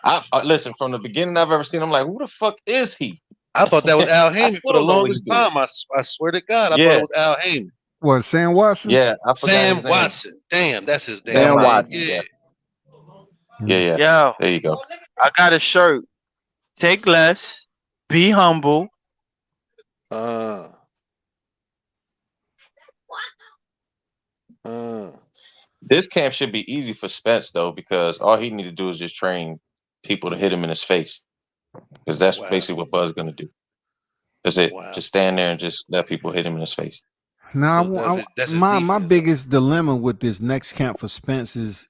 I listen, from the beginning I've ever seen him, like, who the fuck is he? I thought that was Al Heyman for the don't know what he longest time. I swear to God, I thought Yeah. it was Al Heyman. What, Sam Watson? Yeah, I forgot his Sam name. Watson. Damn, that's his damn Sam name. Watson. Yeah. Yo, There you go. I got a shirt. Take less, be humble. This camp should be easy for Spence though, because all he need to do is just train people to hit him in his face, because that's basically what Buzz gonna do. That's it. Just stand there and just let people hit him in his face. Now, my biggest dilemma with this next camp for Spence is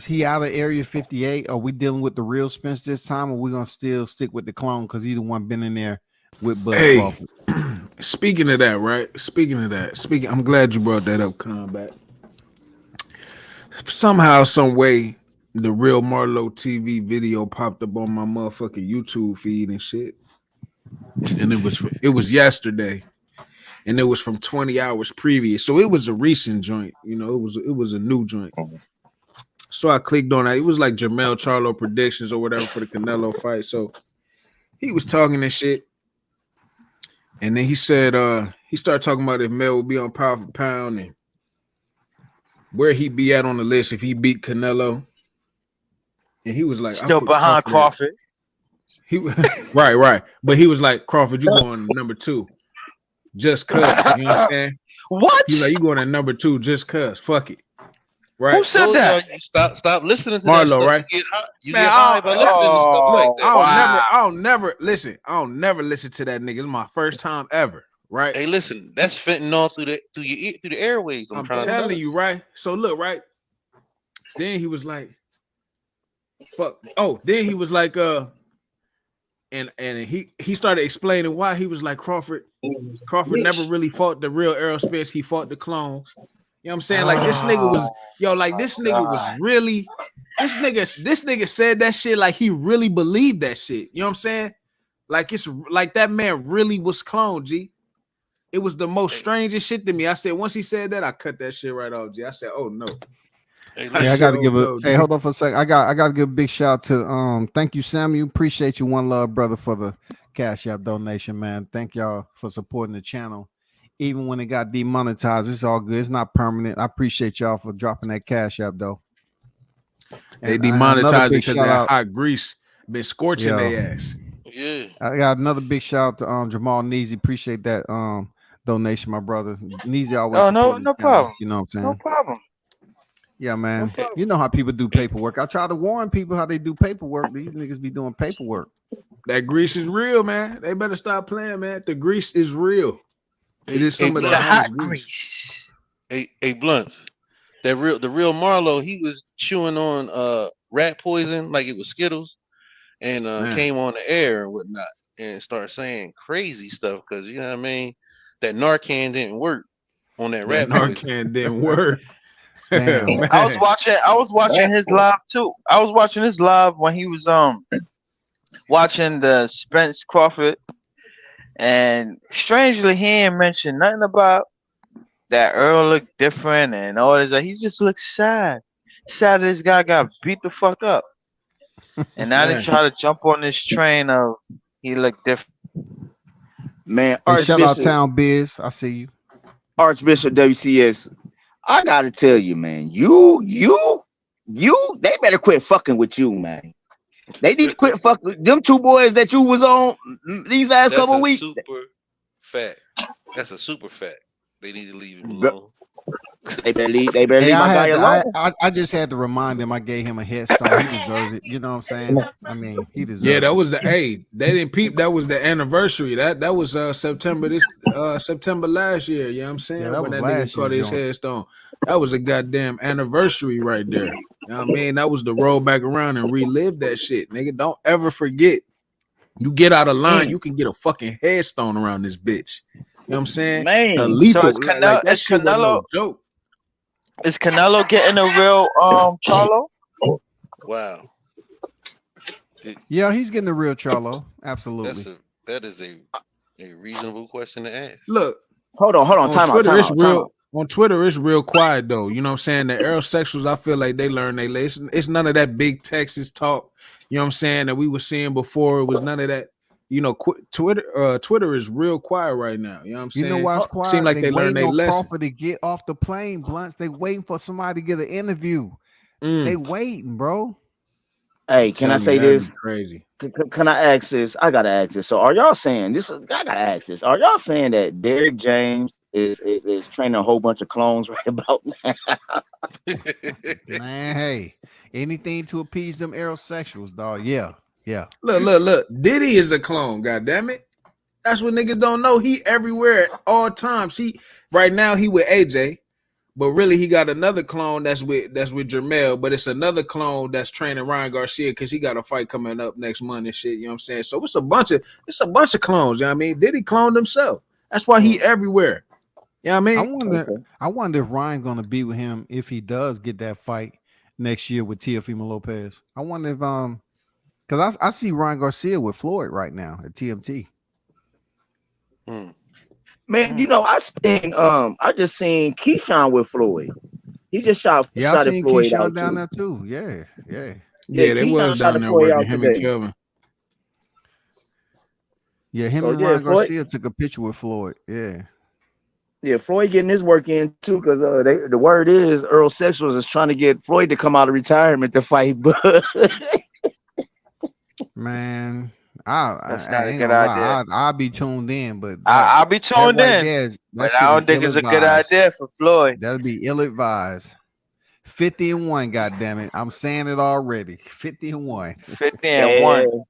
he out of Area 58? Are we dealing with the real Spence this time, or we gonna still stick with the clone because either one been in there with Bud Crawford? Speaking of that, right? I'm glad you brought that up, Combat. Somehow, some way, the real Marlo TV video popped up on my motherfucking YouTube feed and shit, and it was yesterday. And it was from 20 hours previous. So it was a recent joint, you know, it was a new joint. So I clicked on that. It was like Jamel Charlo predictions or whatever for the Canelo fight. So he was talking and shit. And then he said, he started talking about if Mel would be on pound for pound and where he'd be at on the list if he beat Canelo. And he was like, still behind Crawford. He right. But he was like, Crawford, you going number 2. Just cuz, you know what I'm saying? What? He's like, you going to number 2 just cuz. Fuck it. Right? Who said that? Stop listening to Marlo, that stuff. right? You get high by listening to stuff like that. I don't never listen to that nigga. It's my first time ever, right? Hey, listen, that's fentanyl through the airways. I'm telling you, right? So look, right? Then he was like, fuck. Oh, then he was like, and he started explaining why. He was like, Crawford never really fought the real Errol Spence. He fought the clone. You know what I'm saying? Like this nigga was, this nigga was really, this nigga said that shit like he really believed that shit. You know what I'm saying? Like it's like that man really was cloned, G. It was the most strangest shit to me. I said, once he said that, I cut that shit right off, G. I said, oh no. Hey, I gotta give hold on for a second. I gotta give a big shout out to thank you, Samuel. Appreciate you, one love, brother, for the Cash App donation, man. Thank y'all for supporting the channel. Even when it got demonetized, it's all good. It's not permanent. I appreciate y'all for dropping that Cash App though. They demonetized it because that hot grease been scorching their ass. Yeah. I got another big shout out to Jamal Neezy. Appreciate that donation, my brother. Neezy always no problem. You know what I'm saying? No problem. Yeah, man. You know how people do paperwork. I try to warn people how they do paperwork. These niggas be doing paperwork. That grease is real, man. They better stop playing, man. The grease is real. It is some of the hot grease. Hey, Blunt. The real Marlo, he was chewing on rat poison like it was Skittles, and came on the air and whatnot, and started saying crazy stuff because you know what I mean. That Narcan didn't work on that rat poison. Narcan didn't work. Damn, I was watching his live too. I was watching his live when he was watching the Spence Crawford, and strangely he ain't mentioned nothing about that Earl looked different and all this. He just looks sad. Sad that this guy got beat the fuck up. And now they try to jump on this train of he looked different. Man, hey, shout out Town Biz. I see you. Archbishop WCS. I gotta tell you, man, they better quit fucking with you, man. They need to quit fucking them two boys that you was on these last couple weeks. Super fat. That's a super fat. They need to leave him alone. They better leave Hey, my guy alone. I just had to remind him I gave him a headstone. He deserved it. You know what I'm saying? I mean, he deserved it. Yeah, that was they didn't peep. That was the anniversary. That was September last year. You know what I'm saying? Yeah, that when was that nigga last caught year's his headstone. That was a goddamn anniversary right there. You know what I mean? That was the roll back around and relive that shit. Nigga, don't ever forget. You get out of line, you can get a fucking headstone around this bitch. You know what I'm saying? Man. Lethal, So is Canelo, that shit was no joke. Is Canelo getting a real Charlo? Wow. Yeah, he's getting the real Charlo. Absolutely. That is a reasonable question to ask. Look, hold on. Time out. On Twitter, it's real quiet though. You know what I'm saying? The aerosexuals, I feel like they learn their lesson. It's none of that big Texas talk. You know what I'm saying? That we were seeing before. It was none of that. You know, Twitter is real quiet right now. You know what I'm saying? You know why it's quiet? Seem like they learned their lesson. Crawford to get off the plane, Blunts. They waiting for somebody to get an interview. They waiting, bro. Hey, can I say this? Crazy. Can I ask this? I gotta ask this. So, are y'all saying this? I gotta ask this. Are y'all saying that Derrick James is training a whole bunch of clones right about now? Man, hey, anything to appease them aerosexuals, dog. Yeah. Look. Diddy is a clone. God damn it. That's what niggas don't know. He everywhere at all times. Right now he with AJ. But really, he got another clone that's with Jermell, but it's another clone that's training Ryan Garcia because he got a fight coming up next month and shit. You know what I'm saying? So it's a bunch of clones. You know what I mean? Diddy cloned himself. That's why he everywhere. You know what I mean? I wonder if Ryan gonna be with him if he does get that fight next year with Teofimo Lopez. I wonder if because I see Ryan Garcia with Floyd right now at TMT. Man, you know, I just seen Keyshawn with Floyd. He just shot. Yeah, I seen Floyd Keyshawn out down too. there too. Yeah. Yeah, they was down there working him and Kelvin. Yeah, him and Ryan Garcia took a picture with Floyd. Yeah, Floyd getting his work in too, because the word is Earl Sexuals is trying to get Floyd to come out of retirement to fight. But man, that's not a good idea. I'll be tuned in, but I'll be tuned in. But I don't think it's a good idea for Floyd. That'll be ill-advised. 50-1, goddammit. I'm saying it already. 50-1. 50-1.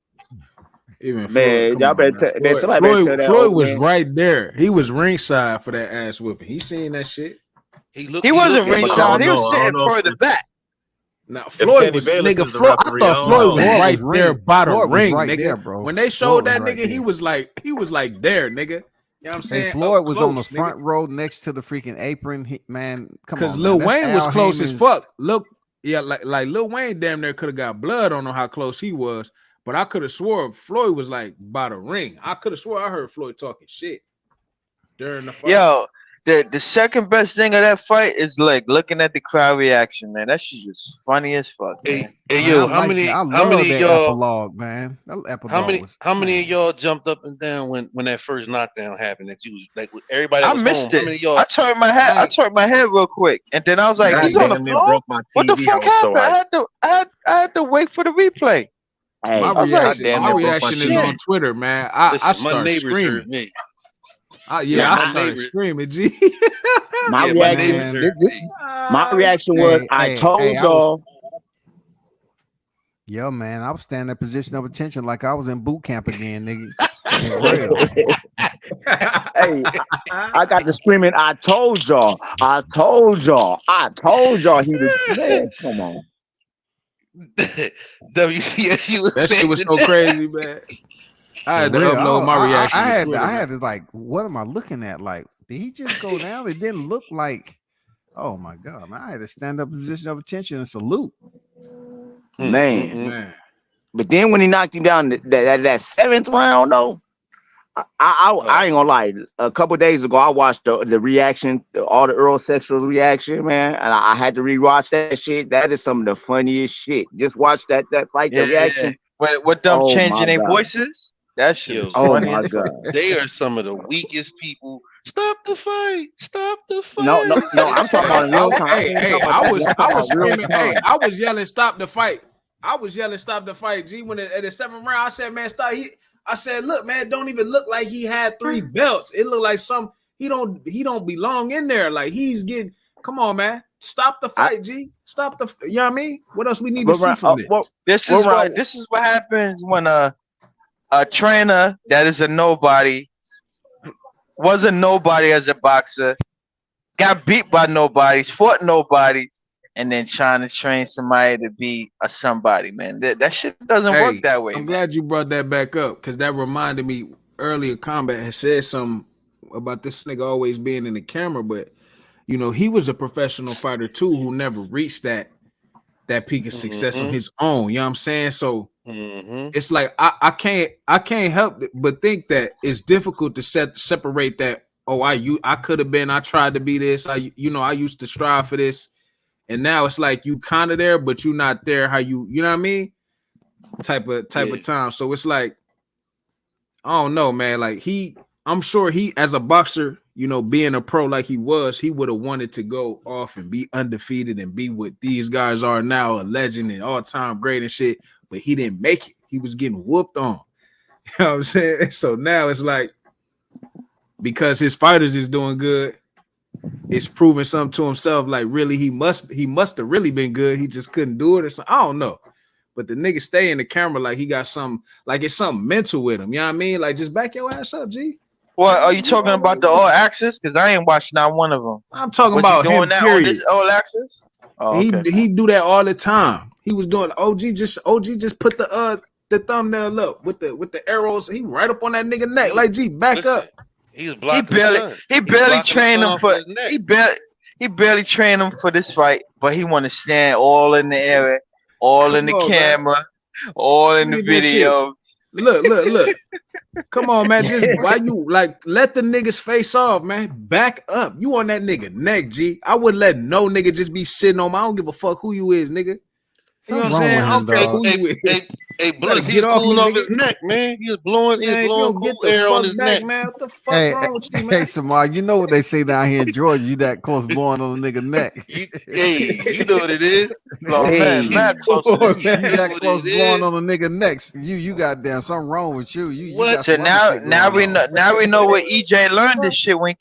Even man, Floyd, y'all better Floyd was right there. He was ringside for that ass whipping. He seen that shit. He wasn't ringside. He was sitting further back. Now Floyd was nigga. Floyd, I thought Floyd was right there by the ring, nigga. There, bro. When they showed that nigga, he was like there, nigga. You know what I'm saying? Hey, Floyd was on the front row next to the freaking apron. Man, come on. Because Lil Wayne was close as fuck. Look, yeah, like Lil Wayne damn near could have got blood on him how close he was. But I could have swore Floyd was like by the ring. I could have swore I heard Floyd talking shit during the fight. Yo, the second best thing of that fight is like looking at the crowd reaction, man. That shit just funny as fuck. Hey, yo, how many of y'all epilogue, man? How many of y'all jumped up and down when that first knockdown happened? That you like everybody. I missed it. I turned my head. I turned my head real quick, and then I was like, "He's on the floor." What the fuck happened? I had to wait for the replay. Hey, my reaction is on Twitter, man. I started screaming. I started screaming, G. My reaction was, I told y'all. Yo, man, I was standing in a position of attention like I was in boot camp again, nigga. Hey, I got to screaming, I told y'all he was man, come on. WCSU. That shit was so crazy, man. I had to upload my reaction. I had to like, what am I looking at? Like, did he just go down? It didn't look like. Oh my god, man! I had to stand up in position of attention and salute. Man. But then when he knocked him down that seventh round, though, I ain't gonna lie. A couple of days ago, I watched the reaction, all the Earl Sexual reaction, man, and I had to rewatch that shit. That is some of the funniest shit. Just watch that fight, the reaction. What them changing their voices? That shit was funny. My god, they are some of the weakest people. Stop the fight! Stop the fight! No, I'm talking about in real time. I was screaming. Hey, I was yelling, "Stop the fight!" I was yelling, "Stop the fight!" G, when at the 7th round, I said, "Man, stop!" I said, "Look, man, don't even look like he had 3 belts. It looked like he don't belong in there. Like he's getting Come on, man. Stop the fight, G. Stop the. You know what I mean? What else we need to see from this? This is what happens when a trainer that is a nobody wasn't nobody as a boxer, got beat by nobodies, fought nobody, and then trying to train somebody to be a somebody, man. That shit doesn't work that way. I'm glad you brought that back up because that reminded me earlier. Combat had said something about this nigga always being in the camera, but you know he was a professional fighter too who never reached that peak of success on his own. You know what I'm saying? So it's like I can't help but think that it's difficult to separate that. Oh, I could have been. I tried to be this. I used to strive for this. And now it's like you kind of there, but you're not there. How you know what I mean? Type of time. So it's like, I don't know, man. Like I'm sure he, as a boxer, you know, being a pro like he was, he would have wanted to go off and be undefeated and be what these guys are now, a legend and all-time great and shit. But he didn't make it. He was getting whooped on. You know what I'm saying? So now it's like, because his fighters is doing good, it's proving something to himself. Like really, he must have really been good. He just couldn't do it or something. I don't know. But the nigga stay in the camera like he got something, like it's something mental with him. You know what I mean? Like just back your ass up, G. What are you talking about? The All Access? Because I ain't watched not one of them. I'm talking about he doing him. That period. on this All Access? Oh, okay. He do that all the time. He was doing OG just put the thumbnail up with the arrows. He right up on that nigga neck. Like G, back up. He barely trained him for he barely trained him for this fight, but he want to stand all in the area, all in the camera, all in the video. Look. Come on, man. Just why you like let the niggas face off, man. Back up. You on that nigga neck, G. I wouldn't let no nigga just be sitting on my. I don't give a fuck who you is, nigga. You know what I'm saying? I don't care who you is. Hey, Bless, he's cooling off his neck, man. He's blowing cool air on his neck. Man. What the fuck wrong with you, man? Hey, Samar, you know what they say down here in Georgia? You that close blowing on a nigga neck. You know what it is. Man, close that close blowing on a nigga neck. You got damn something wrong with you. You what? So now we know where EJ learned this shit when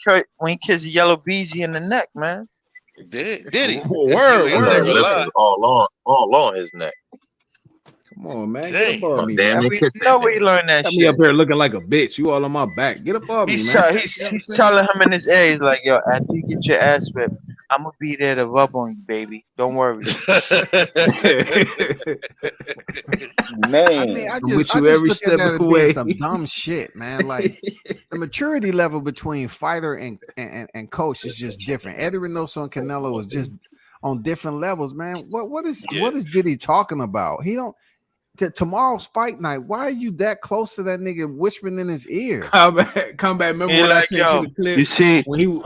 he kissed Yellow Beezy in the neck, man. Did he? Word. All on his neck. Come on, man. Get up on me, man. We know where he learned that shit. shit. Me up here looking like a bitch. You all on my back. Get up on me, man. He's telling him in his ear, he's like, yo, after you get your ass whipped, I'm gonna be there to rub on you, baby. Don't worry. Man, I just looking at it being some dumb shit, man. Like the maturity level between fighter and coach is just different. Eddie Reynoso and Canelo is just on different levels, man. What is Diddy talking about? He don't. Tomorrow's fight night. Why are you that close to that nigga whispering in his ear? Come back. Remember when I sent you the clip? You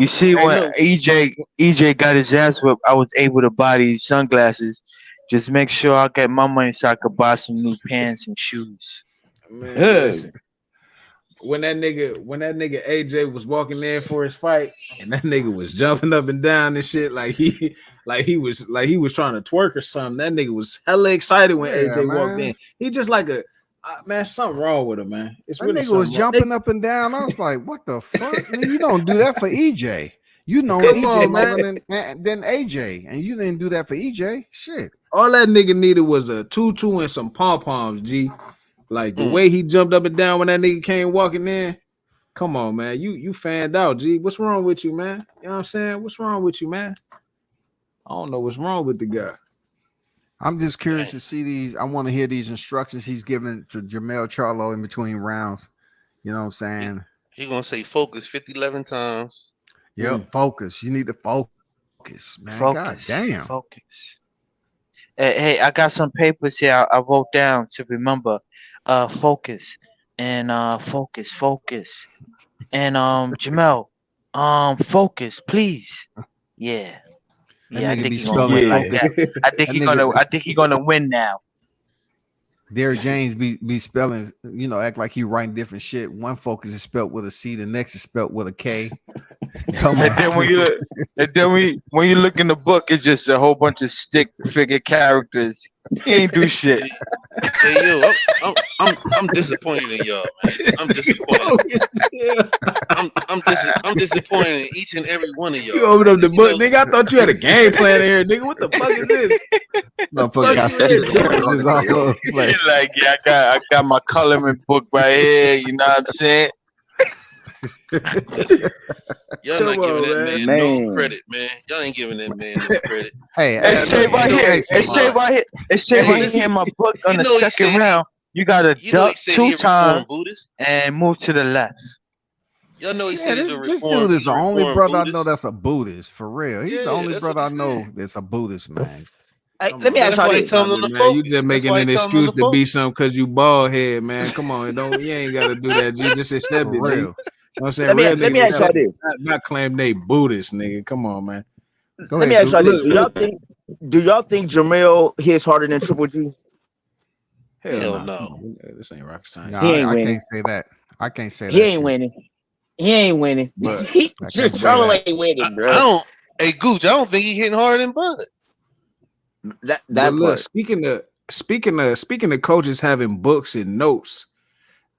see when EJ got his ass whipped, I was able to buy these sunglasses. Just make sure I get my money so I could buy some new pants and shoes. Man, when that nigga AJ was walking in for his fight, and that nigga was jumping up and down and shit, like he was trying to twerk or something. That nigga was hella excited when AJ walked in. He just like man, something wrong with him, man. It's that really nigga was jumping up and down. I was like, what the fuck? Man, you don't do that for EJ. You know EJ more than AJ, and you didn't do that for EJ. Shit. All that nigga needed was a tutu and some pom-poms, G. Like the way he jumped up and down when that nigga came walking in. Come on, man. You fanned out, G. What's wrong with you, man? You know what I'm saying? What's wrong with you, man? I don't know what's wrong with the guy. I'm just curious to see these. I want to hear these instructions he's giving to Jermell Charlo in between rounds. You know what I'm saying? He gonna say focus 11 times. Yep, focus. You need to focus, man. God damn. Focus. Hey, I got some papers here. I wrote down to remember. Focus and focus and Jamel, focus, please. Yeah. I think he's gonna win like that. I think he's gonna win now. Derrick James be spelling, act like he writing different shit. One focus is spelled with a C, the next is spelled with a K. And then when you look in the book, it's just a whole bunch of stick figure characters. He ain't do shit. Hey yo, I'm disappointed in y'all, man. I'm disappointed. I'm disappointed in each and every one of y'all. You opened up the book, nigga. I thought you had a game plan here, nigga. What the fuck is this? Motherfucker got differences all over the place. Like, yeah, I got my coloring book right here. You know what I'm saying? Y'all not giving that man no credit, man. Y'all ain't giving that man no credit. Hey, say right here in my book on the second round, you gotta duck 2 times and move to the left. Y'all know he said he's a This dude is the only brother I know that's a Buddhist, for real. He's the only brother I know that's a Buddhist, man. Let me ask you this. Man, you just making an excuse to be something because you bald head, man. Come on, you ain't got to do that. G, just accept it, G. You know what I'm saying? Let me ask you this. Not claim they Buddhist, nigga. Come on, man. Let me ask you this. Do y'all think Jamel hits harder than Triple G? Hell no. This ain't rocket science. Nah, I can't say that. I can't say that. He ain't winning. He ain't winning. But Charlo ain't winning, bro. Hey, Gooch, I don't think he hitting harder than Bud. That look, speaking of coaches having books and notes,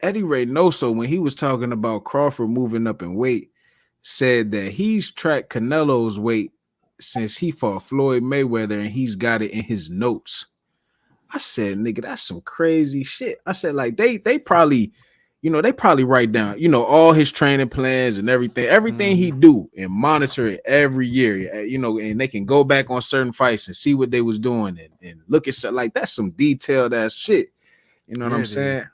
Eddie Reynoso, when he was talking about Crawford moving up in weight, said that he's tracked Canelo's weight since he fought Floyd Mayweather and he's got it in his notes. I said, nigga, that's some crazy shit. I said, like, they probably, they probably write down, all his training plans and everything he do and monitor it every year, and they can go back on certain fights and see what they was doing and look at stuff like that's some detailed ass shit. You know what I'm saying?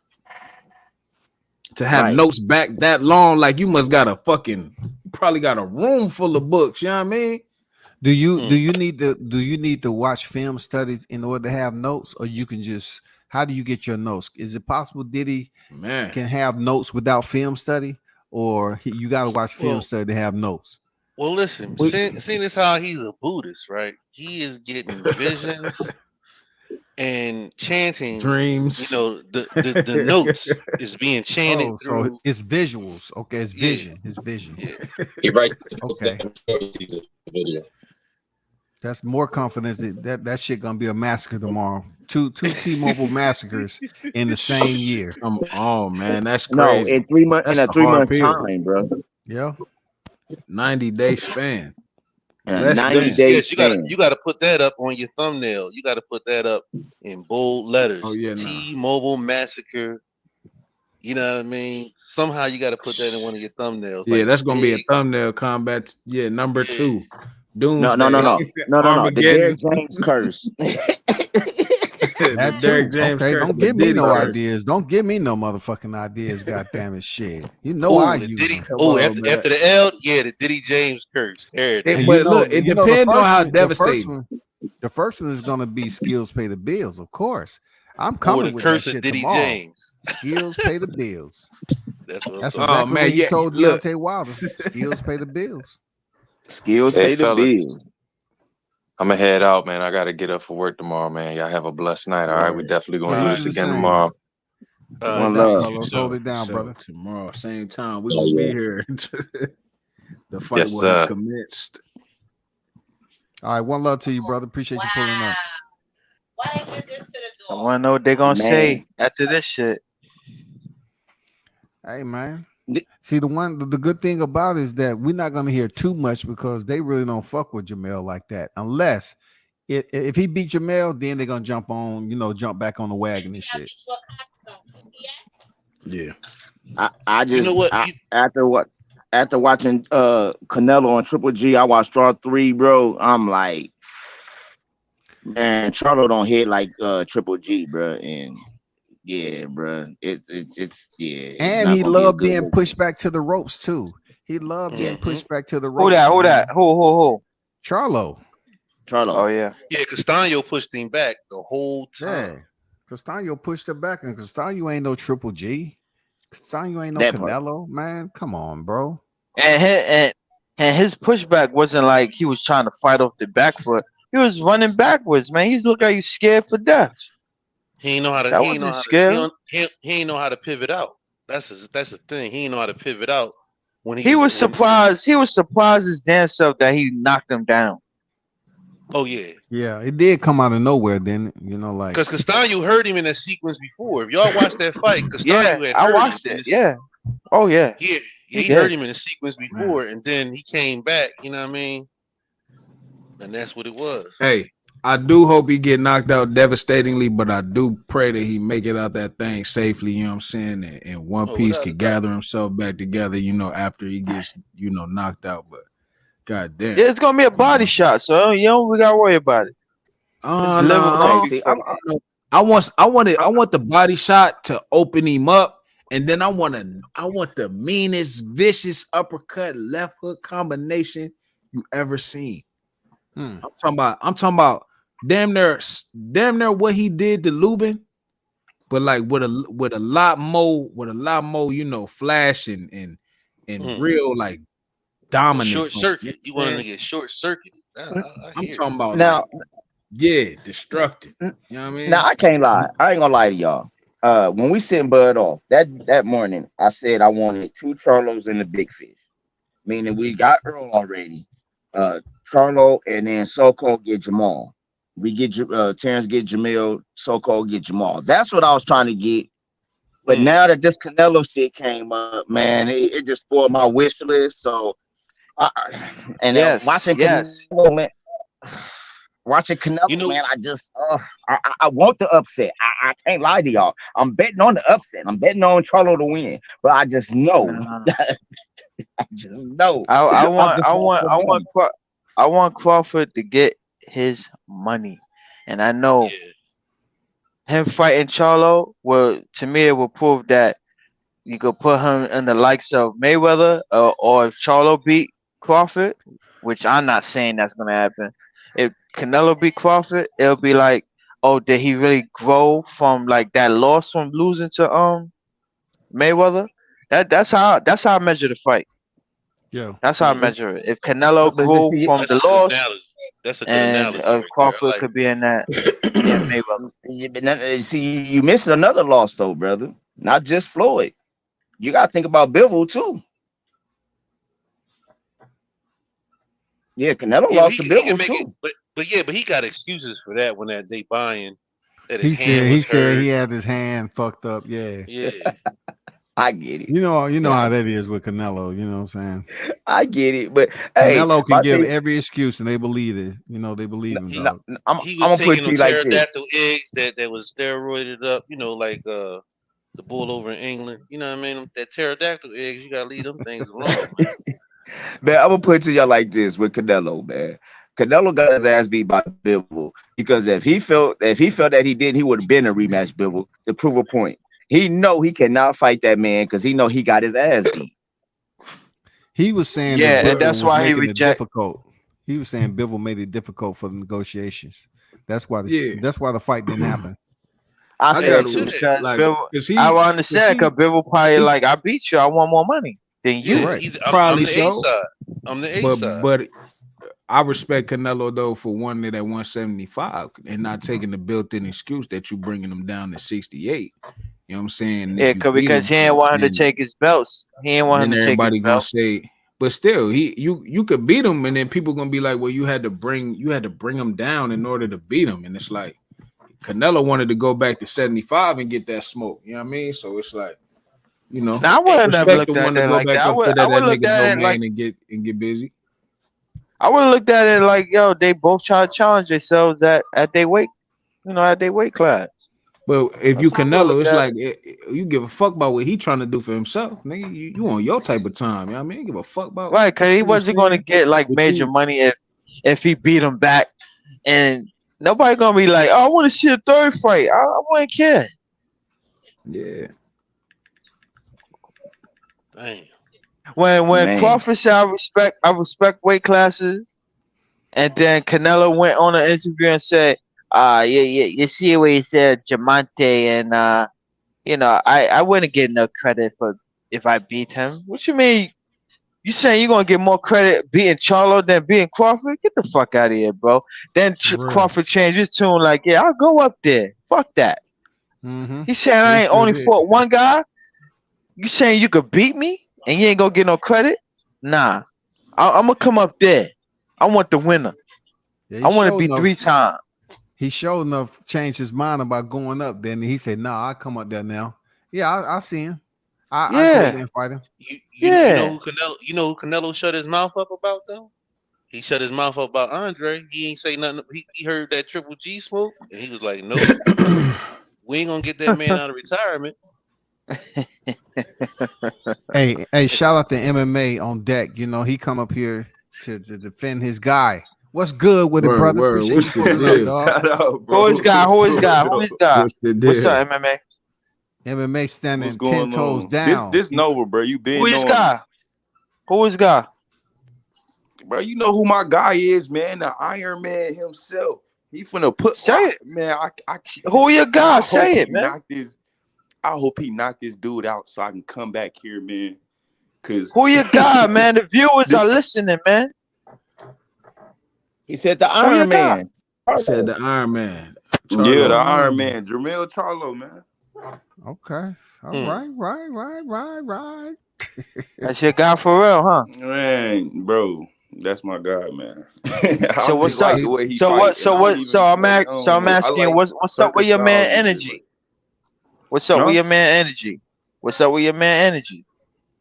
To have notes back that long, like you must got probably got a room full of books. You know what I mean? Do you need to watch film studies in order to have notes, or you can just? How do you get your notes? Is it possible Diddy can have notes without film study, or you got to watch film study to have notes? Well, listen, seeing as how he's a Buddhist, right? He is getting visions and chanting dreams. The notes is being chanted. Oh, so it's visuals. Okay, it's vision. His vision. Yeah. He writes. Okay. Video. That's more confidence that shit gonna be a massacre tomorrow. Two T-Mobile massacres in the same year. Come on, man, that's crazy. No, in 3 months, in a 3 months time, bro. Yeah, 90-day span. 90 days. Yes, you gotta put that up on your thumbnail. You gotta put that up in bold letters. Oh yeah, T-Mobile massacre. You know what I mean? Somehow you gotta put that in one of your thumbnails. Yeah, that's gonna be a thumbnail combat. Yeah, number 2. No. The Derrick James curse. That Derrick James curse. Don't give me no ideas. Don't give me no motherfucking ideas. God damn it, shit. I use them. After the L, the Diddy James curse. But look, it depends on how devastating. The first one is gonna be skills pay the bills, of course. I'm coming with that shit Diddy tomorrow. James. Skills pay the bills. That's exactly what he told Deontay Wilder. Skills pay the bills. Skills pay the bills. I'm gonna head out, man. I gotta get up for work tomorrow, man. Y'all have a blessed night. All right, we definitely gonna do this again tomorrow. One love. Hold it down, brother. Tomorrow, same time, we gonna be here. The fight will have commenced. All right, one love to you, brother. Appreciate you pulling up. I want to know what they're gonna say after this shit. Hey, man. See, the good thing about it is that we're not gonna hear too much because they really don't fuck with Jamel like that. Unless if he beat Jamel, then they're gonna jump back on the wagon and shit. Yeah. I just after watching Canelo on Triple G, I watched Straw 3, bro. I'm like, man, Charlo don't hit like Triple G, bro, and yeah, bro, it's and he loved being pushed back to the ropes too. He loved being pushed back to the ropes. Who that? Who? Charlo. Oh yeah. Yeah, Castaño pushed him back the whole time. Yeah, Castaño pushed him back, and Castaño ain't no Triple G. Castaño ain't no Canelo, man. Come on, bro. And his pushback wasn't like he was trying to fight off the back foot. He was running backwards, man. He looked like he was scared for death. He ain't know how to. That He ain't know wasn't how to. scary. He ain't know how to pivot out. That's the thing. He ain't know how to pivot out when he He was was when. surprised. He was surprised his damn self that he knocked him down. Oh yeah, Yeah, it did come out of nowhere, didn't it? You know, like because Castaño heard him in that sequence before. If y'all watched that fight, Yeah, Castaño had I heard him. watched it. Yeah. Oh yeah. He He heard did. him in the sequence before, and then he came back. You know what I mean? And that's what it was. Hey, I do hope he get knocked out devastatingly, but I do pray that he make it out that thing safely, you know what I'm saying? And One Oh, Piece without a can doubt. gather himself back together, after he gets, knocked out. But god damn. Yeah, it's gonna be a body shot, so you don't we gotta worry about it. His No, liver gonna be See, fucked. I want the body shot to open him up, and then I want the meanest, vicious uppercut left hook combination you ever seen. I'm talking about damn near what he did to Lubin, but like with a lot more, flash and real like dominance. Short circuit. You want him to get short circuited. I I'm hear talking you. about now, destructive. You know what I now mean? I can't lie. I ain't gonna lie to y'all. When we sent Bud off that morning, I said I wanted 2 Charlos and a big fish. Meaning we got Earl already. Charlo and then Soko get Jamal. We get Terrence get Jamil, Soko get Jamal. That's what I was trying to get. But now that this Canelo shit came up, man, it just spoiled my wish list. So, and then Yes, yes. watching Canelo, You know, man, I want the upset. I can't lie to y'all. I'm betting on the upset. I'm betting on Charlo to win, but I just know. No. I just know. I want just I want want some I money. want I want Crawford to get his money, and I know him fighting Charlo will, to me, it will prove that you could put him in the likes of Mayweather, or if Charlo beat Crawford, which I'm not saying that's gonna happen. If Canelo beat Crawford, it'll be like, oh, did he really grow from like that loss from losing to Mayweather? That's how I measure the fight. yeah. That's how I measure it. If Canelo But grew see, from that's the a good loss, analogy. That's a good and analogy right there. I Crawford like could be in that, yeah, Mayweather. see, you missing another loss though, brother. Not just Floyd. You got to think about Bivol too. Yeah, Canelo Yeah, but lost to he can Bivol make it. too. But he got excuses for that when that they buying that his He hand said he was said hurt. he had his hand fucked up. Yeah. Yeah. I get it. You know how that is with Canelo, you know what I'm saying? I get it. But hey, Canelo can my give thing, every excuse and they believe it. They believe him, dog. He I'm was gonna put it taking to them you like this. pterodactyl eggs that was steroided up, like the bull over in England. You know what I mean? That pterodactyl eggs, you gotta leave them things alone, man. Man, I'm gonna put it to y'all like this with Canelo, man. Canelo got his ass beat by Bivol because if he felt that he did, he would have been a rematch Bivol to prove a point. He know he cannot fight that man because he know he got his ass beat. He was saying that Yeah, and Bivol that's was why he making it reject. difficult. He was saying Bivol made it difficult for the negotiations. That's why Yeah. that's why the fight didn't happen. I Maybe said he too. should have. Because Bill, I will understand because Bill will probably like, I beat you, I want more money than you. Yeah, Correct. I'm Probably the A so. side. I'm the A side. But I respect Canelo though for wanting it at 175 and not taking the built-in excuse that you bringing him down to 68. You know what I'm saying? Yeah, If you beat because him, he didn't want him to then take his belts. He didn't want him to take his everybody gonna belt. say, but still, you could beat him, and then people gonna be like, well, you had to bring him down in order to beat him, and it's like Canelo wanted to go back to 75 and get that smoke. You know what I mean? So it's like, Now I would have never respect the looked at one to that go like back that. up there I that would looked nigga at it domain like and get busy. I would have looked at it like, yo, they both try to challenge themselves at their weight, at their weight class. But if you That's how I would Canelo, look it's at like it. you give a fuck about what he trying to do for himself, nigga. You on your type of time. You know what I mean? Give a fuck about Right, because he you know what I'm wasn't going to saying? get like But major money if he beat him back, and nobody gonna be like, oh, I want to see a third fight. I wouldn't care. Yeah. Damn. When Man. Crawford said I respect weight classes, and then Canelo went on an interview and said, you see where he said Jamante, and I wouldn't get no credit for if I beat him. What you mean? You saying you're gonna get more credit beating Charlo than beating Crawford? Get the fuck out of here, bro. Then Crawford changed his tune like, yeah, I'll go up there. Fuck that. He said I ain't only fought one guy. You saying you could beat me and you ain't gonna get no credit? Nah, I'm gonna come up there. I want the winner. I want to be 3 times. He sure enough changed his mind about going up. Then he said, "No, I'll come up there now." Yeah, I see him. I go up there and fight him. You know who Canelo shut his mouth up about though? He shut his mouth up about Andre. He ain't say nothing. He heard that Triple G smoke, and he was like, "Nope, we ain't gonna get that man out of retirement." Hey, shout out to MMA on deck. You know, he come up here to defend his guy. What's good with it, brother? Appreciate you pulling up, dog. Who is guy? What's up, MMA? MMA standing 10 toes down. This Nova, bro. You been Who is guy? Who is guy? Bro, you know who my guy is, man. The Iron Man himself. He finna put. Say it, man. Who your guy? Say it, man. I hope he knocked this dude out so I can come back here, man. Cause who your guy, man? The viewers are listening, man. He said the Iron Man. Said the Iron Man. Charlo. Yeah, the Iron Man. Jamel Charlo, man. Okay. All right. That's your guy for real, huh? Man, bro. That's my guy, man. So what's up? So I'm asking, what's up with your man energy? What's up with your man energy? What's up with your man energy?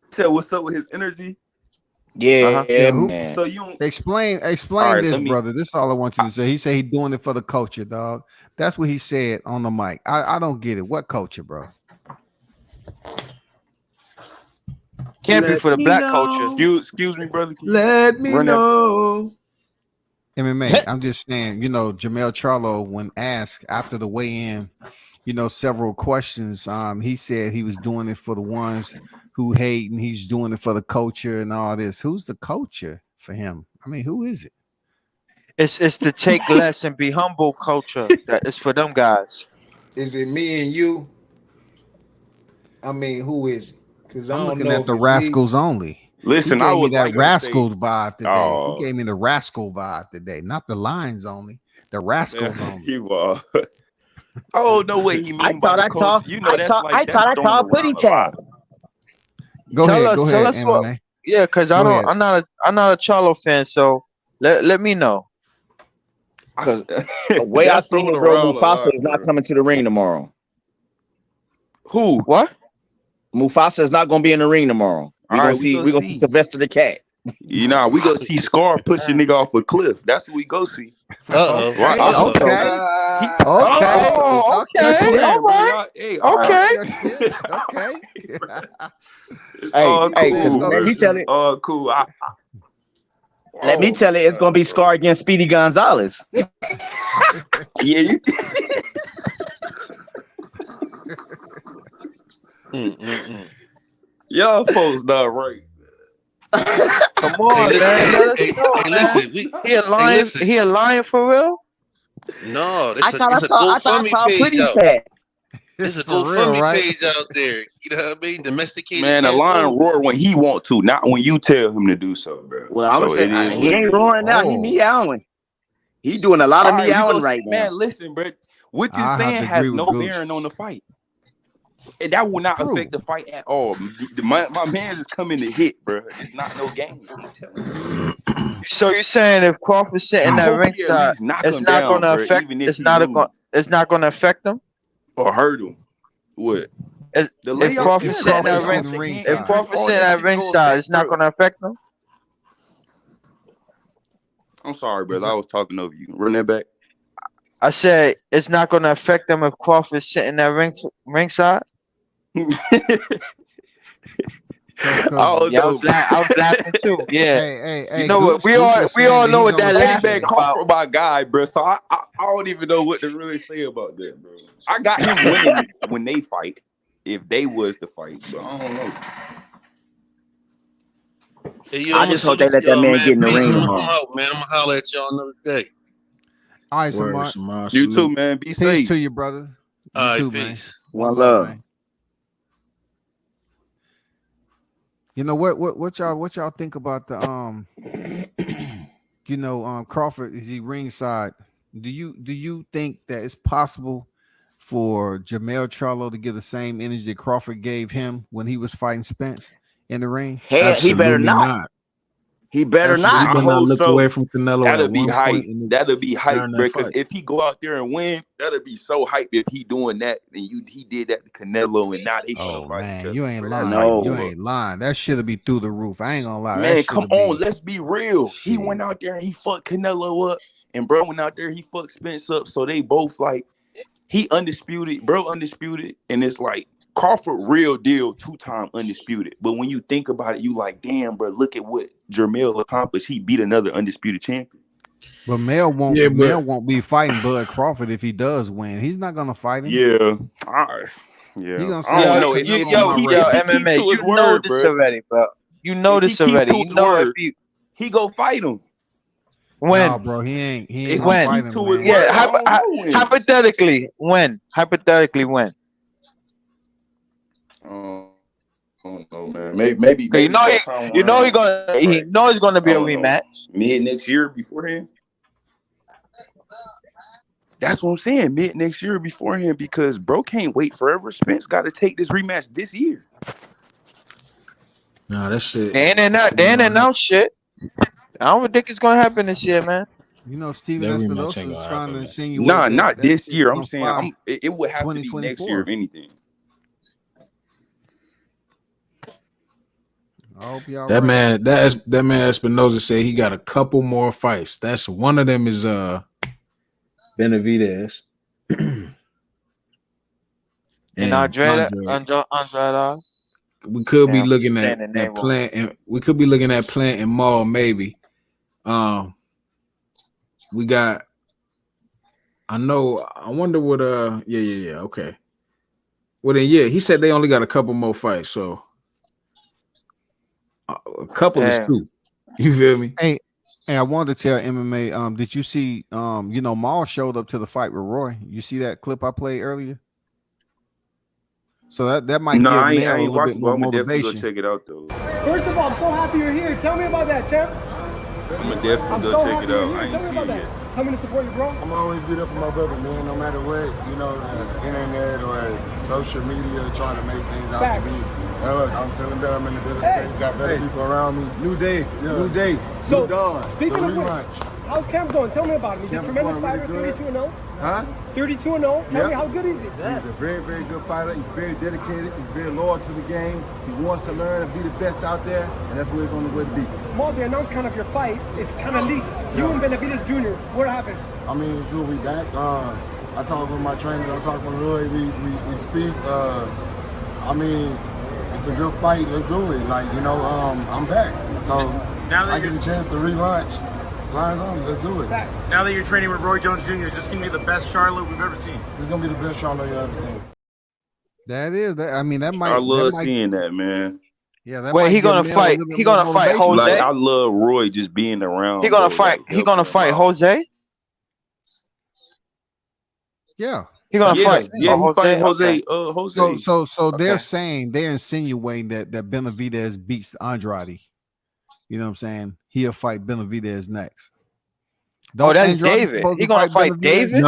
Tell what's up with his energy? Yeah, man. So you explain right, this, brother. This is all I want you to say. He said he's doing it for the culture, dog. That's what he said on the mic. I don't get it. What culture, bro? Can't be for the black culture. Excuse me, brother. Let me know. MMA. I'm just saying, you know, Jamel Charlo, when asked after the weigh-in, you know, several questions. He said he was doing it for the ones who hate, and he's doing it for the culture and all this. Who's the culture for him? I mean, who is it? It's to take less and be humble culture. That is for them guys. Is it me and you? I mean, who is it? Because I'm looking at the Rascals only. Listen, he I gave was me that like Rascal vibe today. Oh. He gave me the Rascal vibe today, not the Lions only, the Rascals only. You are. I don't know what he mean. I thought I taught putty tag. Go ahead, tell us MMA. what. Yeah, because I'm not a Charlo fan, so let me know. Because the way I see it, bro, Mufasa is not coming to the ring tomorrow. Who? What? Mufasa is not going to be in the ring tomorrow. We're gonna see Sylvester the Cat. You know, we gonna see Scar push a nigga off a cliff. That's what we go see. Okay. Right. Cool. Let me tell you, it's gonna be Scar against Speedy Gonzalez. Yeah. Y'all folks not right. Come on, man. Let us know, man. Listen, he a lion for real? No, I thought I saw putty tag. There's a GoFundMe page out there. You know what I mean? Domesticated. Man, a lion roar when he want to, not when you tell him to do so, bro. Well, I'm saying he ain't roaring now. He meowing. He doing a lot of meowing right now. Man, listen, bro. What you're saying has no bearing on the fight. And that will not affect the fight at all. My man is coming to hit, bro. It's not no game. So you're saying if Crawford's sitting at ringside, it's not going to affect. It's not going to affect them or hurt him. What? If Crawford's sitting at ringside, it's not going to affect them. I'm sorry, brother. I was talking over you. Run that back. I said it's not going to affect them if Crawford's sitting at ringside. I was laughing too. Yeah. Hey, you know what? We all know what that laughing about. My guy, bro. So I don't even know what to really say about that, bro. I got him winning when they fight. If they was to fight, but I don't know. Hey, I just hope they let that man get in the ring. I'm out, man. I'm gonna holler at y'all another day. All right, Samar. You too, man. Be safe. Peace to you, brother. All you right, too, peace. man. One love. Man. You know what y'all think about the Crawford? Is he ringside? Do you think that it's possible for Jermell Charlo to give the same energy that Crawford gave him when he was fighting Spence in the ring? Hell, he better not. He better not. I hope look so. away from Canelo That'll at be one hype. point That'll be hype, during that bro. Because fight. if he go out there and win, that'll be so hype. If he doing that, and he did that to Canelo, and now they gonna fight. Man, each other, you ain't bro. lying. No. You ain't lying. That shit'll be through the roof. I ain't gonna lie. Man, that come shit'll on, be... let's be real. Shit. He went out there and he fucked Canelo up, and bro went out there, he fucked Spence up. So they both like, he undisputed, bro undisputed, and it's like Crawford real deal, 2-time undisputed. But when you think about it, you like, damn, bro, look at what Jermell accomplished. He beat another undisputed champion. But Mel won't be fighting Bud Crawford if he does win. He's not gonna fight him. Yeah. He gonna say, say, yo, MMA, to his you know word, this bro. already, bro. You know this already. You know if he go fight him. When? No, bro, he ain't when? gonna fight him, man. Yeah, hypothetically, when? Hypothetically, when? I don't know, man. Maybe you know he's gonna be a rematch mid next year beforehand. That's what I'm saying. Mid next year beforehand, because bro can't wait forever. Spence got to take this rematch this year. Nah, that shit. They ain't announced shit. I don't think it's gonna happen this year, man. You know, Steven Espinosa is trying to insinuate. Nah, that not this shit's year. I'm gonna saying fly it would have to be next year, if anything. I hope y'all That right. man Espinosa said he got a couple more fights. That's one of them is Benavidez. And Andrade. We could be looking at Plant, and we could be looking at Plant and Maul maybe. We got. I wonder what. Yeah. Okay. Well then, yeah. He said they only got a couple more fights, so a couple is 2. You feel me? Hey, I wanted to tell MMA. Did you see? Maul showed up to the fight with Roy. You see that clip I played earlier? So that might give Mel a little bit more motivation. Go check it out though. First of all, I'm so happy you're here. Tell me about that, champ. I'm gonna definitely go check it out. I ain't Tell me about that. Coming to support you, bro. I'm always beat up for my brother, man. No matter what, internet or social media, trying to make things out to be. Look, I'm feeling better. I'm in a better space. Got better people around me. New day. So, new dawn. Speaking of which, how's camp going? Tell me about him. He's a tremendous fighter, 32-0. Huh? 32-0. Tell me, how good is he? He's a very, very good fighter. He's very dedicated. He's very loyal to the game. He wants to learn and be the best out there, and that's where he's on the way to be. Maul, they announced kind of your fight. It's kind of leaked. You and Benavidez Jr. What happened? I mean, it's we'll be back. I talk with my trainer. I talk with Roy. We speak. I mean, it's a good fight. Let's do it. I'm back. So now that I get a chance to relaunch. Lines on, let's do it. Now that you're training with Roy Jones Jr., is this going to be the best Charlo we've ever seen? This is going to be the best Charlo you've ever seen. That is. I mean, that might. I love seeing that, man. Yeah, that Wait, he gonna fight. He gonna fight Jose. Like, I love Roy just being around. He gonna fight. He gonna fight Jose. Yeah. He gonna fight. Yeah, he fight Jose. Okay. Jose. So they're insinuating that Benavidez beats Andrade. You know what I'm saying? He'll fight Benavidez next. That's Andrade David. He gonna fight David?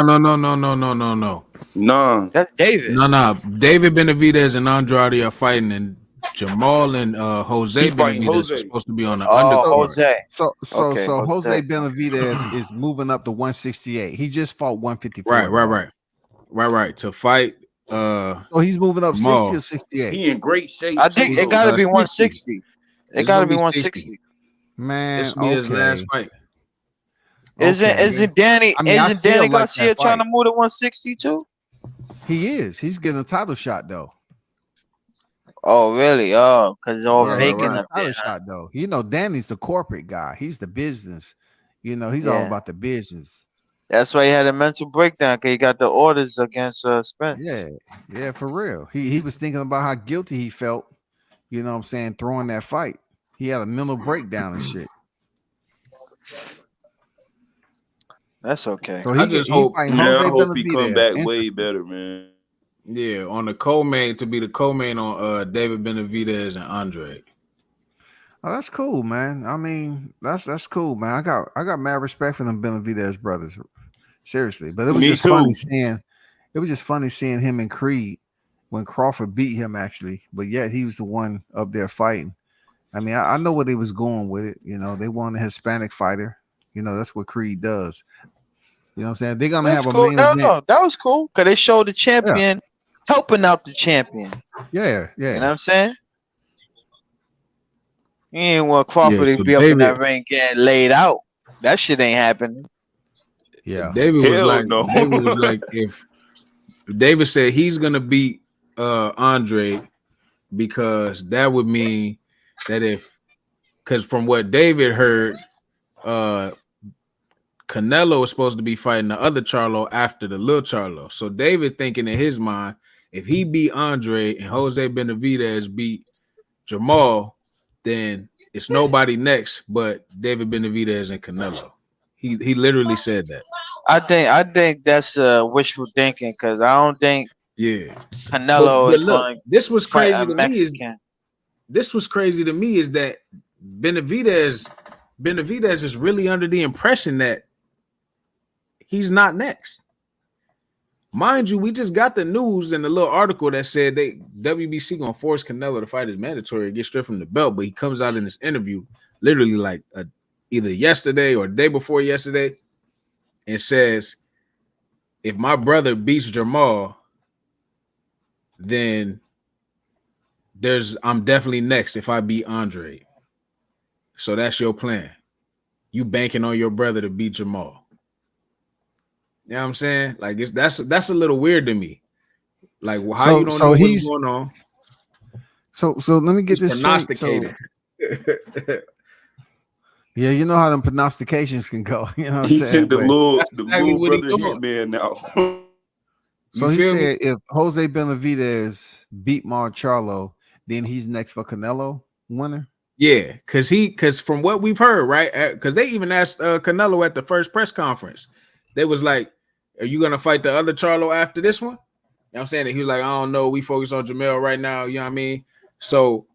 No. That's David. No. David Benavidez and Andrade are fighting, and Jamal and Jose Benavidez are supposed to be on the undercard. Jose. So Jose Benavidez is moving up to 168. He just fought 154. Right. To fight. So he's moving up 60 or 68. He in great shape. I think it got to be 160. It got to be 160. Man, this will be his last fight. Isn't Danny Garcia trying to move to 160 too? He is. He's getting a title shot though. Oh really? Oh, because it's all vacant up there. Title shot though. Danny's the corporate guy. He's the business. He's all about the business. That's why he had a mental breakdown because he got the orders against Spence. Yeah, for real. He was thinking about how guilty he felt. You know what I'm saying? Throwing that fight. He had a mental breakdown and shit. That's okay. So I just hope he come back way better, man. Yeah, on the co-main to be the co-main on David Benavidez and Andre. Oh, that's cool, man. I mean, that's cool, man. I got mad respect for them Benavidez brothers. Seriously. But it was just funny seeing it was just funny seeing him and Creed when Crawford beat him actually, but yet he was the one up there fighting. I mean, I know where they was going with it. You know, they want a Hispanic fighter. You know, that's what Creed does. You know what I'm saying? They're gonna That's have a cool. main No, event. that was cool because they showed the champion helping out the champion. Yeah. You know what I'm saying? You ain't want Crawford to so be up in that ring getting laid out. That shit ain't happening. Yeah. David was Hell like, no. if David said he's gonna beat Andre, because that would mean that because from what David heard, Canelo is supposed to be fighting the other Charlo after the little Charlo. So David thinking in his mind, if he beat Andre and Jose Benavidez beat Jamal, then it's nobody next but David Benavidez and Canelo. He literally said that. I think that's wishful thinking because I don't think Canelo But is look, going to this was fight crazy a to me Mexican. is that Benavidez is really under the impression that he's not next. Mind you, we just got the news and the little article that said WBC gonna force Canelo to fight his mandatory and get straight from the belt, but he comes out in this interview literally like either yesterday or day before yesterday and says, if my brother beats Jamal, then I'm definitely next if I beat Andre. So that's your plan. You banking on your brother to beat Jamal. You know what I'm saying? Like that's a little weird to me. Like, well, how you don't know what's going on? So let me get this straight. So, yeah, you know how them prognostications can go. You know what I'm He saying? said the little exactly brother hitman now. So he said if Jose Benavidez beat Mar Charlo, then he's next for Canelo winner. Yeah, because from what we've heard, right? Because they even asked Canelo at the first press conference. They was like, "Are you gonna fight the other Charlo after this one?" You know what I'm saying? And he was like, "I don't know. We focus on Jamel right now." You know what I mean? So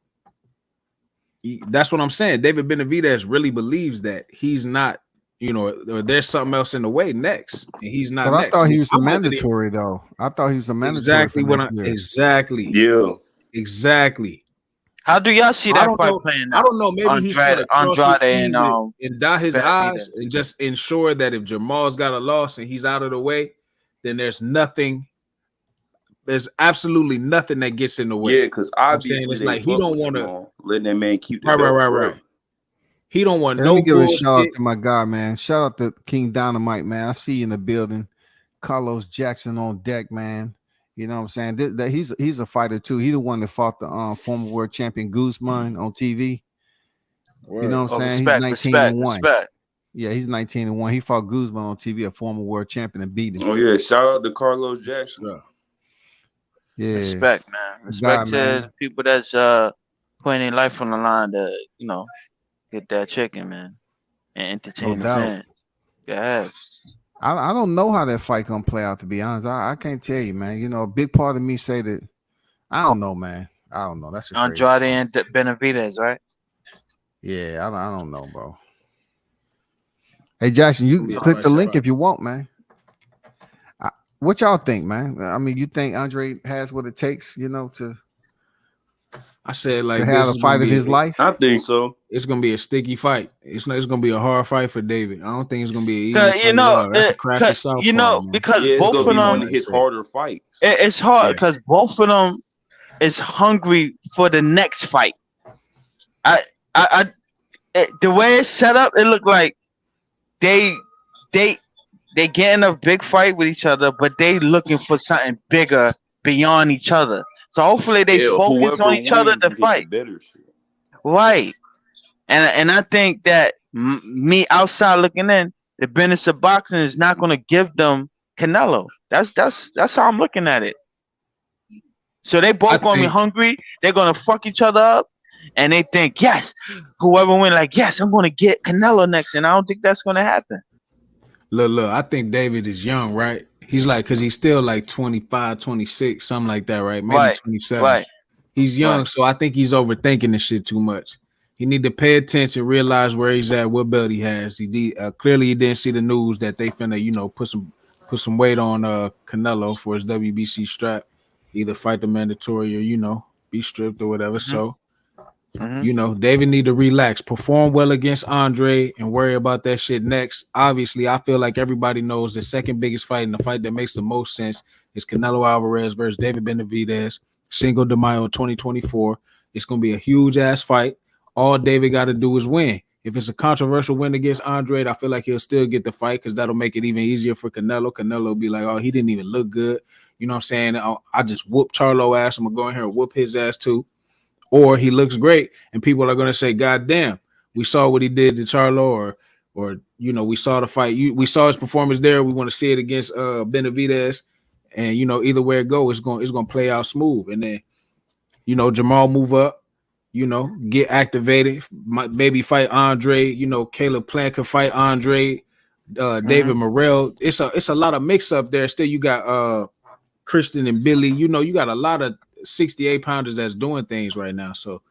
that's what I'm saying. David Benavidez really believes that he's not, or there's something else in the way next, and he's not But I next. thought he was a mandatory though. I thought he was a mandatory. Exactly. How do y'all see that fight playing out? I don't know. Maybe he's trying to cross his T's and dot his Benavidez. I's and just ensure that if Jamal's got a loss and he's out of the way, then there's absolutely nothing that gets in the way. Yeah, because obviously it's like he don't want to let that man keep the right. He don't want Let me give a shout out to my guy, man. Shout out to King Dynamite, man. I see you in the building. Carlos Jackson on deck, man. You know what I'm saying? He's a fighter too. He's the one that fought the former world champion Guzman on TV. You know what I'm saying? He's 19-1. Yeah, he's 19-1. He fought Guzman on TV, a former world champion, and beat him. Oh yeah, shout out to Carlos Jackson. Yeah, respect, man. Respect to the people that's putting their life on the line to get that chicken, man, and entertain the fans. Go ahead. I don't know how that fight gonna play out, to be honest. I can't tell you, man. You know, a big part of me say that I don't know, man. I don't know. That's Andrade and Benavidez, right? Yeah, I don't know, bro. Hey, Jackson, you click the link if you want, man. What y'all think, man? I mean, you think Andre has what it takes, to? I said like to have a fight of his life. I think so. It's gonna be a sticky fight. It's gonna be a hard fight for David. I don't think it's gonna be easy. That's a crafty southpaw, because both of them, one of his harder fights. It's hard because both of them is hungry for the next fight. The way it's set up, it looked like they getting a big fight with each other, but they looking for something bigger beyond each other. So hopefully they focus on each other to fight. Right. And I think that me outside looking in, the business of boxing is not going to give them Canelo. That's how I'm looking at it. So they both going to be hungry. They're going to fuck each other up. And they think, yes, whoever wins, yes, I'm going to get Canelo next. And I don't think that's going to happen. Look, I think David is young, right? He's because he's still 25, 26, something like that, right? Maybe 27. Right. He's young, so I think he's overthinking this shit too much. He need to pay attention, realize where he's at, what belt he has. Clearly he didn't see the news that they finna, put put some weight on Canelo for his WBC strap. Either fight the mandatory or be stripped or whatever. So David need to relax, perform well against Andre, and worry about that shit next. Obviously, I feel like everybody knows the second biggest fight and the fight that makes the most sense is Canelo Alvarez versus David Benavidez, Cinco de Mayo 2024. It's gonna be a huge ass fight. All David got to do is win. If it's a controversial win against Andre, I feel like he'll still get the fight because that'll make it even easier for Canelo. Canelo will be like, oh, he didn't even look good. You know what I'm saying? I just whooped Charlo ass. I'm gonna go in here and whoop his ass too. Or he looks great, and people are gonna say, God damn, we saw what he did to Charlo, or we saw the fight. We saw his performance there. We want to see it against Benavidez. And either way it goes, it's gonna play out smooth. And then, Jamal move up, get activated, maybe fight Andre. Caleb Plant could fight Andre, David Morrell. It's a lot of mix up there. Still, you got Christian and Billy. You got a lot of 68 pounders that's doing things right now. So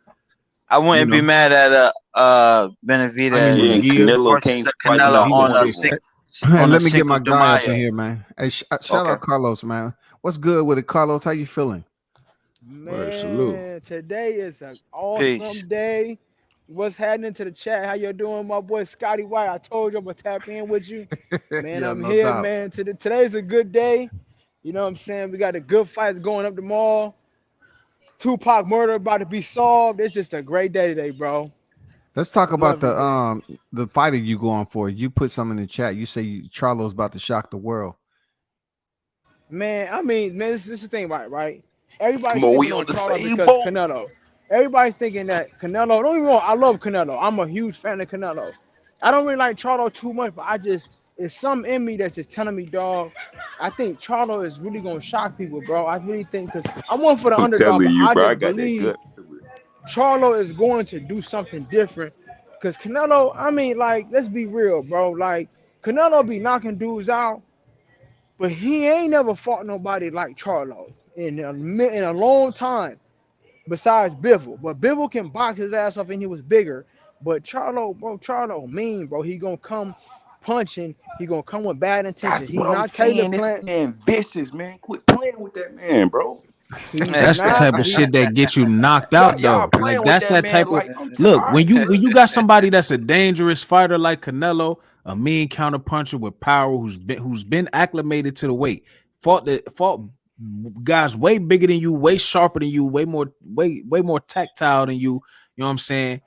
I wouldn't be mad at Benavidez Canelo versus can't Canelo on a Hey, let me get my Cinco de guy up in Mayo. here, man. Hey, shout out Carlos, man. What's good with it, Carlos? How you feeling? Man, today is an awesome day. What's happening to the chat? How you doing, my boy Scotty White? I told you I'm gonna tap in with you. Man, I'm here, doubt. man. Today's a good day. You know what I'm saying? We got the good fights going up tomorrow. Tupac murder about to be solved. It's just a great day today, bro. Let's talk about the fighter you going for. You put something in the chat. You say Charlo's about to shock the world. Man, I mean, man, this is the thing, right? Everybody's Come on, we sleeping on on the Charlo same because boat. Canelo. Everybody's thinking that Canelo. Don't get me wrong, I love Canelo. I'm a huge fan of Canelo. I don't really like Charlo too much, but it's something in me that's just telling me, dog. I think Charlo is really gonna shock people, bro. I really think because I'm one for the I'm underdog, telling but you, I bro, I just got that believe gut. Charlo is going to do something different. Because Canelo, I mean, like, let's be real, bro. Like, Canelo be knocking dudes out, but he ain't never fought nobody like Charlo in a long time, besides Bivol. But Bivol can box his ass off and he was bigger. But Charlo mean, bro. He gonna come punching. He gonna come with bad intentions. That's He's what I'm not Caleb saying. This Plant. man vicious, man. Quit playing with that man, bro. That's the type of shit that gets you knocked out, Y'all though. Like playing with that's that that man. type of Like, I'm look when tired. you got somebody that's a dangerous fighter like Canelo, a mean counter puncher with power, who's been acclimated to the weight, fought guys way bigger than you, way sharper than you, way more tactile than you. You know what I'm saying?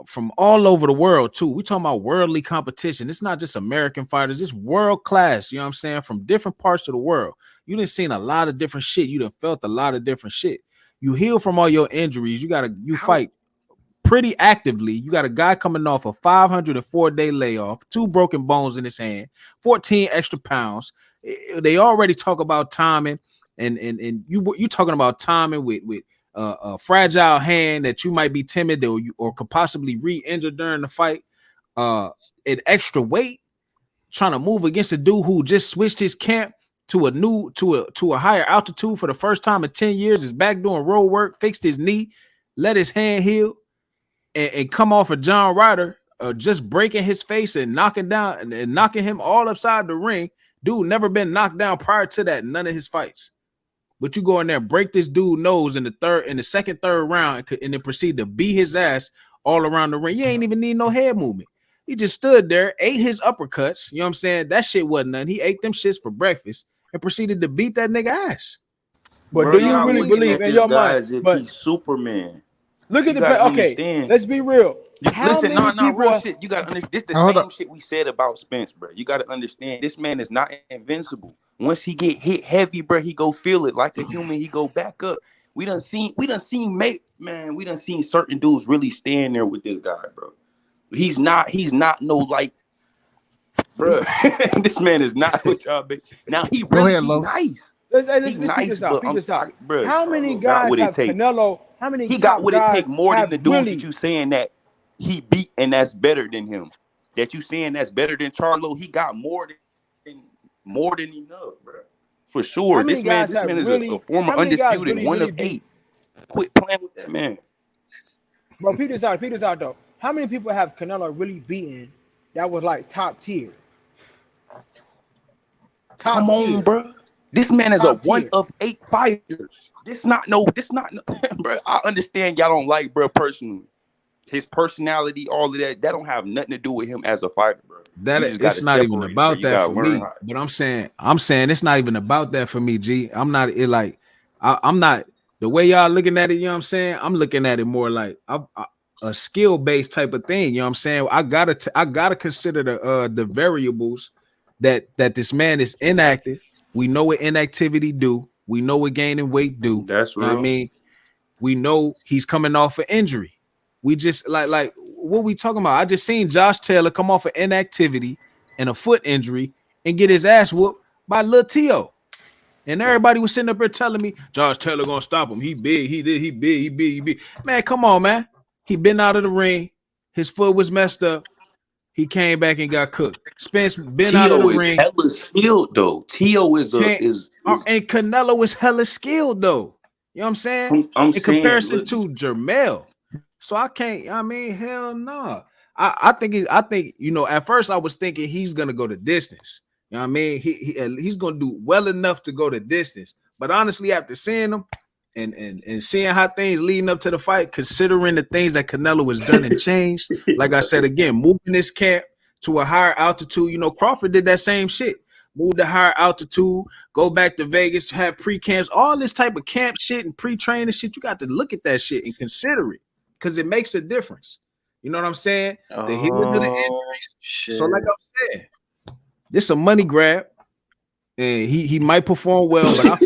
From all over the world too. We talking about worldly competition. It's not just American fighters. It's world class. You know what I'm saying? From different parts of the world. You done seen a lot of different shit. You done felt a lot of different shit. You heal from all your injuries. You fight pretty actively. You got a guy coming off a 504-day layoff, 2 broken bones in his hand, 14 extra pounds. They already talk about timing, and you talking about timing with a fragile hand that you might be timid or could possibly re-injure during the fight. An extra weight, trying to move against a dude who just switched his camp to a higher altitude for the first time in 10 years, is back doing road work, fixed his knee, let his hand heal, and come off of John Ryder, just breaking his face and knocking down and knocking him all upside the ring. Dude never been knocked down prior to that, none of his fights. But you go in there, break this dude's nose in the second, third round, and then proceed to beat his ass all around the ring. You ain't even need no head movement. He just stood there, ate his uppercuts. You know what I'm saying? That shit wasn't nothing. He ate them shits for breakfast and proceeded to beat that nigga ass. But Bro, do you y'all really looking believe at in this your guy mind? as if But he's Superman. look at You gotta okay, understand. let's be real. How Listen, many no, real people? shit. You gotta understand. This the Hold same up. shit we said about Spence, bro. You gotta understand. This man is not invincible. Once he get hit heavy, bro, he go feel it like a human. He go back up. We done seen certain dudes really stand there with this guy, bro. He's not no like, bro. This man is not what y'all be. Now he Go ahead, he's Los. nice. Let's He's peep nice, this out. but Peep this out. bro, How many Charlo got guys what it have take. Canelo? How many He got top what it guys take more than have the dudes really? that you saying that he beat and that's better than him. That you saying that's better than Charlo. He got more than enough, bro. For sure. How many This man guys have is a really? former How many guys undisputed really 1 really of beat? 8. Quit playing with that man. Bro, peep this out. Peep this out though. How many people have Canelo really beaten? That was like top tier. Come on, bro. This man is a 1 of 8 fighter. This not no, bro. I understand y'all don't like bro personally. His personality, all of that don't have nothing to do with him as a fighter, bro. That You just got it's to not even separate, bro. about You that got to for learn me. how. But I'm saying it's not even about that for me, G. I'm not it like I'm not the way y'all looking at it. You know what I'm saying? I'm looking at it more like a skill based type of thing. You know what I'm saying? I gotta consider the variables that this man is inactive. We know what inactivity do. We know what gaining weight do. That's You know what I real. mean? We know he's coming off an injury. We just like what we talking about. I just seen Josh Taylor come off of inactivity and a foot injury and get his ass whooped by Lil Tio. And everybody was sitting up there telling me Josh Taylor gonna stop him. He big, he big. Man, come on, man. He been out of the ring. His foot was messed up. He came back and got cooked. Spence been out of the Tio is ring. hella skilled though. Tio is And Canelo is hella skilled though. You know what I'm saying? I'm In saying, comparison look, to Jermel. So I can't, I mean, hell no. I think you know, at first I was thinking he's gonna go the distance. You know what I mean? He's gonna do well enough to go the distance. But honestly, after seeing him and seeing how things leading up to the fight, considering the things that Canelo has done and changed, like I said again, moving this camp to a higher altitude. You know, Crawford did that same shit. Move to higher altitude, go back to Vegas, have pre-camps, all this type of camp shit and pre-training shit. You got to look at that shit and consider it because it makes a difference. You know what I'm saying? The healing of the injuries. So, like I said, this is a money grab, and he might perform well, but I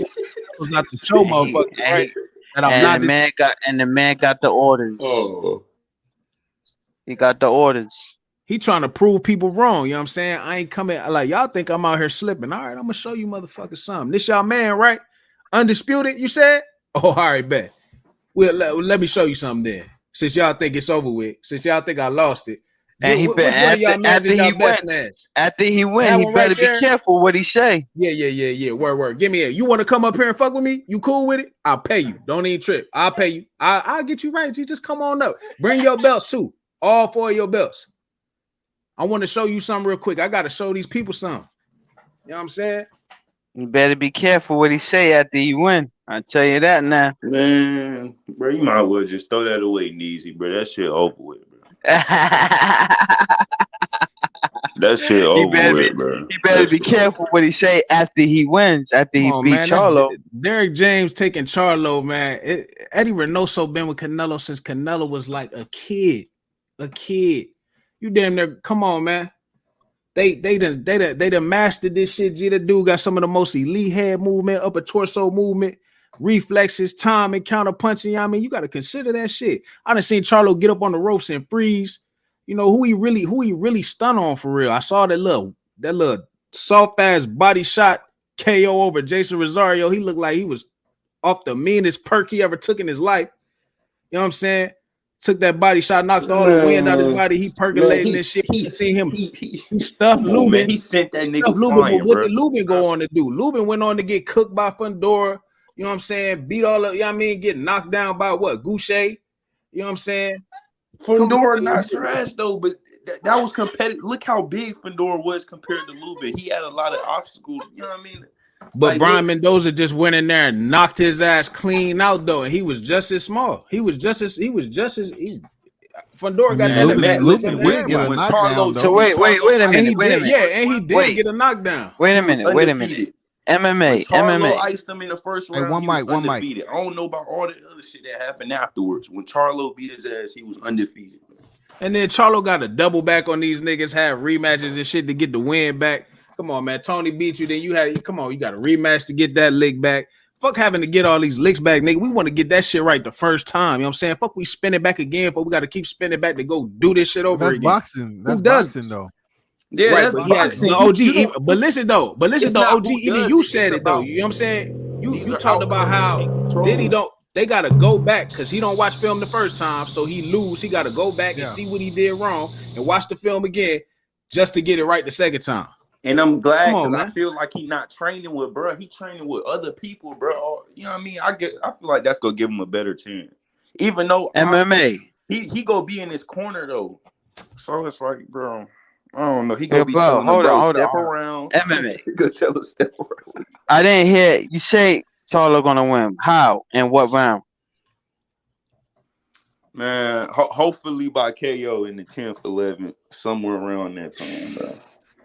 was out to show motherfuckers, right? That I'm not. The man got the orders. Oh, he got the orders. He trying to prove people wrong. You know what I'm saying? I ain't coming like y'all think I'm out here slipping. All right, I'm gonna show you motherfuckers something. This y'all man, right? Undisputed, you said? Oh, all right, bet. Well, let me show you something then. Since y'all think it's over with, since y'all think I lost it. And Which one of y'all man is y'all best man? After he went, he better be careful what he say. Yeah. Word. Give me it. You want to come up here and fuck with me? You cool with it? I'll pay you. Don't even trip. I'll pay you. I'll get you right. Just come on up. Bring your belts too. All 4 of your belts. I want to show you something real quick. I got to show these people something. You know what I'm saying? You better be careful what he say after he win. I tell you that now. Man, bro, you might as well just throw that away, Neezy, bro. That shit over with, bro. That shit over with, bro. He better be careful what he say after he wins, after he beat Charlo. Derek James taking Charlo, man. Eddie Reynoso been with Canelo since Canelo was like a kid. You damn near, come on, man. They done mastered this shit. G, the dude got some of the most elite head movement, upper torso movement, reflexes, time and counter punching. I mean, you got to consider that shit. I done seen Charlo get up on the ropes and freeze. You know who he really stunned on for real. I saw that little soft ass body shot KO over Jason Rosario. He looked like he was off the meanest perk he ever took in his life. You know what I'm saying? Took that body shot, knocked all the wind out of his body. He percolating this shit. He seen him. He stuffed Lubin. He sent that nigga Lubin, flying, but what bro. did Lubin go on to do? Lubin went on to get cooked by Fundora. You know what I'm saying? Beat all of, you know what I mean? Get knocked down by what? Goucher. You know what I'm saying? Fundora not trash though, but that was competitive. Look how big Fundora was compared to Lubin. He had a lot of obstacles. You know what I mean? But Like, Brian Mendoza just went in there and knocked his ass clean out though, and he was just as small. Fundora got that. Lubin did get a knockdown. So wait a minute. Yeah, and he did get a knockdown. Wait a minute. MMA. Charlo iced him in the first round. Hey, one mic. I don't know about all the other shit that happened afterwards. When Charlo beat his ass, he was undefeated. And then Charlo got to double back on these niggas, have rematches and shit to get the win back. Come on, man. Tony beat you. Then you got a rematch to get that lick back. Fuck having to get all these licks back, nigga. We want to get that shit right the first time. You know what I'm saying? Fuck, we spin it back again, but we got to keep spinning back to go do this shit over again. Boxing. That's boxing, though. Yeah, right, that's but boxing. The OG. But listen though, OG, even you said it though. About, you know what I'm saying? You talked about how Diddy they got to go back because he don't watch film the first time, so he lose. He got to go back and see what he did wrong and watch the film again just to get it right the second time. And I'm glad because I feel like he not training with bro. He training with other people, bro. You know what I mean? I feel like that's gonna give him a better chance. Even though MMA, he gonna be in his corner though. So it's like, bro, I don't know. He gonna be bro, telling them, bro, hold step on. around. MMA. He gonna tell them step around. I didn't hear you say Charlo gonna win. How and what round? Man, hopefully by KO in the 10th, 11th, somewhere around that time, bro.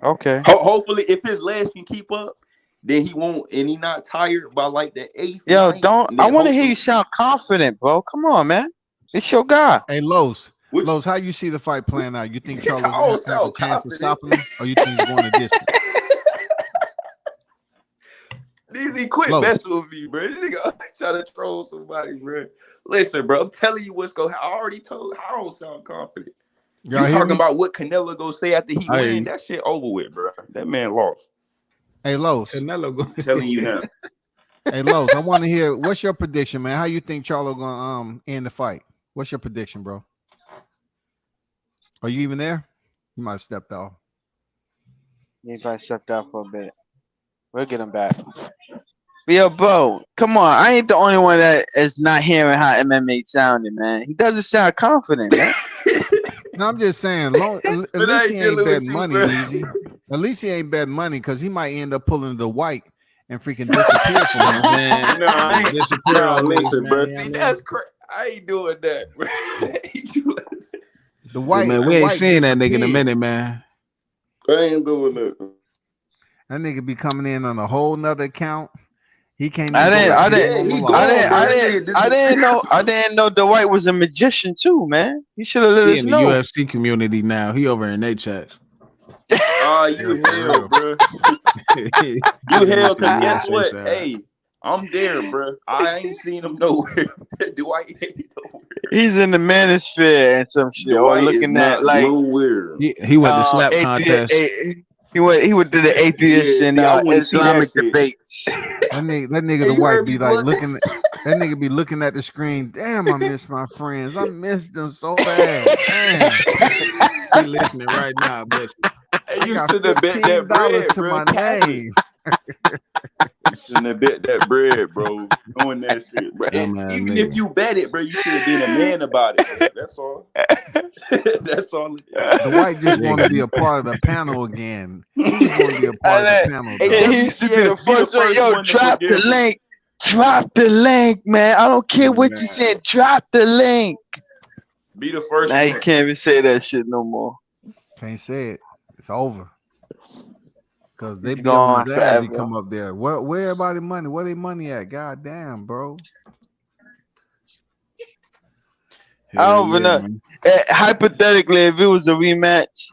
Okay. Hopefully, if his legs can keep up, then he won't, and he not tired by like the 8th, Yo, 9th. I want to hear you sound confident, bro. Come on, man. It's your guy. Hey, Los, how you see the fight playing out? You think Charlo's have a chance of stopping him, or you think he's going the distance? He quit messing with me, bro. This nigga try to troll somebody, bro. Listen, bro, I'm telling you what's going to happen. I already told you, I don't sound confident. You talking about what Canelo gonna say after he win? That shit over with, bro. That man lost. Hey, Los. Canelo I'm telling you now. Hey, Los, I want to hear, what's your prediction, man? How you think Charlo gonna end the fight? What's your prediction, bro? Are you even there? You might have stepped off. He probably stepped out for a bit. We'll get him back. But yo, bro, come on. I ain't the only one that is not hearing how MMA sounded, man. He doesn't sound confident, man. No, I'm just saying, at least he ain't betting money, easy. At least he ain't betting money because he might end up pulling the white and freaking disappear from him. Listen, bro. See, that's crazy. I ain't doing that, bro. The white, man, we ain't seen that nigga in a minute, man. I ain't doing that. That nigga be coming in on a whole nother account. He can't. I didn't know Dwight was a magician too, man. He should have let us in the know. UFC community now. He over in their chats. You hell, bro. You hell, cause guess what? Hey, I'm there, bro. I ain't seen him nowhere. Dwight ain't nowhere. He's in the manosphere and some shit. Or looking at like nowhere. He went to slap contest. He went to the atheist and Islamic debates. That nigga the white be like looking. That nigga be looking at the screen. Damn, I miss my friends. I miss them so bad. Damn. He listening right now, bitch. You should have bet that bread, to bro. my name. You shouldn't have bet that bread, bro. Doing that shit, bro. Even if you bet it, bro, you should have been a man about it, bro. That's all. That's all. The white just want to be a part of the panel again. He just want to be a part of the panel. He used to be the first one. Yo, drop the link. Drop the link, man. I don't care what you said. Drop the link. Be the first. Now you can't even say that shit no more. Can't say it. It's over. Because they be on his ass. He come up there. Where everybody money? Where they money at? God damn, bro. I don't even know. Hypothetically, if it was a rematch,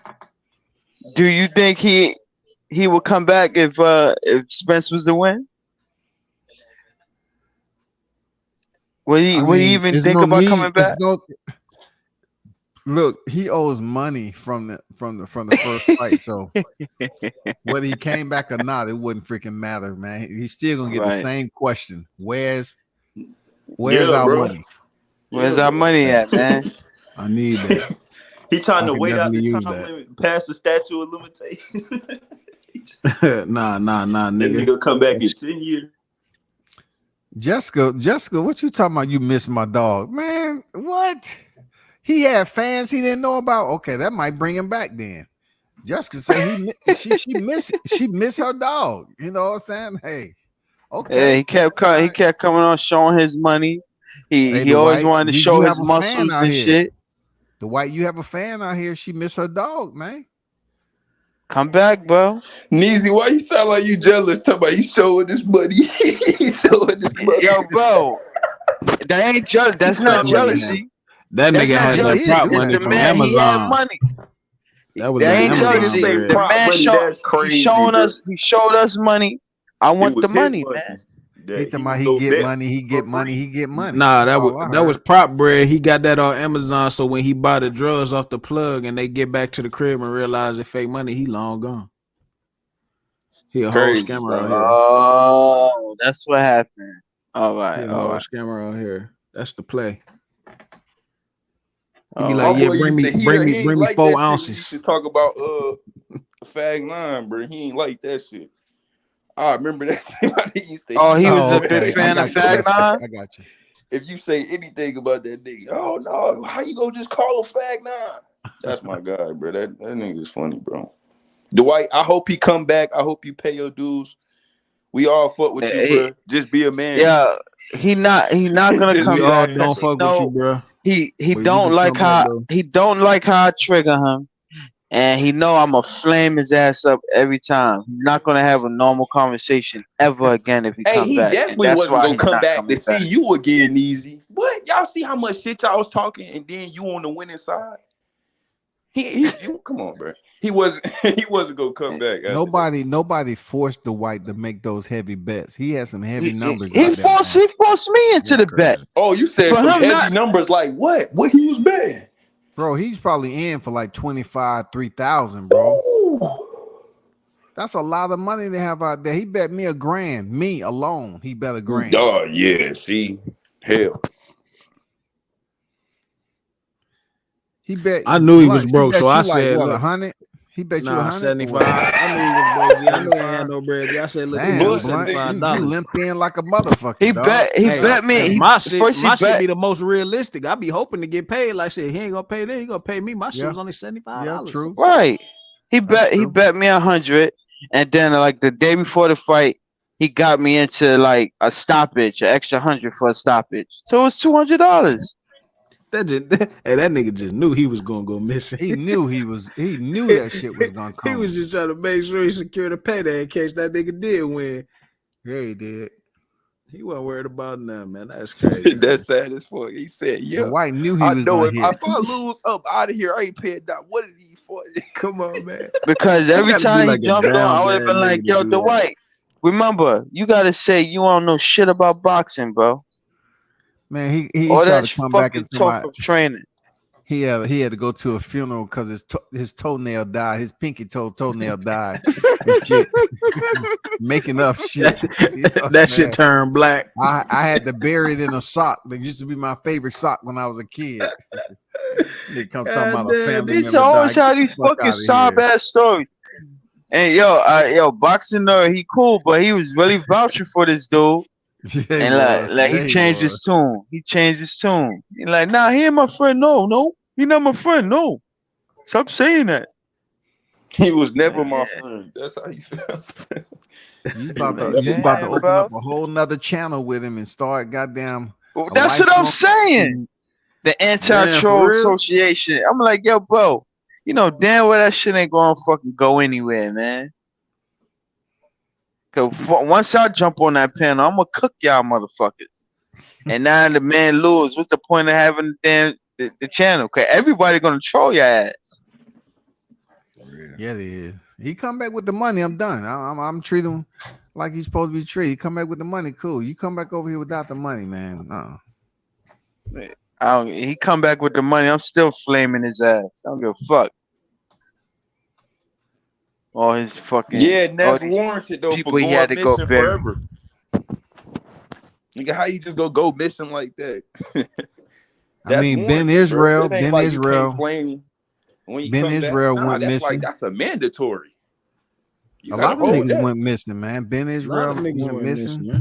do you think he would come back if Spence was to win? Would he even think about coming back? Look, he owes money from the first fight. So whether he came back or not, it wouldn't freaking matter, man. He's still gonna get the same question. Where's our money? Where's our money at, man? I need that. He trying to wait out the time limit, past the statute of limitations. Nah, nigga. Nigga come back in 10 years. Jessica, what you talking about? You miss my dog, man? What? He had fans he didn't know about. Okay, that might bring him back then. Jessica say she miss her dog. You know what I'm saying? Hey, okay. Yeah, he kept coming on showing his money. He always wanted to show his muscles and shit. The white, you have a fan out here. She miss her dog, man. Come back, bro. Neezy, why you sound like you jealous? Talking about you showing this money. Yo, bro. That ain't jealous. That's not jealousy. That nigga had that prop money from Amazon. Money. That was ain't jealousy. The man he showed us money. I want the money, man. He get money. Nah, that was prop bread. He got that on Amazon. So when he buy the drugs off the plug and they get back to the crib and realize it's fake money, he long gone. He a whole scammer out here. Oh, that's what happened. All right, he a whole scammer out here. That's the play. He Oh, be like, yeah, bring me 4 ounces. You should talk about F.A.C.E, bro. He ain't like that shit. I remember that. He was a big fan of F.A.C.E. I got you. If you say anything about that nigga, oh no, how you gonna just call him F.A.C.E? That's my guy, bro. That nigga is funny, bro. Dwight, I hope he come back. I hope you pay your dues. We all fuck with you, bro. Just be a man. Yeah, he not gonna come We all back don't because fuck with you, bro. he But you don't can like come back how though. he don't like how I trigger him, and he know I'm gonna flame his ass up every time. He's not gonna have a normal conversation ever again if he Hey, come he back, and definitely that's wasn't why gonna he's come not back to coming back. see you again, easy. What? Y'all see how much shit y'all was talking, and then you on the winning side? He come on, bro. He wasn't gonna come back. Nobody forced the White to make those heavy bets. He had some heavy numbers He out there. forced me into the bet. Oh, you said For some him heavy not- numbers like what? What he was betting? Bro, he's probably in for like 25, 3,000, bro. That's a lot of money they have out there. He bet me $1,000. Me alone, he bet $1,000. Oh yeah, see, hell. He bet. I knew he was Lunch, broke, bet so you I like said, what, look, 100? He bet you nah, 100. 75. I knew he was broke. I knew he ain't had no bread. I said, look, Damn, this Blunt, $75. you limped in like a motherfucker. He dog. bet me. My shit bet be the most realistic. I be hoping to get paid. Like shit, he ain't gonna pay that. He gonna pay me. My shit was only $75. Yeah, true. Right. He bet me 100, and then like the day before the fight, he got me into like a stoppage, an extra 100 for a stoppage. So it was $200. Hey, that nigga just knew he was gonna go missing. He knew that shit was gonna come. He was just trying to make sure he secured a payday in case that nigga did win. Yeah, he did. He wasn't worried about nothing, man. That's crazy. That's sad as fuck. He said, "Yeah, White knew he I was know gonna if hit. I lose up out of here, I ain't paying that. What did he for?" Come on, man. Because every gotta be time like he a jumped on, down I would have bad been like, nigga to yo, do that. Dwight, remember, you gotta say you don't know shit about boxing, bro. Man, he All tried that to come back fucking into talk my of training. he had to go to a funeral because his toenail died. His pinky toenail died. And shit. Making up shit. You know, That shit turned black. I had to bury it in a sock. That used to be my favorite sock when I was a kid. They come talking about a family These member always died. have Get the these fuck fucking outta sob here. ass stories. And yo, boxing he cool, but he was really vouching for this dude. Yeah, he And was. like Yeah, he he changed was. his tune. He changed his tune. He like, nah, he ain't my friend. No, he not my friend. No, stop saying that. He was never my friend. That's how you feel. You about to open up a whole nother channel with him and start goddamn. That's what I'm saying. The Anti-Troll Association. I'm like, yo, bro, you know damn well that shit ain't gonna fucking go anywhere, man. Cause once I jump on that panel, I'm gonna cook y'all motherfuckers. And now the man lose. What's the point of having the channel? Cause everybody gonna troll your ass. Yeah, they is. He come back with the money. I'm done. I'm treating him like he's supposed to be treated. He come back with the money. Cool. You come back over here without the money, man. He come back with the money. I'm still flaming his ass. I don't give a fuck. All his fucking And that's warranted though for he had going to go missing bury. forever. Nigga, how you just go missing like that? I mean, Ben Israel, Ben Israel went missing. That's a mandatory. A lot of niggas went missing, man. Ben Israel went missing.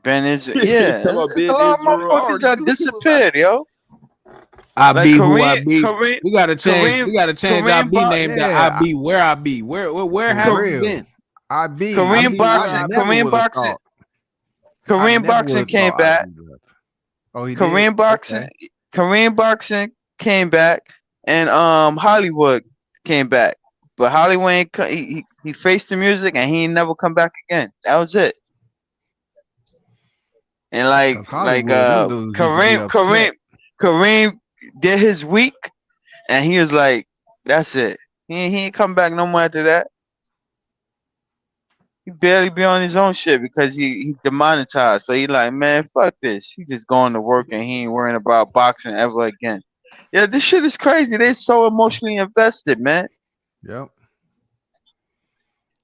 Ben Israel, yeah. There's a lot of motherfuckers that disappeared, yo. I Like be who Kareem- I be. Kareem- we gotta change. Kareem- we gotta change our Kareem B Bo- name to yeah, I be where I be. Where have you been? I be Kareem boxing came back. Oh, he Kareem did? boxing, Okay. Kareem boxing came back, and Hollywood came back. But Hollywood ain't he faced the music and he ain't never come back again. That was it. And like Kareem did his week, and he was like, "That's it." He ain't come back no more after that. He barely be on his own shit because he demonetized. So he like, man, fuck this. He just going to work and he ain't worrying about boxing ever again. Yeah, this shit is crazy. They so emotionally invested, man. Yep.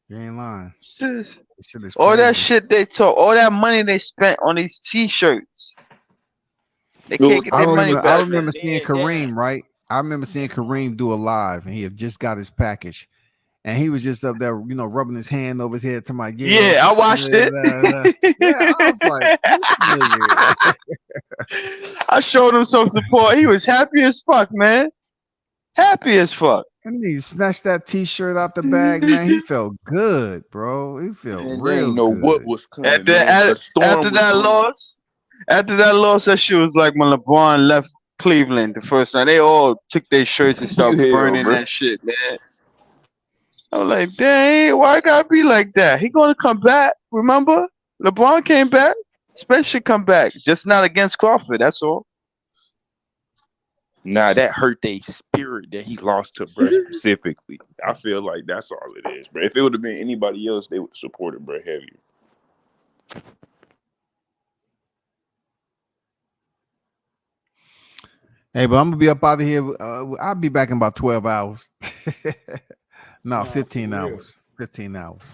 You ain't lying. This shit is all that crazy. shit they took, all that money they spent on these t-shirts. They can't get I their money remember, back. I remember seeing Kareem, right? I remember seeing Kareem do a live, and he had just got his package, and he was just up there, rubbing his hand over his head to my Yeah, I watched it. Yeah, I was like, this nigga. I showed him some support. He was happy as fuck, man. Happy as fuck. And he snatched that T-shirt out the bag, man. He felt good, bro. He felt And they real ain't know what good. was coming, man. A storm After that loss, that shit was like when LeBron left Cleveland the first time. They all took their shirts and started burning that shit, man. I was like, dang, why it gotta be like that? He gonna come back, remember? LeBron came back. Spence should come back, just not against Crawford, that's all. Nah, that hurt their spirit that he lost to bro specifically. I feel like that's all it is, bro. If it would have been anybody else, they would have supported bro heavier. Hey, but I'm gonna be up out of here. I'll be back in about 12 hours. No, 15 hours. 15 hours.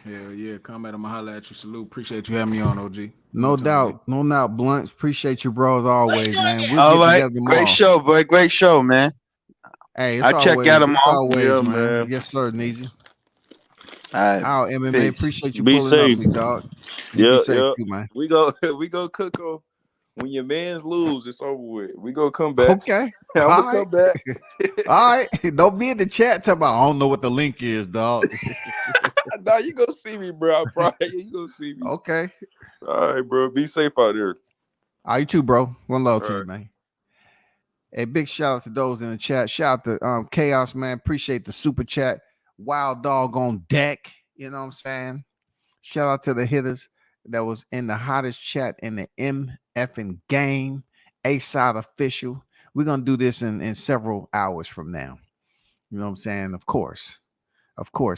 Hell yeah, Combat, I'ma holler at you. Salute. Appreciate you having me on, OG. No doubt. No doubt, Blunts. Appreciate you, bro, as always, man. We'll All get right, together tomorrow. great show, boy. Great show, man. Hey, it's I'll check always, out tomorrow. Always, Yeah, man. Yes, sir, Neezy. All right. Our MMA, Peace. appreciate you Be pulling safe. up, big dog. You be safe too, man. We go cook on. When your mans lose, it's over with. We gonna come back. Okay. I'm All gonna come back. All right. Don't be in the chat talking about I don't know what the link is, dog. Nah, you gonna see me, bro. I probably you gonna see me. Okay. All right, bro. Be safe out there. All right, you too, bro. One love All to you, right. man. A big shout out to those in the chat. Shout out to Chaos, man. Appreciate the super chat. Wild dog on deck. You know what I'm saying? Shout out to the hitters that was in the hottest chat in the MFing game. A-Side official. We're gonna do this in several hours from now. You know what I'm saying? Of course.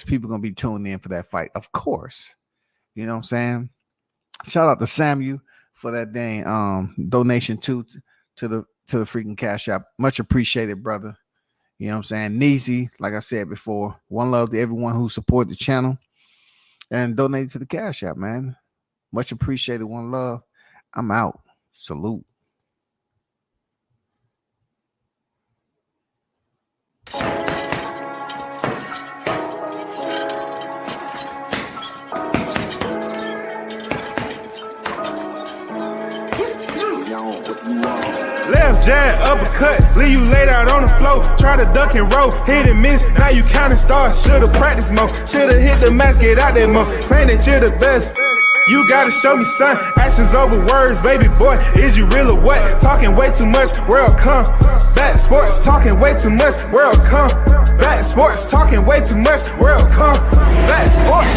People gonna be tuned in for that fight. Of course. You know what I'm saying? Shout out to Samuel for that dang donation to the freaking Cash App. Much appreciated, brother. You know what I'm saying? Neezy, like I said before, one love to everyone who support the channel and donated to the Cash App, man. Much appreciated. One love. I'm out. Salute. Left jab, uppercut, leave you laid out on the floor. Try to duck and roll, hit and miss. Now you counting stars. Should've practiced more. Should've hit the mask, get out there more. Claim that you're the best. You gotta show me, son. Actions over words, baby boy. Is you real or what? Talking way too much, world come. Back sports, talking way too much, world come. Back sports, talking way too much, world come. Back sports.